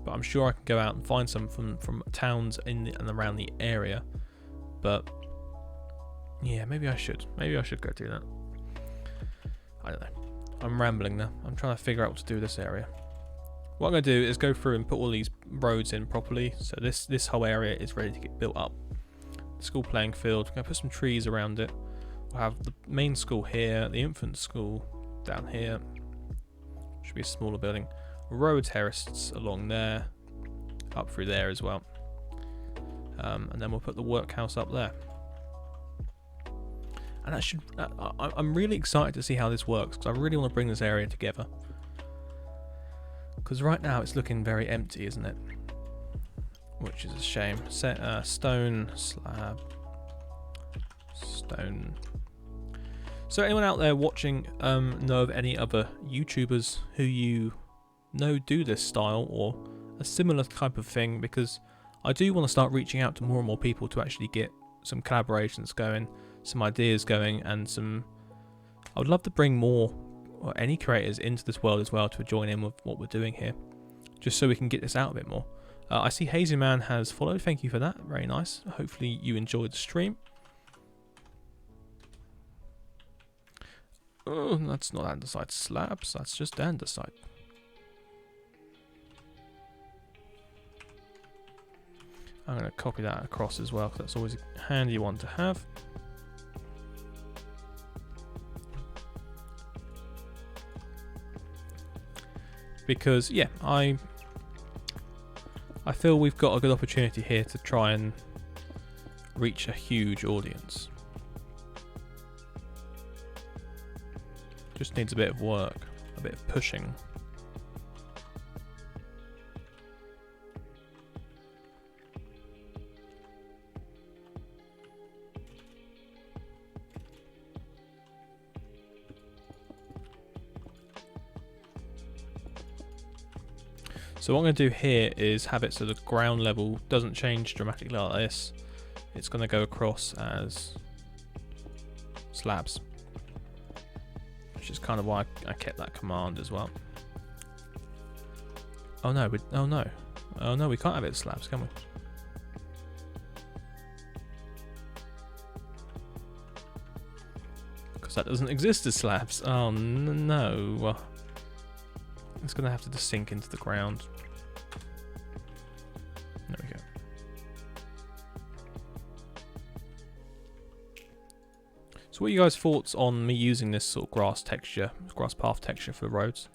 but I'm sure I can go out and find some from towns in and around the area. But yeah, maybe I should go do that. I don't know. I'm rambling now. I'm trying to figure out what to do with this area. What I'm going to do is go through and put all these roads in properly, so this whole area is ready to get built up. School playing field. We're going to put some trees around it. We'll have the main school here, the infant school down here. Should be a smaller building. Row terraces along there, up through there as well. And then we'll put the workhouse up there. And that should. I'm really excited to see how this works, because I really want to bring this area together. Because right now it's looking very empty, isn't it? Which is a shame. Stone, slab, stone. So anyone out there watching know of any other YouTubers who you know do this style or a similar type of thing? Because I do want to start reaching out to more and more people to actually get some collaborations going, some ideas going, and some... I would love to bring more or any creators into this world as well to join in with what we're doing here, just so we can get this out a bit more. I see Hazy Man has followed. Thank you for that. Very nice. Hopefully you enjoyed the stream. Oh, that's not andesite slabs. That's just andesite. I'm going to copy that across as well, because that's always a handy one to have. Because, yeah, I feel we've got a good opportunity here to try and reach a huge audience. Just needs a bit of work, a bit of pushing. So what I'm going to do here is have it so the ground level doesn't change dramatically like this. It's going to go across as slabs, which is kind of why I kept that command as well. Oh no, we can't have it as slabs, can we? Because that doesn't exist as slabs. Oh no. It's going to have to just sink into the ground. There we go. So what are you guys' thoughts on me using this sort of grass path texture for the roads?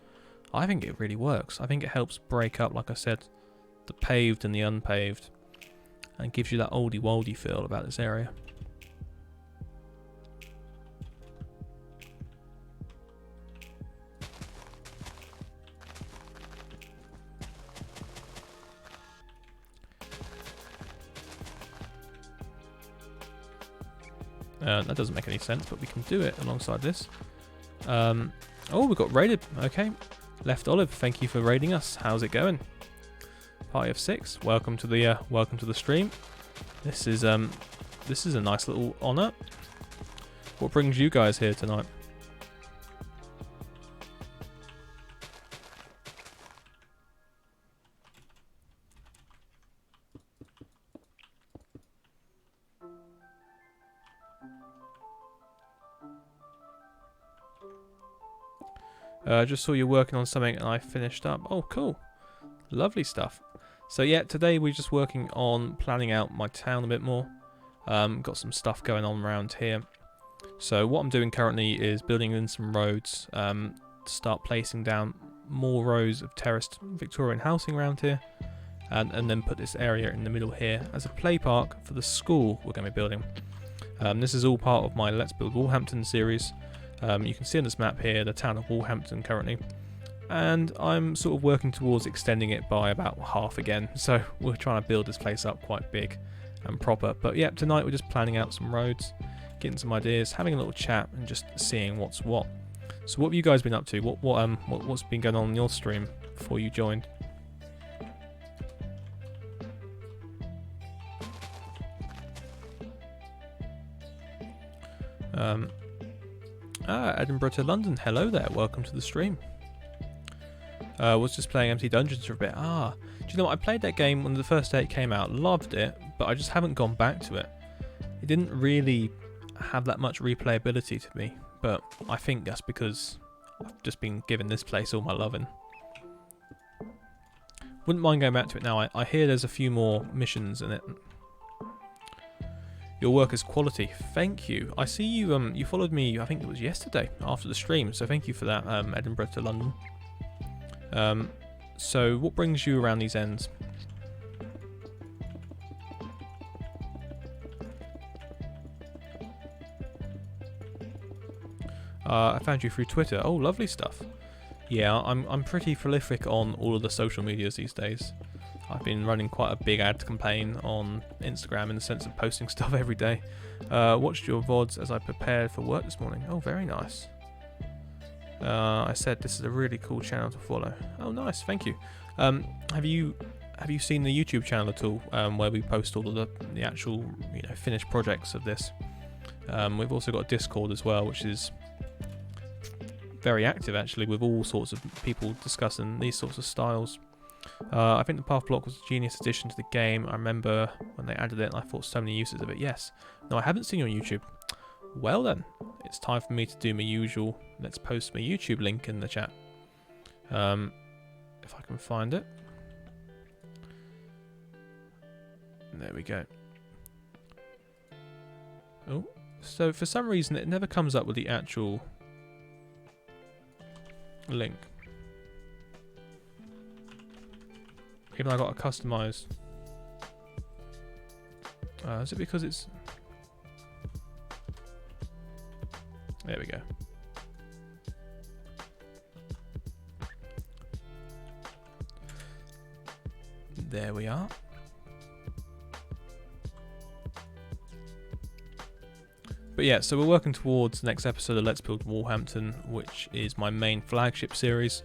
I think it really works. I think it helps break up, like I said, the paved and the unpaved, and gives you that oldie-woldy feel about this area. That doesn't make any sense, but we can do it alongside this. Oh, we got raided. Okay, Left Olive, thank you for raiding us. How's it going? Party of 6. Welcome to the stream. This is a nice little honour. What brings you guys here tonight? I just saw you working on something and I finished up. Oh, cool. Lovely stuff. So yeah, today we're just working on planning out my town a bit more. Got some stuff going on around here. So what I'm doing currently is building in some roads, to start placing down more rows of terraced Victorian housing around here, and then put this area in the middle here as a play park for the school we're going to be building. This is all part of my Let's Build Walhampton series. You can see on this map here the town of Walhampton currently, and I'm sort of working towards extending it by about half again, so we're trying to build this place up quite big and proper. But yeah, tonight we're just planning out some roads, getting some ideas, having a little chat and just seeing what's what. So what have you guys been up to? What's been going on your stream before you joined? Edinburgh to London. Hello there. Welcome to the stream. Was just playing Empty Dungeons for a bit. Do you know what? I played that game when the first day it came out. Loved it, but I just haven't gone back to it. It didn't really have that much replayability to me, but I think that's because I've just been giving this place all my loving. Wouldn't mind going back to it now. I hear there's a few more missions in it. Your work is quality. Thank you. I see you you followed me, I think it was yesterday after the stream, so thank you for that, Edinburgh to London. So what brings you around these ends? I found you through Twitter. Oh, lovely stuff. Yeah, I'm pretty prolific on all of the social medias these days. I've been running quite a big ad campaign on Instagram in the sense of posting stuff every day. Watched your VODs as I prepared for work this morning. Oh, very nice. I said this is a really cool channel to follow. Oh, nice. Thank you. Have you seen the YouTube channel at all, where we post all of the actual finished projects of this? We've also got Discord as well, which is very active actually, with all sorts of people discussing these sorts of styles. I think the path block was a genius addition to the game. I remember when they added it and I thought so many uses of it. Yes. No, I haven't seen you on YouTube. Well then, it's time for me to do my usual. Let's post my YouTube link in the chat. If I can find it. There we go. Oh, so for some reason it never comes up with the actual link. Even though I got to customize. Is it because it's... There we go. There we are. But yeah, so we're working towards the next episode of Let's Build Walhampton, which is my main flagship series.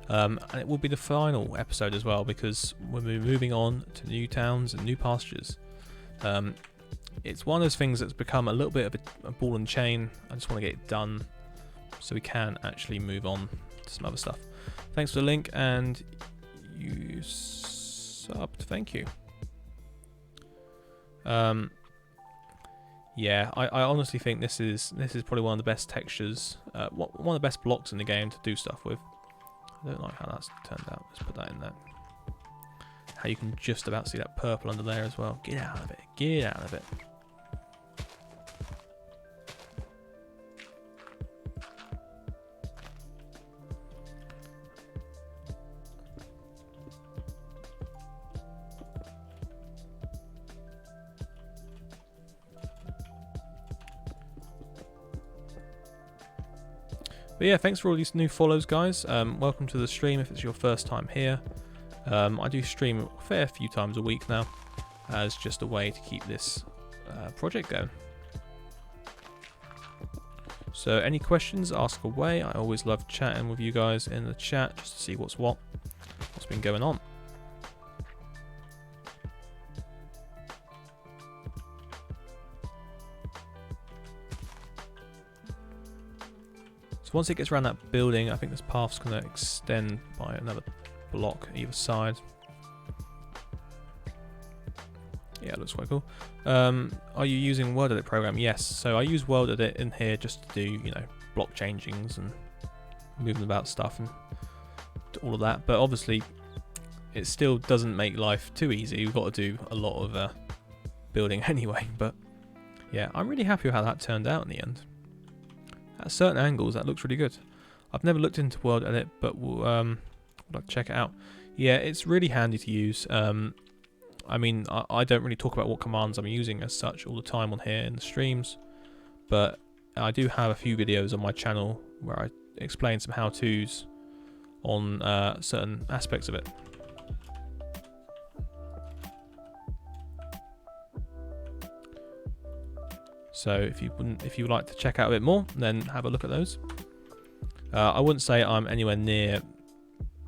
And it will be the final episode as well, because we're moving on to new towns and new pastures. It's one of those things that's become a little bit of a ball and chain. I just want to get it done so we can actually move on to some other stuff. Thanks for the link, and you subbed. Thank you. Yeah, I honestly think this is probably one of the best textures, one of the best blocks in the game to do stuff with. I don't like how that's turned out. Let's put that in there. How you can just about see that purple under there as well. Get out of it. Get out of it. But yeah, thanks for all these new follows, guys. Welcome to the stream if it's your first time here. I do stream a fair few times a week now, as just a way to keep this project going. So any questions, ask away. I always love chatting with you guys in the chat just to see what's been going on. Once it gets around that building, I think this path's going to extend by another block either side. Yeah, it looks quite cool. Are you using Word Edit program? Yes. So I use Word Edit in here just to do, block changings and moving about stuff and all of that. But obviously, it still doesn't make life too easy. You've got to do a lot of building anyway. But yeah, I'm really happy with how that turned out in the end. At certain angles, that looks really good. I've never looked into Word Edit, but we'll like to check it out. Yeah, it's really handy to use. I mean, I don't really talk about what commands I'm using as such all the time on here in the streams, but I do have a few videos on my channel where I explain some how-tos on certain aspects of it. So if you would like to check out a bit more, then have a look at those. I wouldn't say I'm anywhere near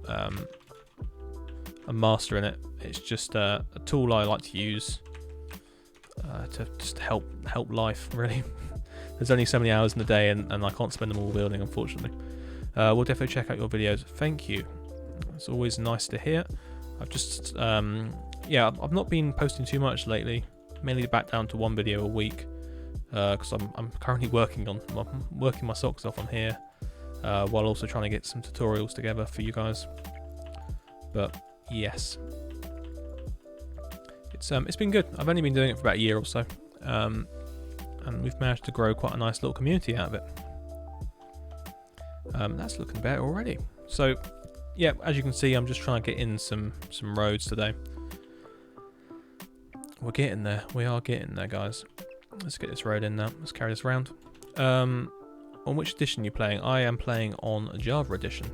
a master in it. It's just a tool I like to use to just help life, really. There's only so many hours in the day, and I can't spend them all building, unfortunately. We'll definitely check out your videos. Thank you. It's always nice to hear. I've just yeah, I've not been posting too much lately. Mainly back down to one video a week because I'm currently working my socks off on here while also trying to get some tutorials together for you guys. But yes, it's been good. I've only been doing it for about a year or so, and we've managed to grow quite a nice little community out of it. That's looking better already. So yeah, as you can see, I'm just trying to get in some roads today. We're getting there. We are getting there, guys. Let's get this road in now. Let's carry this around. On which edition are you playing? I am playing on Java edition.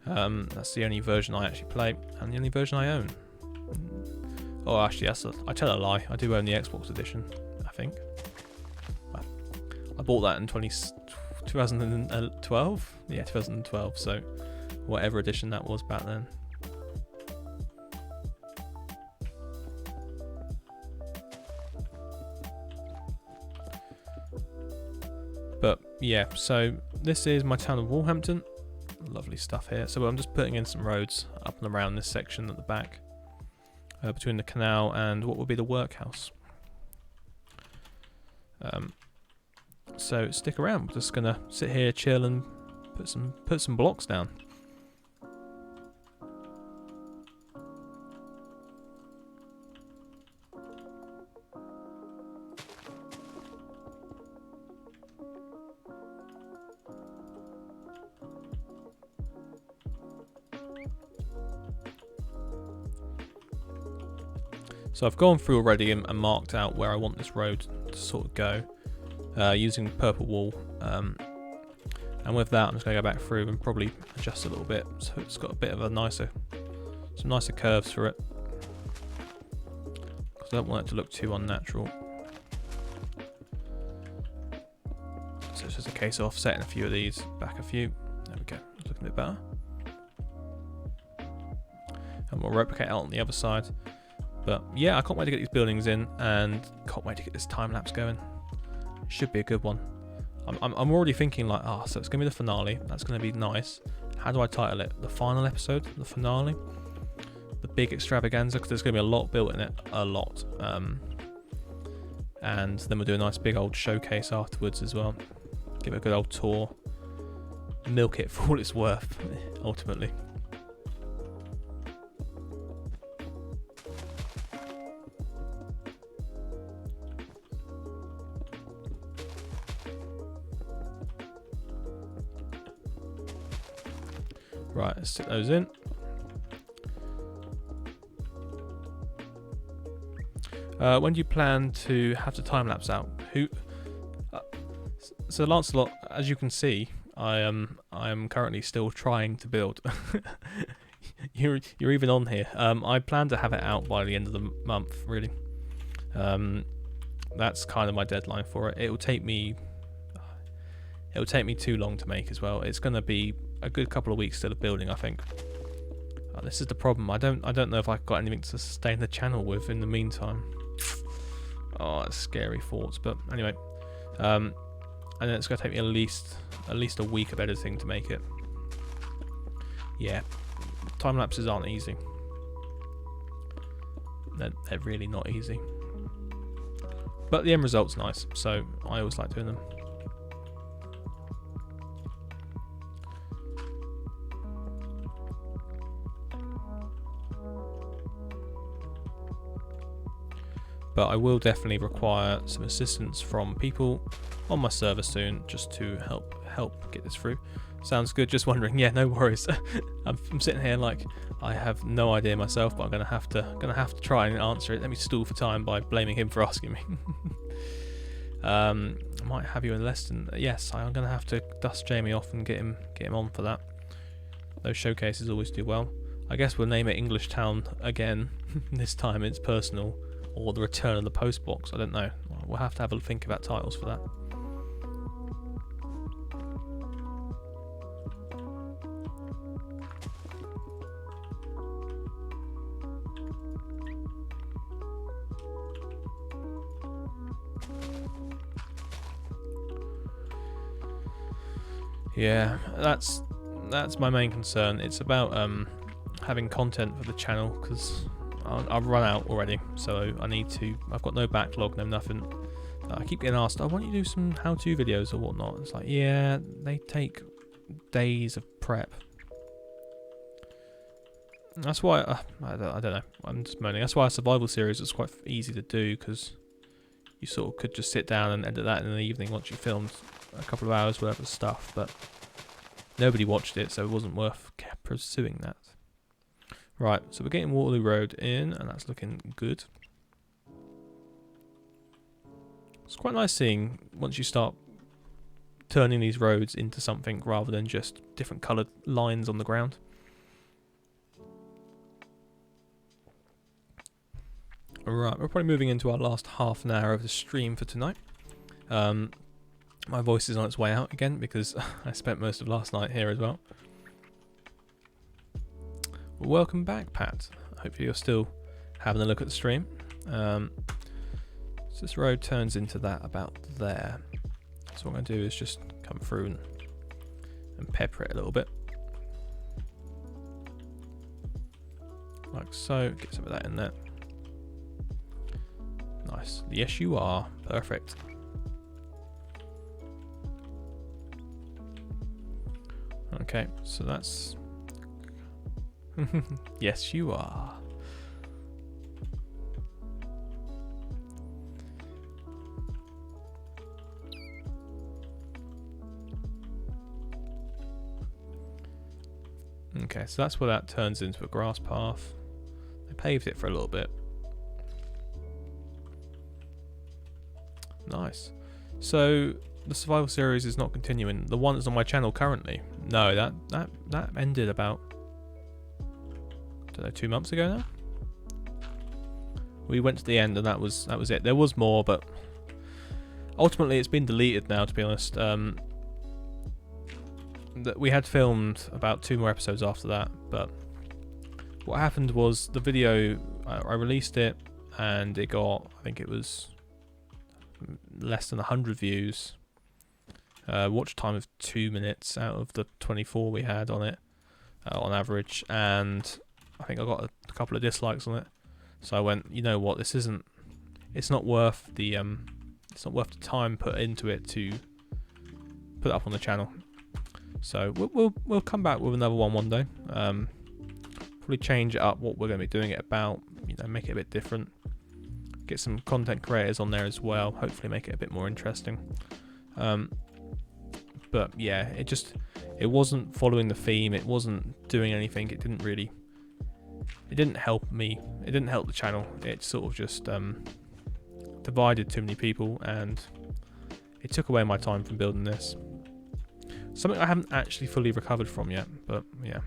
That's the only version I actually play, and the only version I own. Oh, actually, I tell a lie. I do own the Xbox edition, I think. I bought that in 2012? Yeah, 2012, so whatever edition that was back then. But yeah, so this is my town of Walhampton. Lovely stuff here. So I'm just putting in some roads up and around this section at the back, between the canal and what would be the workhouse. So stick around. We're just gonna sit here, chill, and put some blocks down. So I've gone through already and marked out where I want this road to sort of go, using purple wool. And with that, I'm just going to go back through and probably adjust a little bit, so it's got a bit of some nicer curves for it, because I don't want it to look too unnatural. So it's just a case of offsetting a few of these, back a few. There we go, it's looking a bit better. And we'll replicate out on the other side. But yeah, I can't wait to get these buildings in, and can't wait to get this time lapse going. It should be a good one. I'm already thinking like, so it's gonna be the finale. That's gonna be nice. How do I title it? The final episode, the finale, the big extravaganza, because there's gonna be a lot built in it, a lot. And then we'll do a nice big old showcase afterwards as well. Give it a good old tour. Milk it for all it's worth, ultimately. Right, let's stick those in. When do you plan to have the time lapse out? So Lancelot, as you can see, I am currently still trying to build. you're even on here. I plan to have it out by the end of the month, really. That's kind of my deadline for it. It'll take me too long to make as well. It's going to be a good couple of weeks still of building, I think. This is the problem. I don't know if I've got anything to sustain the channel with in the meantime. Oh, it's scary thoughts. But anyway, and then it's going to take me at least a week of editing to make it. Yeah, time lapses aren't easy. They're really not easy. But the end result's nice, so I always like doing them. But I will definitely require some assistance from people on my server soon, just to help get this through. Sounds good. Just wondering. Yeah, no worries. I'm sitting here like I have no idea myself, but I'm gonna have to try and answer it. Let me stall for time by blaming him for asking me. I might have you in less than yes. I'm gonna have to dust Jamie off and get him on for that. Those showcases always do well. I guess we'll name it English Town again. This time it's personal. Or the return of the post box. I don't know. We'll have to have a think about titles for that. Yeah, that's my main concern. It's about having content for the channel, because I've run out already, so I need to. I've got no backlog, no nothing. I keep getting asked, "I want you to do some how-to videos or whatnot." It's like, yeah, they take days of prep. That's why I don't know. I'm just moaning. That's why a survival series is quite easy to do, because you sort of could just sit down and edit that in the evening once you filmed a couple of hours worth of stuff. But nobody watched it, so it wasn't worth pursuing that. Right, so we're getting Waterloo Road in, and that's looking good. It's quite nice seeing once you start turning these roads into something rather than just different coloured lines on the ground. Alright, we're probably moving into our last half an hour of the stream for tonight. My voice is on its way out again because I spent most of last night here as well. Well, welcome back, Pat. Hopefully you're still having a look at the stream. So this road turns into that about there. So what I'm going to do is just come through and pepper it a little bit. Like so, get some of that in there. Nice. Yes, you are. Perfect. Okay, so that's... Yes, you are. Okay, so that's where that turns into a grass path. They paved it for a little bit. Nice. So the survival series is not continuing. The one that's on my channel currently, no, that ended about, I don't know, 2 months ago now. We went to the end and that was it. There was more, but ultimately it's been deleted now, to be honest. That we had filmed about 2 more episodes after that, but what happened was the video, I released it and it got, I think it was less than 100 views. Watch time of 2 minutes out of the 24 we had on it on average, and I think I got a couple of dislikes on it. So I went, you know what, this isn't. It's not worth the time put into it to put it up on the channel. So we'll come back with another one day. Probably change it up what we're going to be doing it about. You know, make it a bit different. Get some content creators on there as well. Hopefully make it a bit more interesting. But yeah, it wasn't following the theme. It wasn't doing anything. It didn't help me. It didn't help the channel. It sort of just divided too many people, and it took away my time from building this. Something I haven't actually fully recovered from yet, but yeah.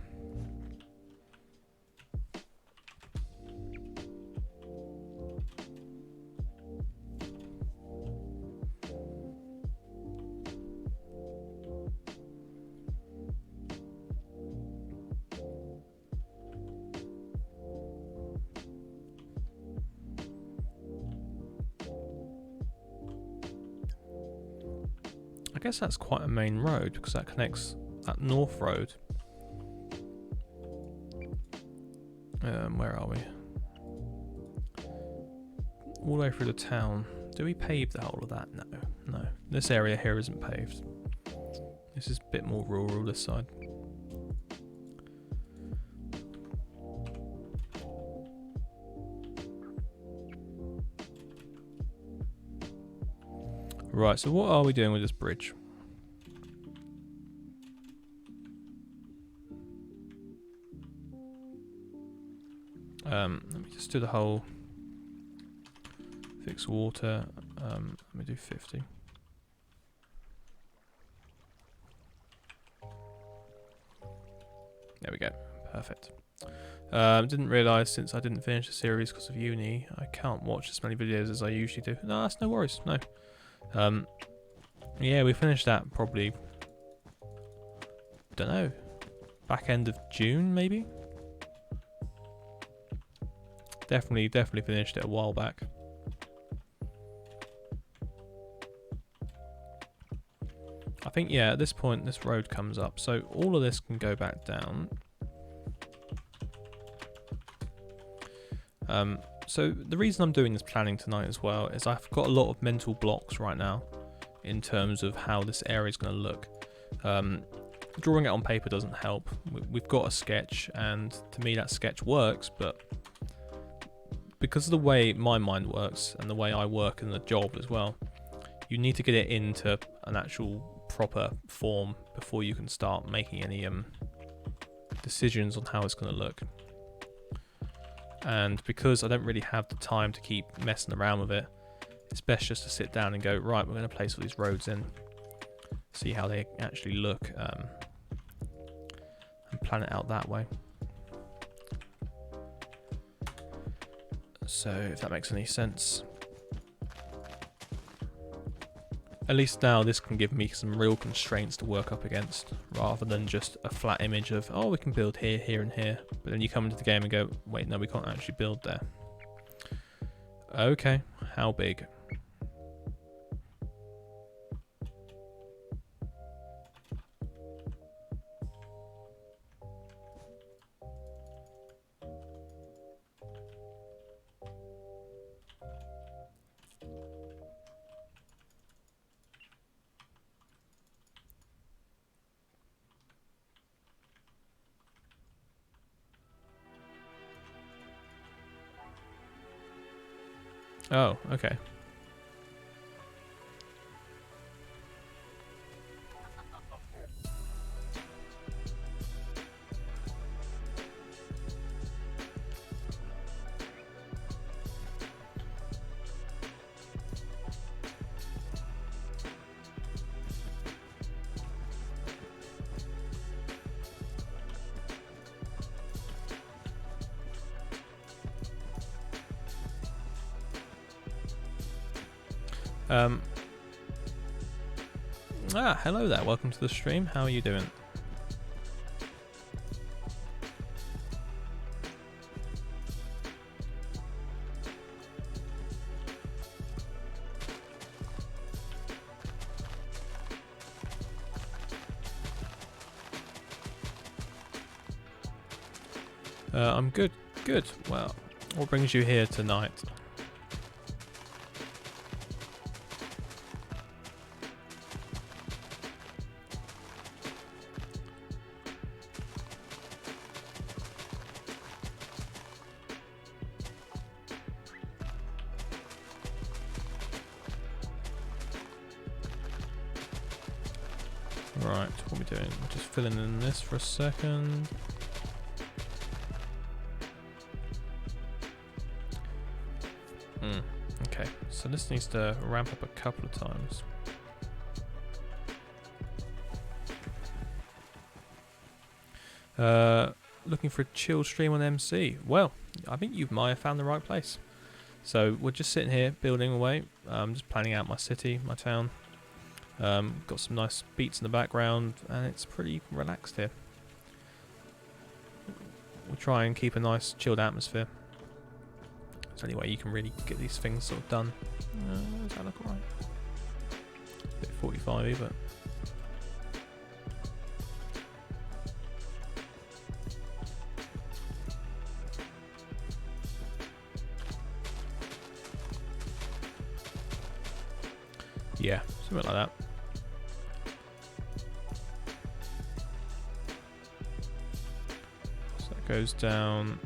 I guess that's quite a main road because that connects that north road. Where are we? All the way through the town. Do we pave the whole of that? No. This area here isn't paved. This is a bit more rural, this side. Right, so what are we doing with this bridge? Let me just do the whole fix water. Let me do 50. There we go. Perfect. Didn't realise since I didn't finish the series because of uni, I can't watch as many videos as I usually do. No, that's no worries. No. Yeah, we finished that probably, don't know, back end of June maybe. Definitely finished it a while back. I think, yeah, at this point this road comes up, so all of this can go back down. So the reason I'm doing this planning tonight as well is I've got a lot of mental blocks right now in terms of how this area is going to look. Drawing it on paper doesn't help. We've got a sketch, and to me that sketch works, but because of the way my mind works and the way I work in the job as well, you need to get it into an actual proper form before you can start making any decisions on how it's going to look. And because I don't really have the time to keep messing around with it, it's best just to sit down and go, right, we're going to place all these roads in, see how they actually look, and plan it out that way. So if that makes any sense. At least now this can give me some real constraints to work up against, rather than just a flat image of, oh, we can build here, here and here, but then you come into the game and go, wait, no, we can't actually build there. Okay, how big? Oh, okay. Hello there, welcome to the stream. How are you doing? I'm good, good. Well, what brings you here tonight? Right, what are we doing? Just filling in this for a second. Okay, so this needs to ramp up a couple of times. Looking for a chill stream on MC. Well, I think you might have found the right place. So we're just sitting here building away, just planning out my city, my town. Got some nice beats in the background, and it's pretty relaxed here. We'll try and keep a nice chilled atmosphere. It's the only way you can really get these things sort of done. Does that look alright? Bit 45-y, but yeah, something like that. So that goes down.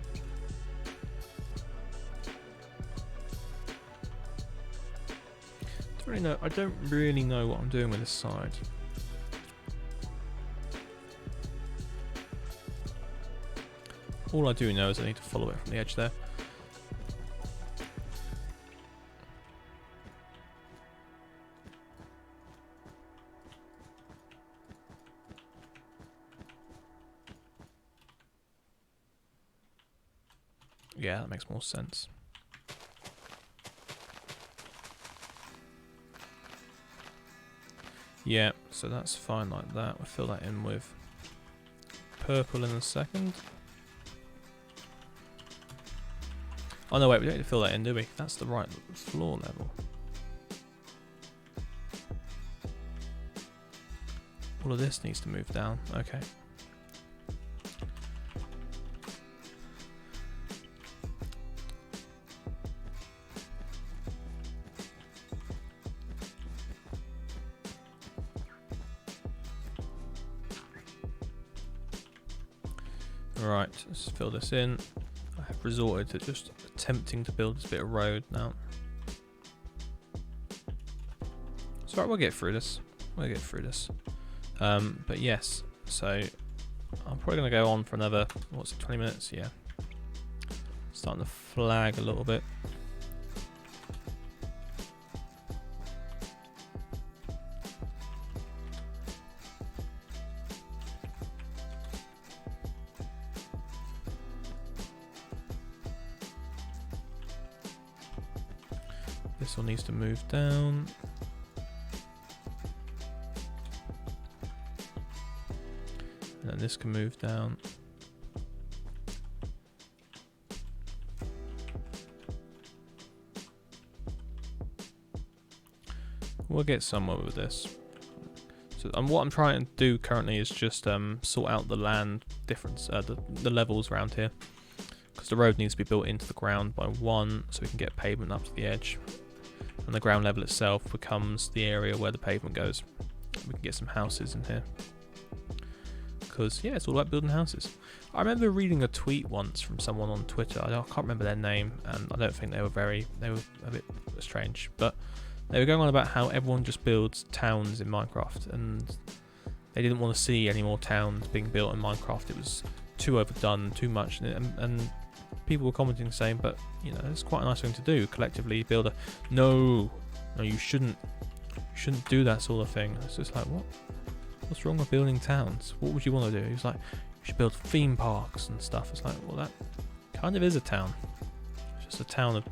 I don't really know what I'm doing with this side. All I do know is I need to follow it from the edge there. Yeah, that makes more sense. Yeah, so that's fine like that. We'll fill that in with purple in a second. Oh no, wait, we don't need to fill that in, do we? That's the right floor level. All of this needs to move down. Okay. Right, let's fill this in. I have resorted to just attempting to build this bit of road now. It's alright, we'll get through this. But yes, so I'm probably going to go on for another, what's it, 20 minutes? Yeah. Starting to flag a little bit. This one needs to move down. And then this can move down. We'll get somewhere with this. So, what I'm trying to do currently is just sort out the land difference, the levels around here. Because the road needs to be built into the ground by one, so we can get pavement up to the edge. And the ground level itself becomes the area where the pavement goes. We can get some houses in here. Because, yeah, it's all about building houses. I remember reading a tweet once from someone on Twitter. I can't remember their name, and I don't think they were a bit strange. But they were going on about how everyone just builds towns in Minecraft, and they didn't want to see any more towns being built in Minecraft. It was too overdone, too much, and people were commenting saying, but, you know, it's quite a nice thing to do, collectively build a... No, you shouldn't do that sort of thing. It's just like, what? What's wrong with building towns? What would you want to do? He's like, you should build theme parks and stuff. It's like, well, that kind of is a town. It's just a town of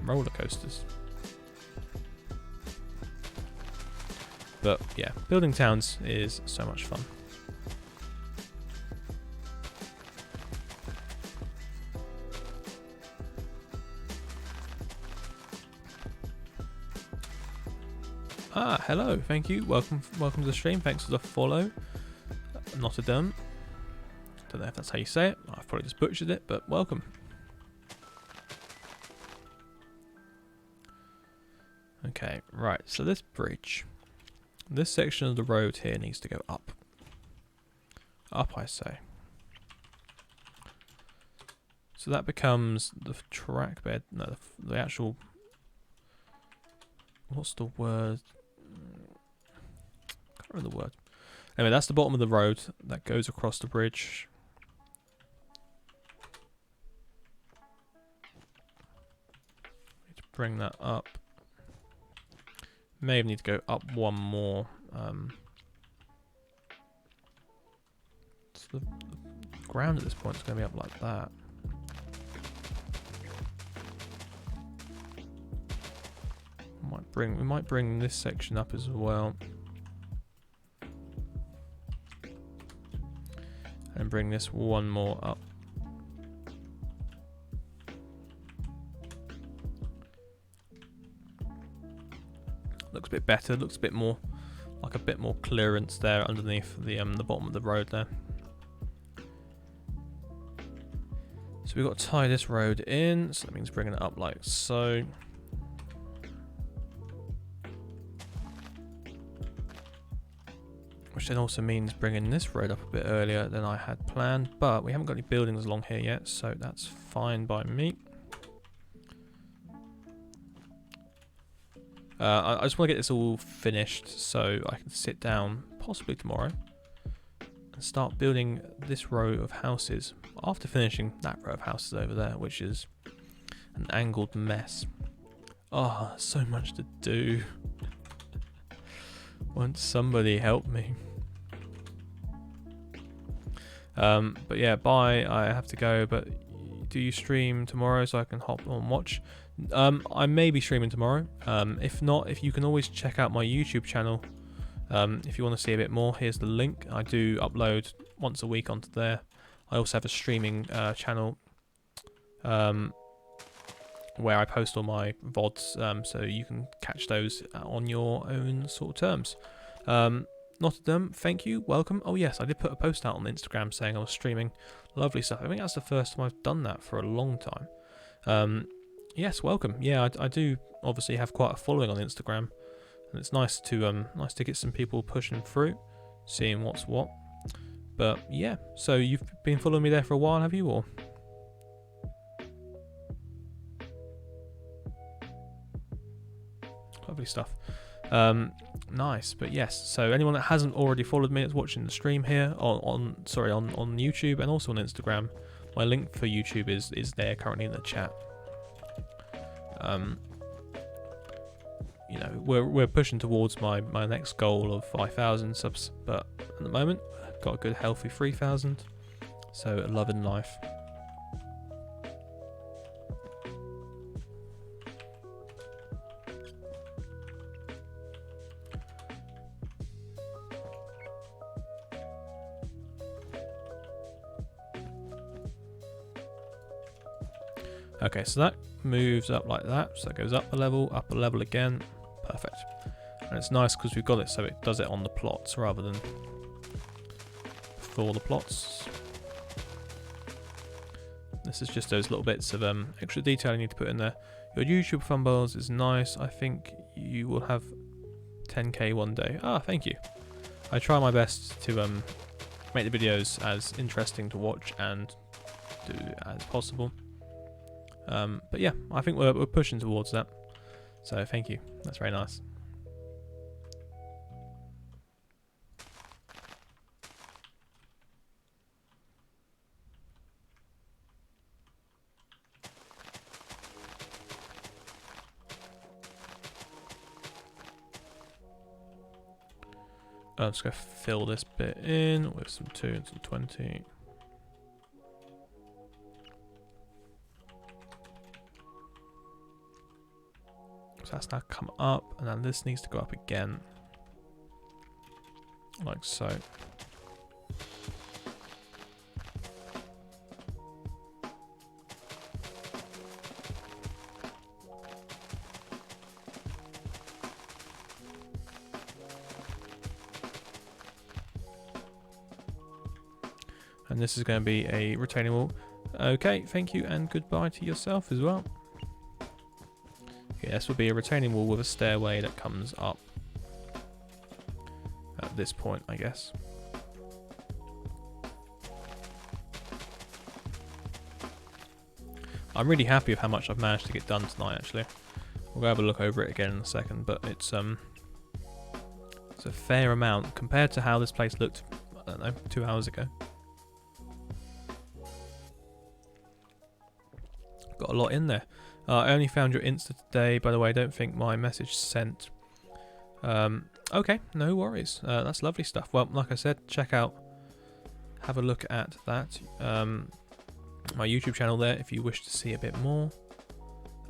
roller coasters. But yeah, building towns is so much fun. Ah, hello, thank you. Welcome to the stream. Thanks for the follow. Not a dumb. Don't know if that's how you say it. I've probably just butchered it, but welcome. Okay, right. So this bridge, this section of the road here needs to go up. Up, I say. So that becomes the track bed. No, the actual. What's the word? Can't remember the word. Anyway, that's the bottom of the road that goes across the bridge. Need to bring that up. May need to go up one more. So the ground at this point is going to be up like that. We might bring this section up as well. And bring this one more up. Looks a bit better, looks a bit more like a bit more clearance there underneath the bottom of the road there. So we've got to tie this road in, so that means bringing it up like so. Which then also means bringing this road up a bit earlier than I had planned, but we haven't got any buildings along here yet, so that's fine by me. I just want to get this all finished so I can sit down, possibly tomorrow, and start building this row of houses after finishing that row of houses over there, which is an angled mess. Oh, so much to do. Won't somebody help me? But yeah, bye. I have to go. But do you stream tomorrow so I can hop on and watch? I may be streaming tomorrow. If not, if you can always check out my YouTube channel. If you want to see a bit more, here's the link. I do upload once a week onto there. I also have a streaming channel where I post all my VODs, so you can catch those on your own sort of terms. Nottingham, thank you, welcome. Oh yes, I did put a post out on Instagram saying I was streaming. Lovely stuff. I think that's the first time I've done that for a long time. Yes, welcome. Yeah, I do obviously have quite a following on Instagram, and it's nice to get some people pushing through, seeing what's what. But yeah, so you've been following me there for a while, have you, or? Lovely stuff. Nice, but yes, so anyone that hasn't already followed me that's watching the stream here on YouTube and also on Instagram, my link for YouTube is there currently in the chat. You know, we're pushing towards my next goal of 5,000 subs, but at the moment I've got a good healthy 3,000, so loving life. Okay, so that moves up like that, so that goes up a level again, perfect. And it's nice because we've got it so it does it on the plots rather than before the plots. This is just those little bits of extra detail I need to put in there. Your YouTube thumbnails is nice. I think you will have 10k one day. Ah, thank you. I try my best to make the videos as interesting to watch and do as possible. But yeah, I think we're pushing towards that. So thank you. That's very nice. I'm just going to fill this bit in with some 2 and some 20. So that's now come up, and then this needs to go up again, like so. And this is going to be a retaining wall. Okay, thank you, and goodbye to yourself as well. Yeah, this will be a retaining wall with a stairway that comes up at this point, I guess. I'm really happy with how much I've managed to get done tonight, actually. We'll go have a look over it again in a second, but it's a fair amount compared to how this place looked, I don't know, 2 hours ago. Got a lot in there. I only found your Insta today, by the way. I don't think my message sent. Okay, no worries. That's lovely stuff. Well, like I said, check out, have a look at that. My YouTube channel there if you wish to see a bit more.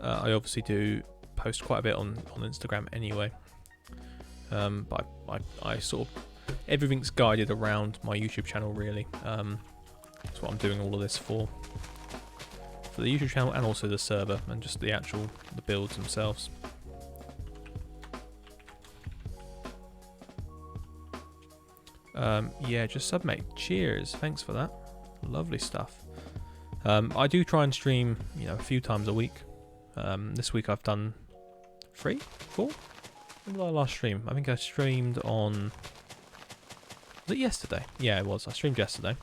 I obviously do post quite a bit on Instagram anyway. But I sort of, everything's guided around my YouTube channel really. That's what I'm doing all of this for the YouTube channel and also the server and just the builds themselves. Yeah, just submate. Cheers, thanks for that. Lovely stuff. I do try and stream, you know, a few times a week. This week I've done 3, 4. When did I last stream? I think I streamed on, was it yesterday? Yeah, it was. I streamed yesterday.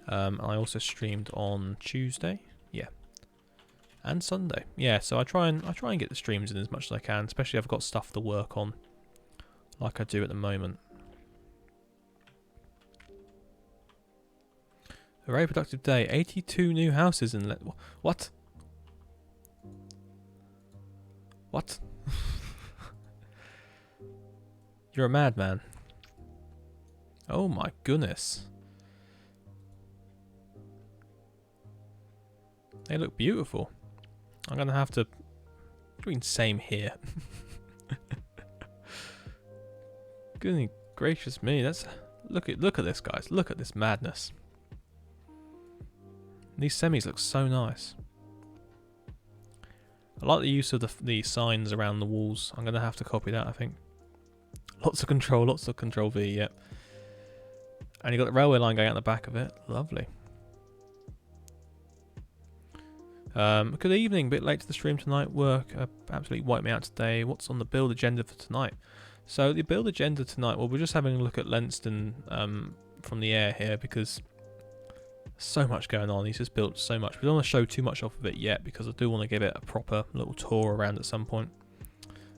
I also streamed on Tuesday. Yeah. And Sunday. Yeah, so I try and get the streams in as much as I can, especially if I've got stuff to work on like I do at the moment. A very productive day. 82 new houses in what? What? You're a madman. Oh my goodness. They look beautiful. I'm gonna have to doing same here. Goodness gracious me, that's look at this, guys. Look at this madness. These semis look so nice. I like the use of the signs around the walls. I'm gonna have to copy that, I think. Lots of control V, yep. And you got the railway line going out the back of it. Lovely. Good evening, bit late to the stream tonight. Work absolutely wiped me out today. What's on the build agenda for tonight? So the build agenda tonight, well, we're just having a look at Lymington from the air here because so much going on. He's just built so much. We don't want to show too much off of it yet because I do want to give it a proper little tour around at some point.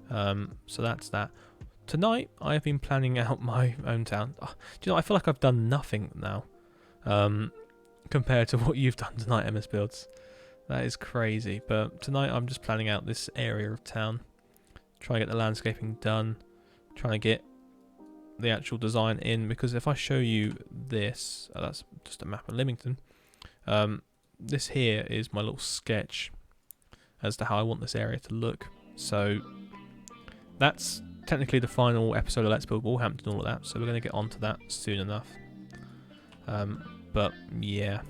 So that's that. Tonight, I have been planning out my own town. Do you know, I feel like I've done nothing now compared to what you've done tonight, MS Builds. That is crazy. But tonight, I'm just planning out this area of town. Trying to get the landscaping done. Trying to get the actual design in. Because if I show you this, that's just a map of Lymington. This here is my little sketch as to how I want this area to look. So that's technically the final episode of Let's Build Walhampton and all of that, so we're going to get onto that soon enough. But yeah.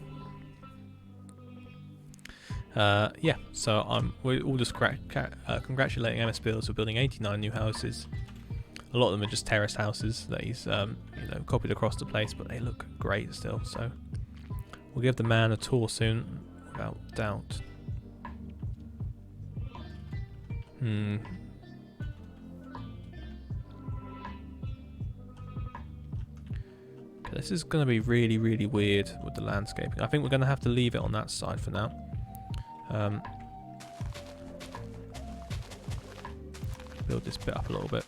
Yeah, so we're all just congratulating MS Builds for building 89 new houses. A lot of them are just terraced houses that he's copied across the place, but they look great still, so we'll give the man a tour soon, without doubt. This is going to be really, really weird with the landscaping. I think we're going to have to leave it on that side for now. Build this bit up a little bit.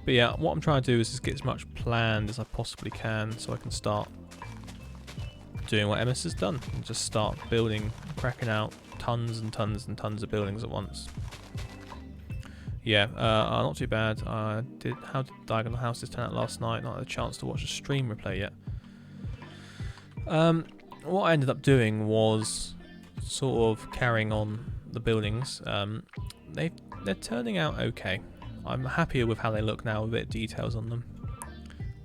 But yeah, what I'm trying to do is just get as much planned as I possibly can so I can start doing what MS has done and just start building, cracking out tons and tons and tons of buildings at once. Yeah, not too bad. How did Diagonal Houses turn out last night? Not had a chance to watch a stream replay yet. What I ended up doing was sort of carrying on the buildings. They're turning out okay. I'm happier with how they look now with a bit of details on them.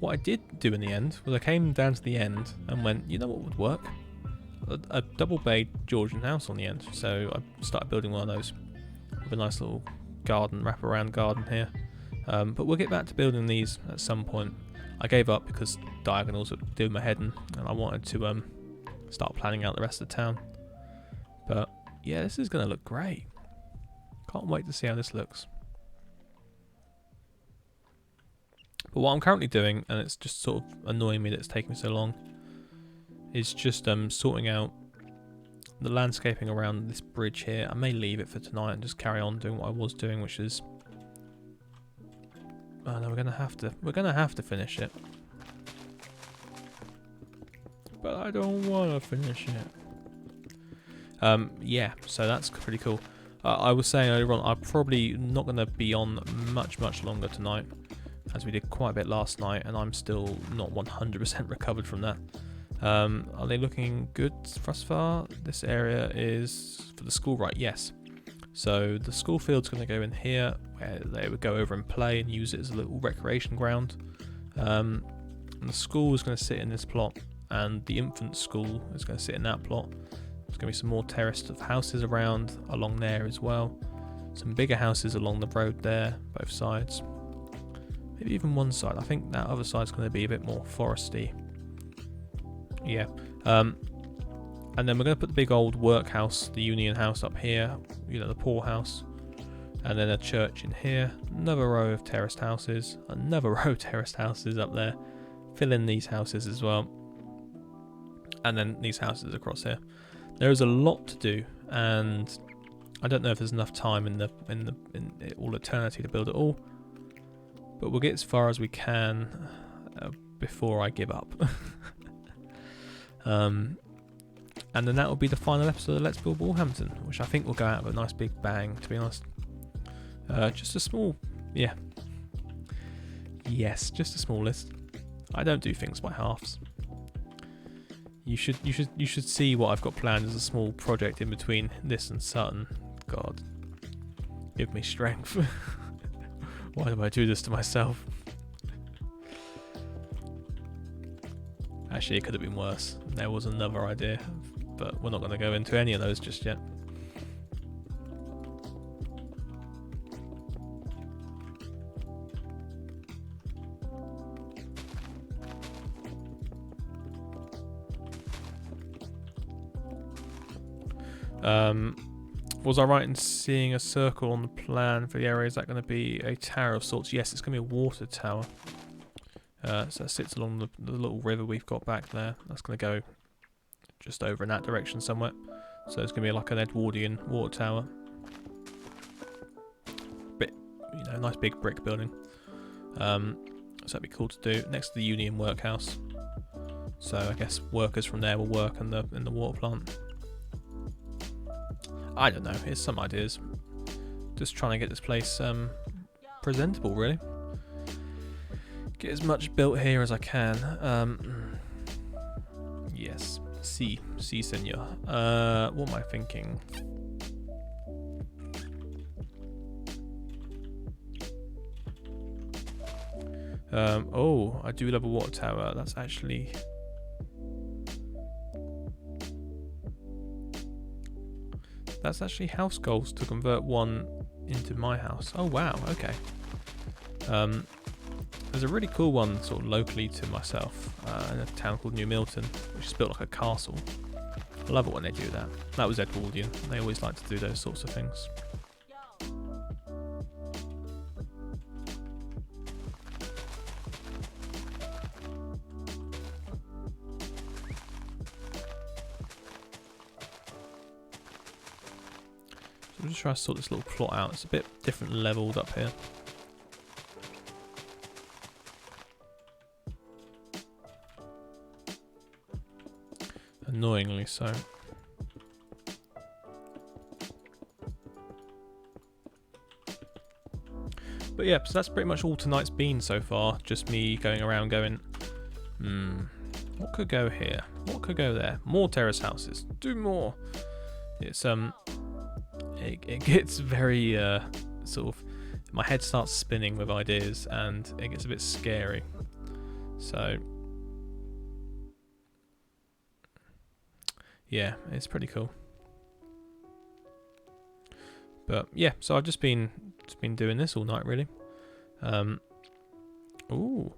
What I did do in the end was I came down to the end and went, you know what would work? A double-bayed Georgian house on the end. So I started building one of those with a nice little garden, wraparound garden here. But we'll get back to building these at some point. I gave up because diagonals were doing my head in, and I wanted to start planning out the rest of the town. But yeah, this is going to look great. Can't wait to see how this looks. But what I'm currently doing, and it's just sort of annoying me that it's taking me so long, is just sorting out the landscaping around this bridge here. I may leave it for tonight and just carry on doing what I was doing, which is... Oh no, we're gonna have to finish it. But I don't want to finish it. Yeah, so that's pretty cool. I was saying earlier on, I'm probably not going to be on much longer tonight, as we did quite a bit last night, and I'm still not 100% recovered from that. Are they looking good thus far? This area is for the school, right? Yes. So the school field's going to go in here, where they would go over and play and use it as a little recreation ground. And the school is going to sit in this plot, and the infant school is going to sit in that plot. There's going to be some more terraced houses around along there as well. Some bigger houses along the road there, both sides. Maybe even one side. I think that other side's going to be a bit more foresty. Yeah. And then we're going to put the big old workhouse, the Union House up here, you know, the poorhouse. And then a church in here. Another row of terraced houses. Another row of terraced houses up there. Fill in these houses as well. And then these houses across here. There is a lot to do, and I don't know if there's enough time in all eternity to build it all. But we'll get as far as we can before I give up. And then that will be the final episode of Let's Build Walhampton, which I think will go out with a nice big bang, to be honest. Just a small, yeah. Yes, just a small list. I don't do things by halves. You should see what I've got planned as a small project in between this and Sutton. God, give me strength. Why do I do this to myself? Actually, it could have been worse. There was another idea, but we're not going to go into any of those just yet. Was I right in seeing a circle on the plan for the area? Is that going to be a tower of sorts? Yes, it's going to be a water tower. So it sits along the little river we've got back there. That's going to go just over in that direction somewhere. So it's going to be like an Edwardian water tower. Bit, you know, nice big brick building. So that'd be cool to do next to the Union Workhouse. So I guess workers from there will work in the water plant. I don't know, here's some ideas. Just trying to get this place presentable, really. Get as much built here as I can. Yes, si senor. What am I thinking? Oh, I do love a water tower. That's actually... That's actually house goals to convert one into my house. Oh wow, okay. There's a really cool one sort of locally to myself in a town called New Milton, which is built like a castle. I love it when they do that. That was Edwardian. They always like to do those sorts of things. I'm just trying to sort this little plot out. It's a bit different leveled up here. Annoyingly so. But yeah, so that's pretty much all tonight's been so far. Just me going around going, what could go here? What could go there? More terrace houses. Do more. It's it gets very sort of, my head starts spinning with ideas and it gets a bit scary. So yeah, it's pretty cool. But yeah, so I've just been doing this all night really. Ooh,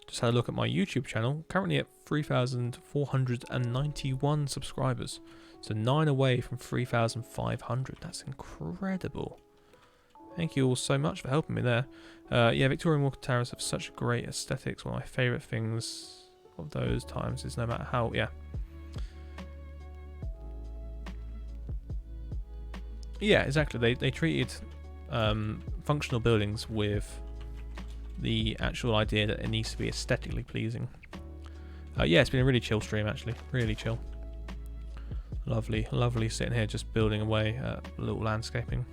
just had a look at my YouTube channel. Currently at 3,491 subscribers. So 9 away from 3,500. That's incredible. Thank you all so much for helping me there. Yeah, Victorian water towers have such great aesthetics. One of my favourite things of those times is no matter how, yeah. Yeah, exactly. They treated functional buildings with the actual idea that it needs to be aesthetically pleasing. Yeah, it's been a really chill stream actually. Really chill. Lovely, lovely sitting here just building away a little landscaping.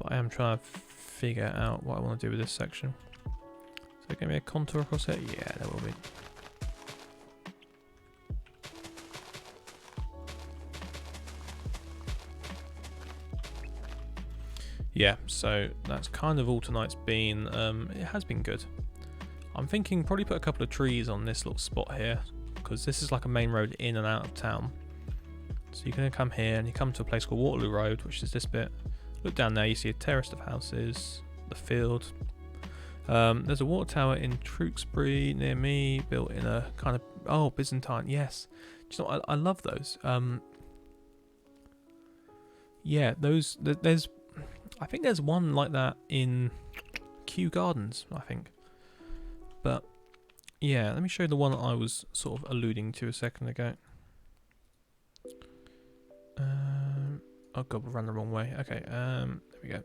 But I am trying to figure out what I want to do with this section. So give me a contour across it? Yeah, there will be. Yeah, so that's kind of all tonight's been. It has been good. I'm thinking probably put a couple of trees on this little spot here, because this is like a main road in and out of town. So you're going to come here and you come to a place called Waterloo Road, which is this bit. Look down there, you see a terrace of houses, the field. There's a water tower in Tewkesbury near me, built in a kind of, oh, Byzantine, yes. Do you know what, I love those. Yeah, those, I think there's one like that in Kew Gardens, I think. But yeah, let me show you the one that I was sort of alluding to a second ago. Oh god, we ran the wrong way. Okay, there we go.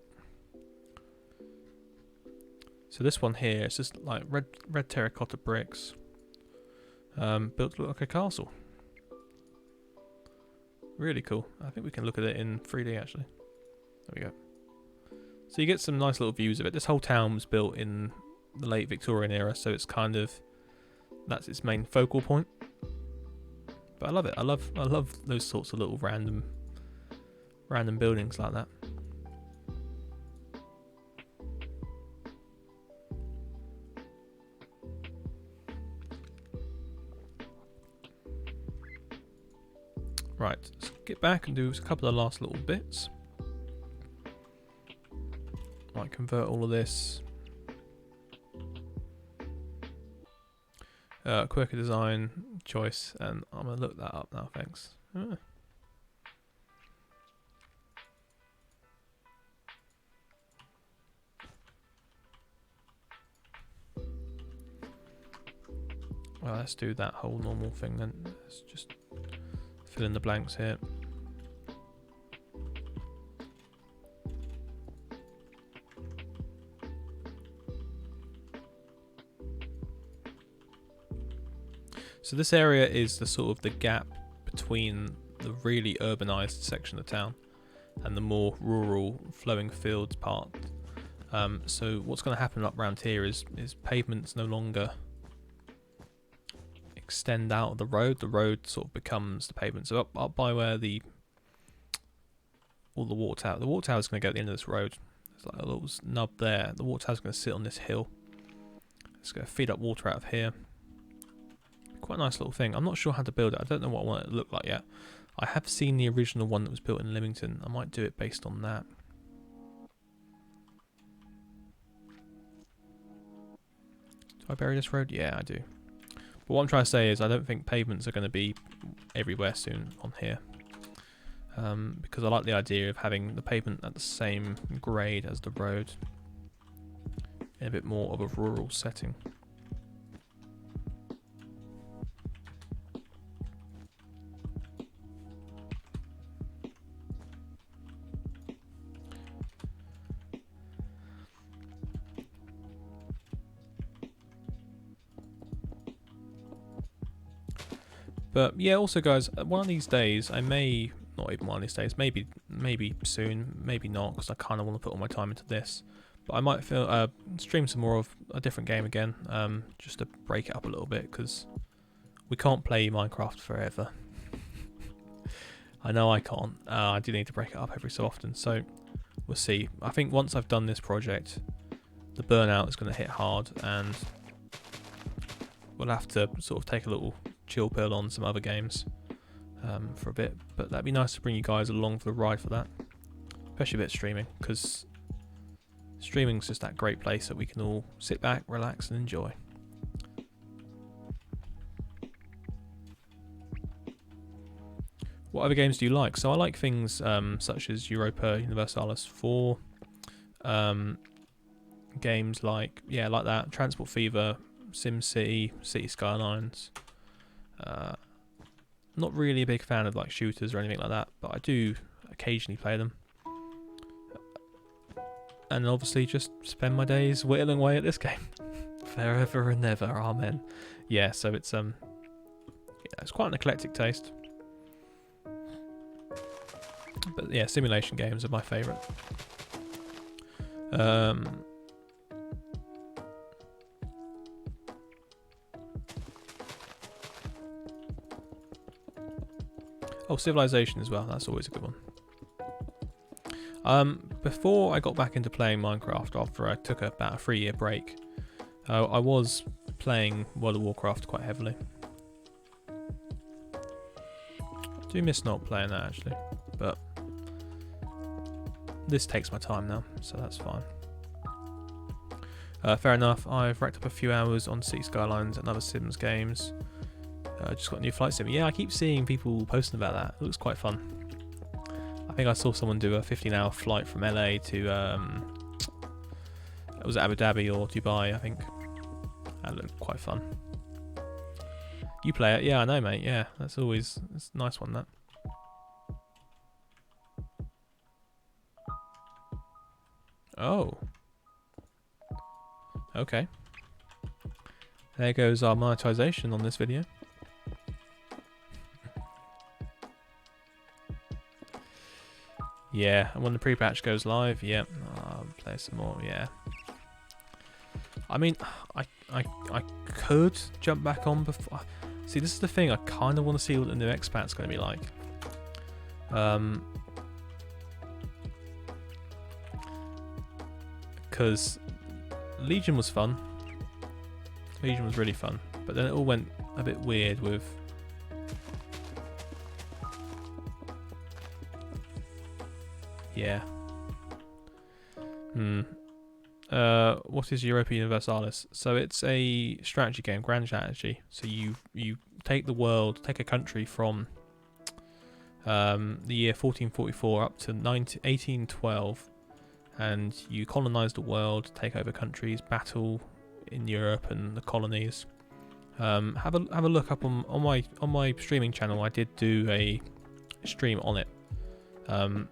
So this one here, it's just like red terracotta bricks, built to look like a castle. Really cool. I think we can look at it in 3D actually. There we go. So you get some nice little views of it. This whole town was built in the late Victorian era, so it's kind of, that's its main focal point. But I love it. I love those sorts of little random buildings like that. Right, let's get back and do a couple of last little bits. Might convert all of this. Quirky design choice, and I'm going to look that up now, thanks. Well, let's do that whole normal thing then. Let's just fill in the blanks here. So this area is the sort of the gap between the really urbanized section of town and the more rural flowing fields part. So what's going to happen up around here is pavements no longer extend out of the road sort of becomes the pavement. So up by where all the water tower is going to go at the end of this road. There's like a little nub there. The water tower is going to sit on this hill. It's going to feed up water out of here. Quite a nice little thing. I'm not sure how to build it. I don't know what I want it to look like yet. I have seen the original one that was built in Lymington. I might do it based on that. Do I bury this road? Yeah, I do. But what I'm trying to say is I don't think pavements are going to be everywhere soon on here. Because I like the idea of having the pavement at the same grade as the road in a bit more of a rural setting. But yeah, also guys, one of these days I may, not even one of these days, maybe soon, maybe not, because I kind of want to put all my time into this. But I might stream some more of a different game again, just to break it up a little bit, because we can't play Minecraft forever. I know I can't. I do need to break it up every so often, so we'll see. I think once I've done this project, the burnout is going to hit hard, and we'll have to sort of take a little chill pill on some other games for a bit, but that'd be nice to bring you guys along for the ride for that, especially a bit of streaming, because streaming's just that great place that we can all sit back, relax and enjoy. What other games do you like? So I like things such as Europa Universalis 4, games like that, Transport Fever, SimCity, City Skylines. Not really a big fan of like shooters or anything like that, but I do occasionally play them. And obviously just spend my days whittling away at this game. Forever and ever, amen. Yeah, so it's it's quite an eclectic taste. But yeah, simulation games are my favourite. Oh, Civilization as well, that's always a good one. Before I got back into playing Minecraft, after I took about a 3-year break, I was playing World of Warcraft quite heavily. I do miss not playing that actually, but this takes my time now, so that's fine. Fair enough, I've racked up a few hours on City Skylines and other Sims games. Just got a new flight sim. Yeah, I keep seeing people posting about that. It looks quite fun. I think I saw someone do a 15-hour flight from LA to was it Abu Dhabi or Dubai, I think. That looked quite fun. You play it? Yeah, I know, mate. Yeah, that's a nice one, that. Oh. Okay. There goes our monetization on this video. Yeah, and when the pre-patch goes live, yep, I'll play some more, yeah. I mean, I could jump back on before. See, this is the thing, I kind of want to see what the new expat's going to be like. Because Legion was fun. Legion was really fun, but then it all went a bit weird with Yeah. What is Europa Universalis? So it's a strategy game, grand strategy. So you take a country from the year 1444 up to 1812, and you colonize the world, take over countries, battle in Europe and the colonies. Have a look up on my streaming channel. I did do a stream on it a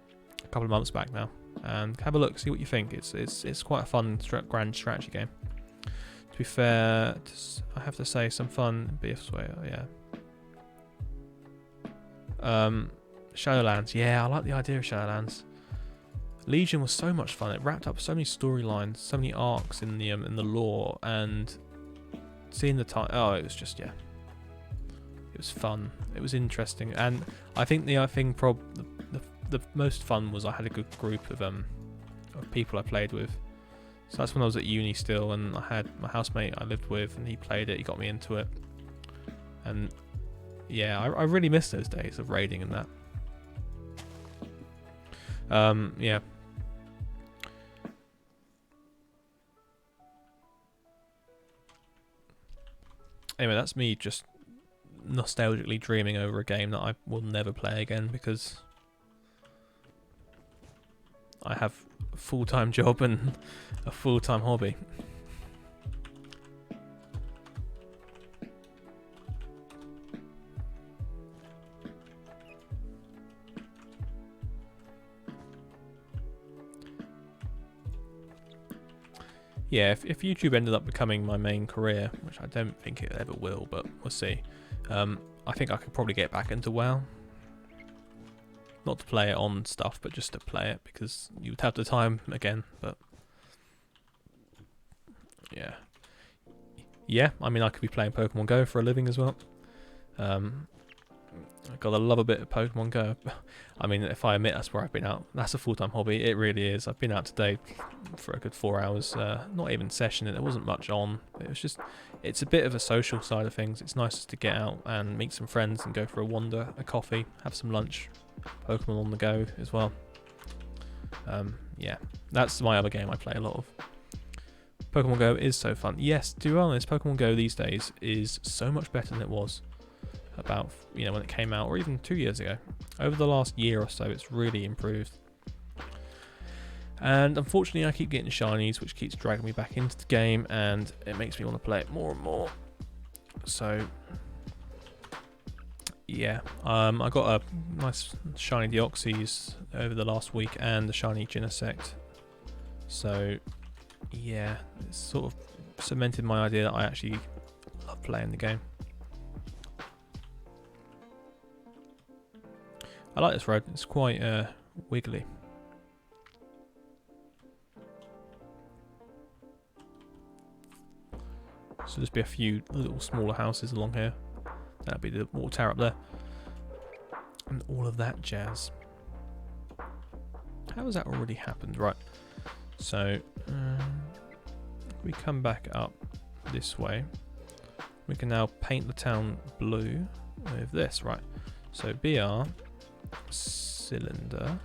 couple of months back now, and have a look, see what you think. It's quite a fun grand strategy game. To be fair, I have to say some fun BFSway, yeah. Shadowlands, yeah, I like the idea of Shadowlands. Legion was so much fun. It wrapped up so many storylines, so many arcs in the lore, and seeing the time. Oh, it was just, yeah, it was fun. It was interesting, and I think the most fun was I had a good group of people I played with. So that's when I was at uni still, and I had my housemate I lived with, and he played it. He got me into it, and yeah, I really miss those days of raiding and that. Yeah. Anyway, that's me just nostalgically dreaming over a game that I will never play again because I have a full-time job and a full-time hobby. Yeah, if YouTube ended up becoming my main career, which I don't think it ever will, but we'll see. I think I could probably get back into WoW. Not to play it on stuff, but just to play it, because you would have the time again, but... Yeah. Yeah, I mean, I could be playing Pokemon Go for a living as well. I gotta love a bit of Pokemon Go. I mean, if I admit that's where I've been out, that's a full-time hobby. It really is. I've been out today for a good 4 hours. Not even session. There wasn't much on. It was just, it's a bit of a social side of things. It's nice just to get out and meet some friends and go for a wander, a coffee, have some lunch. Pokemon on the go as well. Yeah, that's my other game I play a lot of. Pokemon Go is so fun. Yes, to be honest, Pokemon Go these days is so much better than it was about, you know, when it came out, or even 2 years ago. Over the last year or so, it's really improved. And unfortunately, I keep getting shinies, which keeps dragging me back into the game, and it makes me want to play it more and more. So, yeah, I got a nice shiny Deoxys over the last week, and the shiny Genesect. So, yeah, it's sort of cemented my idea that I actually love playing the game. I like this road, it's quite wiggly. So there'll just be a few little smaller houses along here. That'll be the water tower up there. And all of that jazz. How has that already happened? Right. So, we come back up this way. We can now paint the town blue with this, right. So BR cylinder.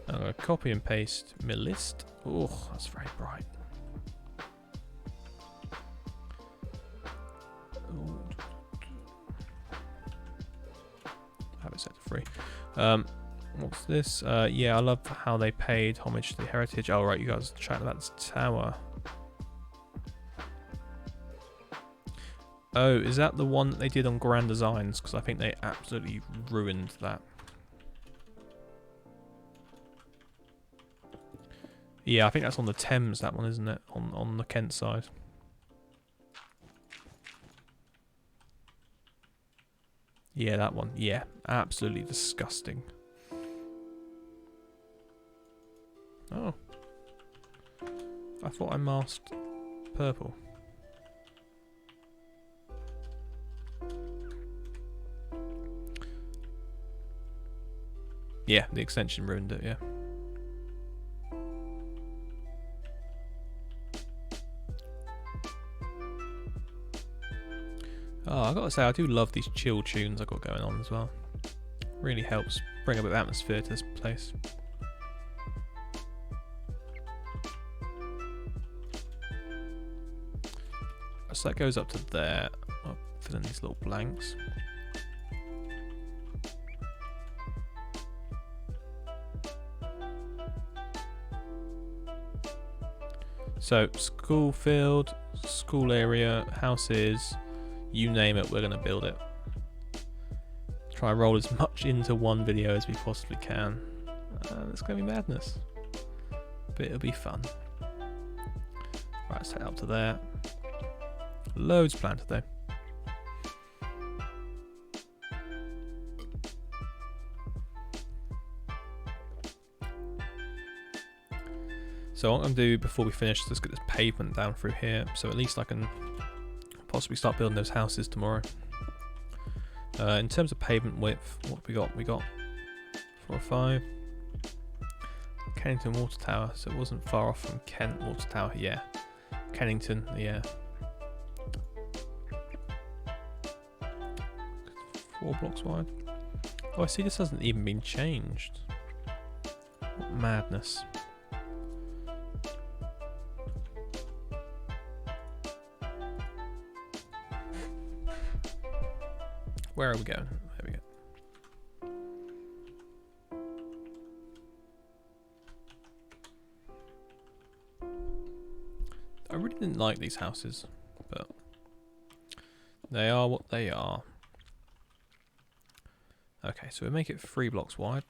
I'm going to copy and paste my list. Oh, that's very bright. Ooh. Have it set to free. What's this? Yeah, I love how they paid homage to the heritage. Oh, right, you guys chat about this tower. Oh, is that the one that they did on Grand Designs? Because I think they absolutely ruined that. Yeah, I think that's on the Thames, that one, isn't it? On the Kent side. Yeah, that one. Yeah, absolutely disgusting. Oh. I thought I masked purple. Yeah, the extension ruined it, yeah. Oh, I gotta say, I do love these chill tunes I've got going on as well. Really helps bring a bit of atmosphere to this place. So that goes up to there. I'll fill in these little blanks. So school field, school area, houses, you name it, we're going to build it. Try and roll as much into one video as we possibly can. It's going to be madness, but it'll be fun. Right, let's head up to there. Loads planned today. So what I'm going to do before we finish is just get this pavement down through here, so at least I can possibly start building those houses tomorrow. In terms of pavement width, what we got? We got 4 or 5. Kennington Water Tower, so it wasn't far off from Kent Water Tower, yeah. Kennington, yeah. 4 blocks wide. Oh, I see this hasn't even been changed. What madness. Where are we going? There we go. I really didn't like these houses, but they are what they are. Okay, so we make it 3 blocks wide.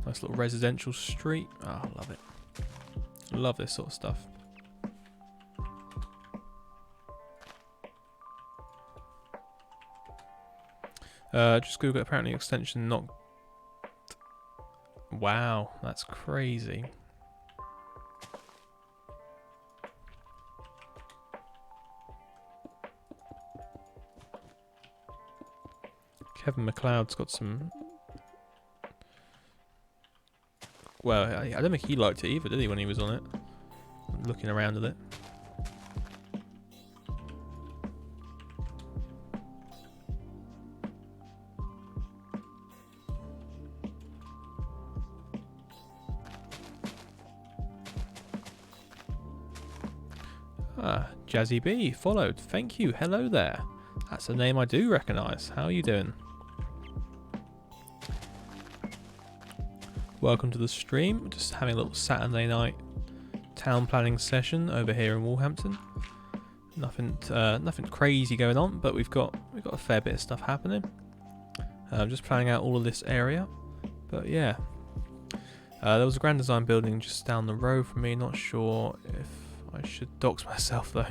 Nice little residential street. Oh, I love it. Love this sort of stuff. Just Google apparently extension not. Wow, that's crazy. Kevin McLeod's got some. Well, I don't think he liked it either, did he, when he was on it? Looking around at it. Ah, Jazzy B followed. Thank you. Hello there. That's a name I do recognise. How are you doing? Welcome to the stream. Just having a little Saturday night town planning session over here in Walhampton. Nothing crazy going on, but we've got a fair bit of stuff happening. Just planning out all of this area, but yeah. There was a Grand Design building just down the road from me. Not sure if I should dox myself though.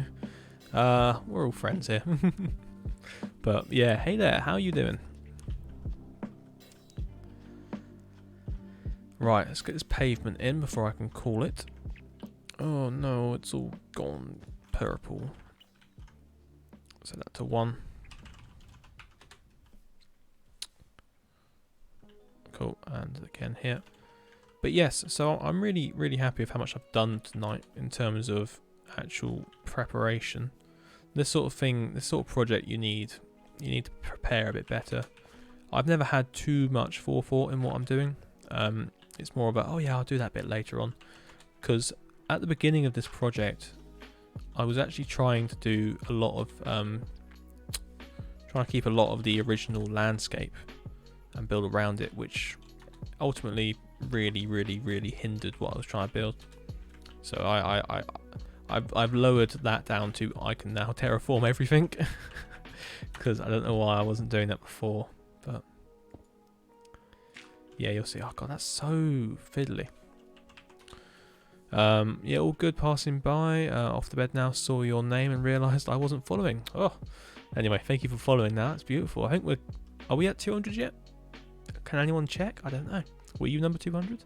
We're all friends here. But yeah, hey there. How you doing? Right, let's get this pavement in before I can call it. Oh no, it's all gone purple. Set that to 1. Cool, and again here. But yes, so I'm really happy with how much I've done tonight in terms of actual preparation. This sort of thing, this sort of project, you need to prepare a bit better. I've never had too much forethought in what I'm doing. It's more about, oh yeah, I'll do that bit later on. Because at the beginning of this project, I was actually trying to do a lot of, trying to keep a lot of the original landscape and build around it, which ultimately really hindered what I was trying to build. So I've lowered that down to I can now terraform everything. Because I don't know why I wasn't doing that before, but yeah, you'll see. Oh god, that's so fiddly. Yeah, all good. Passing by, off the bed now. Saw your name and realised I wasn't following. Oh, anyway, thank you for following. Now that's beautiful. I think are we at 200 yet? Can anyone check? I don't know. Were you number 200?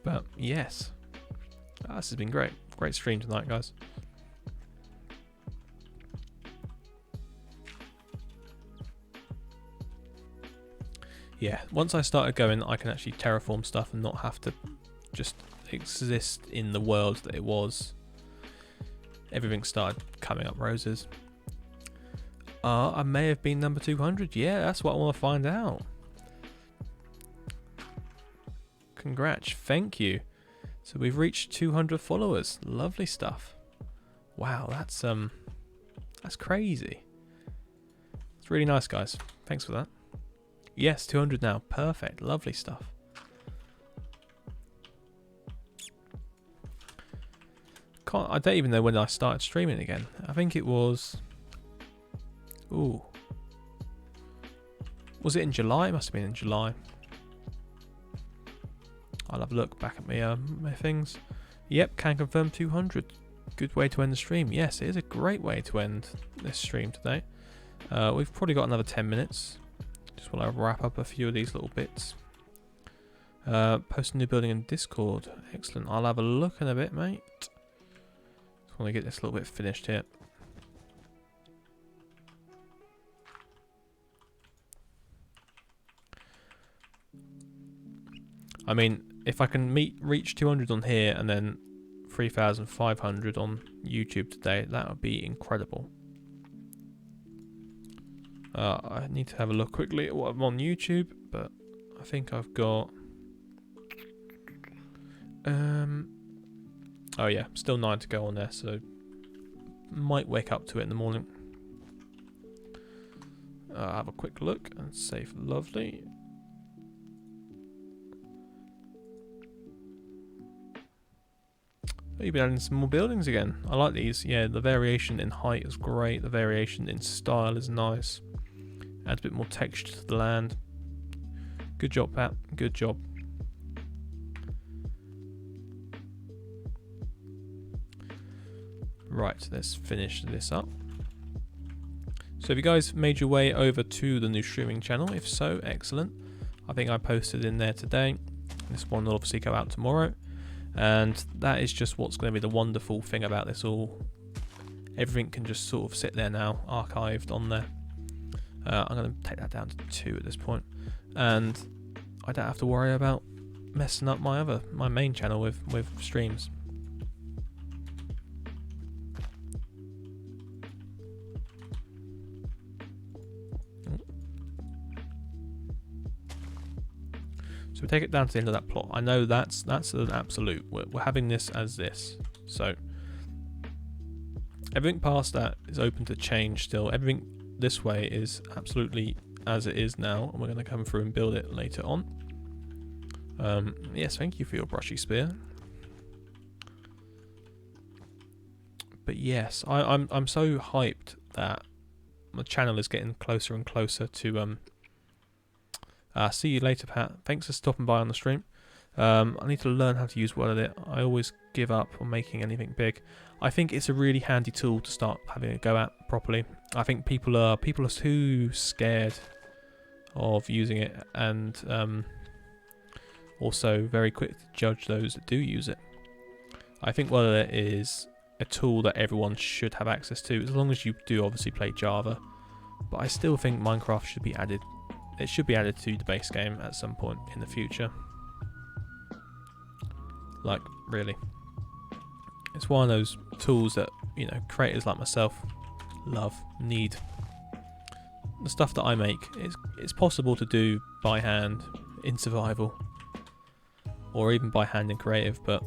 But yes, this has been great. Great stream tonight, guys. yeah, once I started going, I can actually terraform stuff and not have to just exist in the world that it was. Everything started coming up roses. I may have been number 200. Yeah, that's what I want to find out. Congrats, thank you. So we've reached 200 followers. Lovely stuff. Wow, that's crazy. It's really nice, guys. Thanks for that. Yes, 200 now. Perfect. Lovely stuff. I don't even know when I started streaming again. I think it was... Ooh. Was it in July? It must have been in July. I'll have a look back at my things. Yep, can confirm 200. Good way to end the stream. Yes, it is a great way to end this stream today. We've probably got another 10 minutes. Just want to wrap up a few of these little bits. Post a new building in Discord. Excellent. I'll have a look in a bit, mate. Just want to get this little bit finished here. I mean, if I can reach 200 on here and then 3,500 on YouTube today, that would be incredible. I need to have a look quickly at what I'm on YouTube, but I think I've got... oh yeah, still 9 to go on there, so might wake up to it in the morning. Have a quick look and save. Lovely. Oh, you've been adding some more buildings again. I like these. Yeah, the variation in height is great. The variation in style is nice. Adds a bit more texture to the land. Good job, Pat. Good job. Right, let's finish this up. So have you guys made your way over to the new streaming channel? If so, excellent. I think I posted in there today. This one will obviously go out tomorrow. And that is just what's going to be the wonderful thing about this all. Everything can just sort of sit there now, archived on there. I'm going to take that down to 2 at this point. And I don't have to worry about messing up my main channel with streams. So we take it down to the end of that plot. I know that's an absolute. We're having this as this. So everything past that is open to change still. Everything this way is absolutely as it is now, and we're going to come through and build it later on. Yes, thank you for your brushy spear. But yes, I'm so hyped that my channel is getting closer and closer to see you later, Pat. Thanks for stopping by on the stream. I need to learn how to use WordEdit. I always give up on making anything big. I think it's a really handy tool to start having a go at properly. I think people are too scared of using it, and also very quick to judge those that do use it. I think WordEdit is a tool that everyone should have access to, as long as you do obviously play Java. But I still think Minecraft should be added. It should be added to the base game at some point in the future. Like, really. It's one of those tools that, you know, creators like myself need. The stuff that I make, it's possible to do by hand in survival, or even by hand in creative, but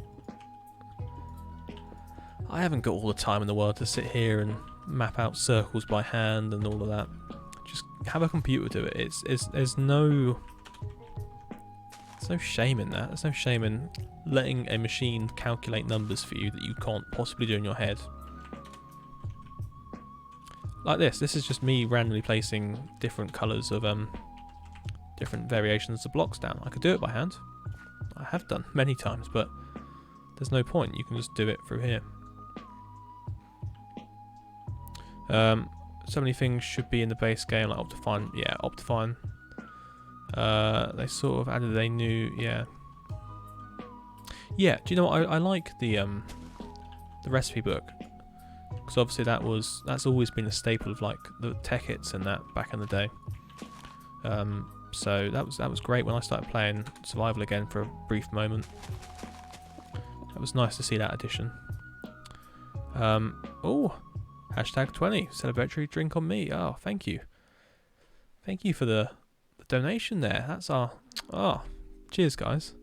I haven't got all the time in the world to sit here and map out circles by hand and all of that. Just have a computer do it. There's no shame in that. There's no shame in letting a machine calculate numbers for you that you can't possibly do in your head. Like this is just me randomly placing different colours of different variations of blocks down. I could do it by hand. I have done many times, but there's no point. You can just do it through here. So many things should be in the base game, like Optifine. Yeah, Optifine. They sort of added a new, yeah. Do you know what? I like the recipe book, because obviously that's always been a staple of like the tech hits and that back in the day. So that was great when I started playing Survival again for a brief moment. It was nice to see that addition. Oh, hashtag 20 celebratory drink on me. Oh, thank you. Thank you for the donation there. That's our cheers guys.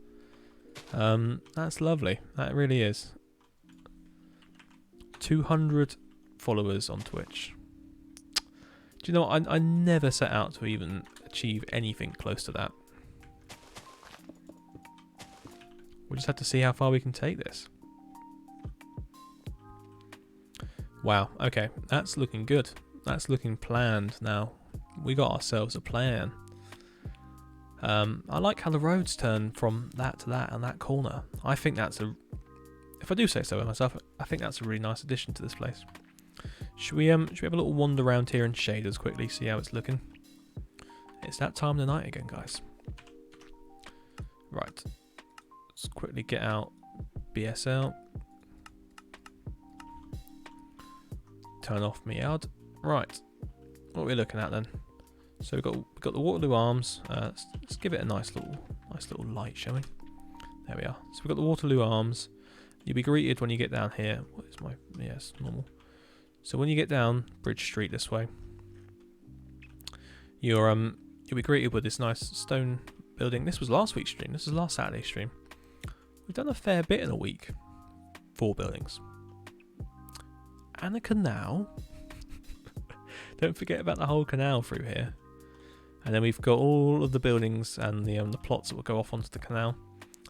That's lovely. That really is. 200 followers on Twitch. Do you know what? I never set out to even achieve anything close to that. We'll just have to see how far we can take this. Wow, okay, that's looking good. That's looking planned now. We got ourselves a plan. I like how the roads turn from that to that and that corner. I think that's if I do say so myself, I think that's a really nice addition to this place. Should we have a little wander around here in shaders quickly, see how it's looking? It's that time of the night again, guys. Right. Let's quickly get out BSL. Turn off me out. Right. What are we looking at then? So we've got the Waterloo Arms. Let's give it a nice little light, shall we? There we are. So we've got the Waterloo Arms. You'll be greeted when you get down here. What is my... Yes, normal. So when you get down Bridge Street this way, you'll be greeted with this nice stone building. This was last week's stream. This is last Saturday stream. We've done a fair bit in a week. 4 buildings. And a canal. Don't forget about the whole canal through here. And then we've got all of the buildings and the plots that will go off onto the canal.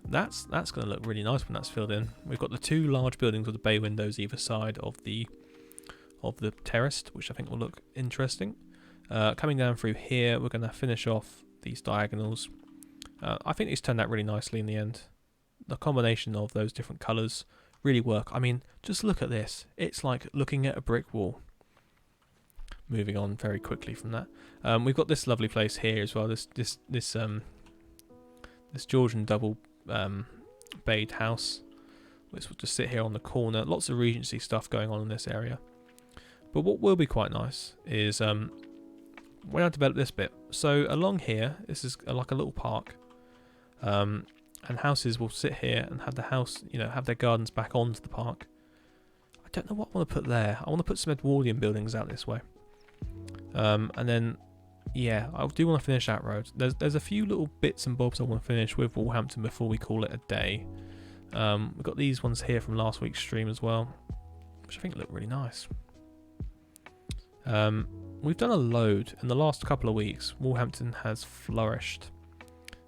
That's going to look really nice when that's filled in. We've got the 2 large buildings with the bay windows either side of the terrace, which I think will look interesting. Coming down through here, we're going to finish off these diagonals. I think these turned out really nicely in the end. The combination of those different colours really work. I mean, just look at this. It's like looking at a brick wall. Moving on very quickly from that, we've got this lovely place here as well. This Georgian double bayed house, which will just sit here on the corner. Lots of Regency stuff going on in this area. But what will be quite nice is when I develop this bit. So along here, this is like a little park, and houses will sit here and have the house, have their gardens back onto the park. I don't know what I want to put there. I want to put some Edwardian buildings out this way. And then, yeah, I do want to finish that road. There's a few little bits and bobs I want to finish with Walhampton before we call it a day. We've got these ones here from last week's stream as well, which I think look really nice. We've done a load in the last couple of weeks. Walhampton has flourished.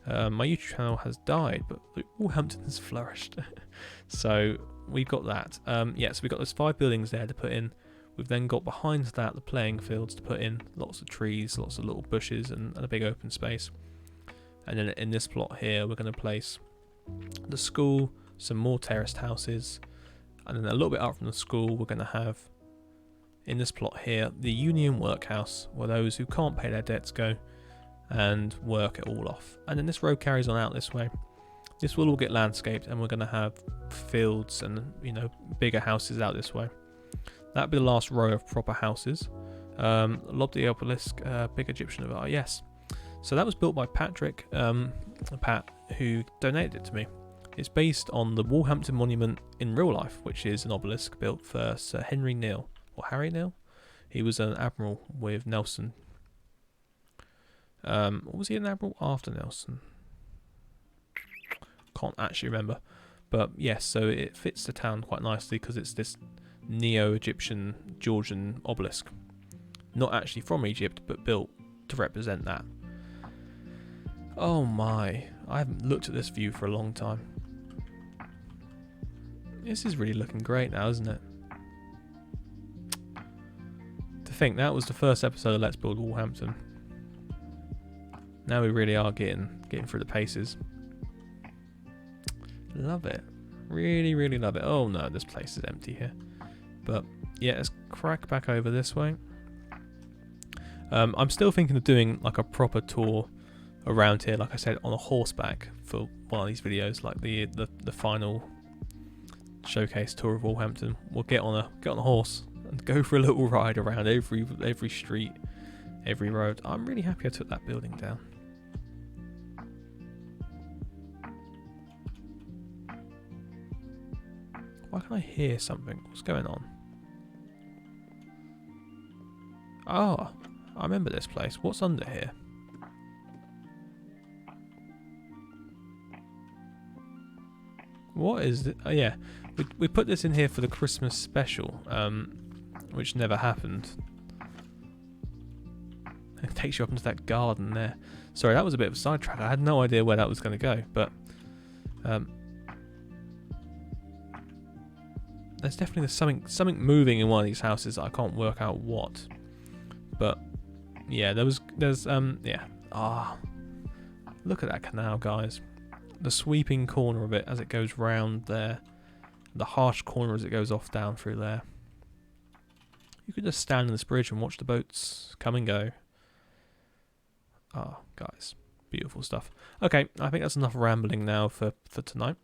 My YouTube channel has died, but Walhampton has flourished. So we've got that. Yeah, so we've got those 5 buildings there to put in. We've then got behind that the playing fields to put in. Lots of trees, lots of little bushes and a big open space. And then in this plot here, we're going to place the school, some more terraced houses. And then a little bit up from the school, we're going to have, in this plot here, the Union Workhouse, where those who can't pay their debts go and work it all off. And then this road carries on out this way. This will all get landscaped, and we're going to have fields and, bigger houses out this way. That'll be the last row of proper houses. Lobby Obelisk, big Egyptian. Yes. So that was built by Patrick, Pat, who donated it to me. It's based on the Walhampton Monument in real life, which is an obelisk built for Sir Henry Neale, or Harry Neale. He was an admiral with Nelson. What was he an admiral after Nelson? Can't actually remember. But yes, so it fits the town quite nicely because it's this Neo-Egyptian Georgian obelisk. Not actually from Egypt, but built to represent that. Oh my, I haven't looked at this view for a long time. This is really looking great now, isn't it? To think that was the first episode of Let's Build Walhampton. Now we really are getting through the paces. Love it. Really, really love it. Oh no, this place is empty here. But yeah, let's crack back over this way. I'm still thinking of doing like a proper tour around here, like I said, on a horseback for one of these videos, like the final showcase tour of Walhampton. We'll get on a horse and go for a little ride around every street, every road. I'm really happy I took that building down. Why can I hear something? What's going on? Oh, I remember this place. What's under here? What is it? Oh yeah, we put this in here for the Christmas special, which never happened. It takes you up into that garden there. Sorry, that was a bit of a sidetrack. I had no idea where that was going to go, but there's definitely something moving in one of these houses. I can't work out what, but yeah, there's yeah. Ah, look at that canal, guys. The sweeping corner of it as it goes round there, the harsh corner as it goes off down through there. You could just stand on this bridge and watch the boats come and go. Ah, guys, beautiful stuff. Okay, I think that's enough rambling now for tonight.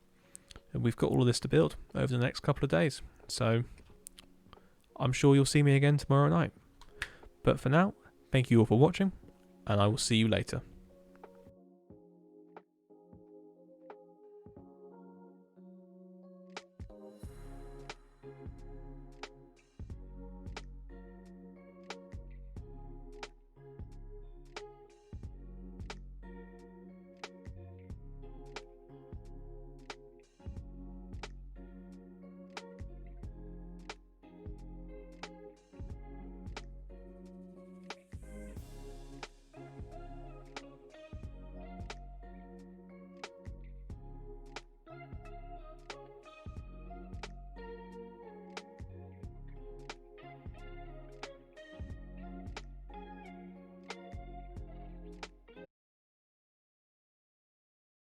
And we've got all of this to build over the next couple of days, so I'm sure you'll see me again tomorrow night. But for now, thank you all for watching, and I will see you later.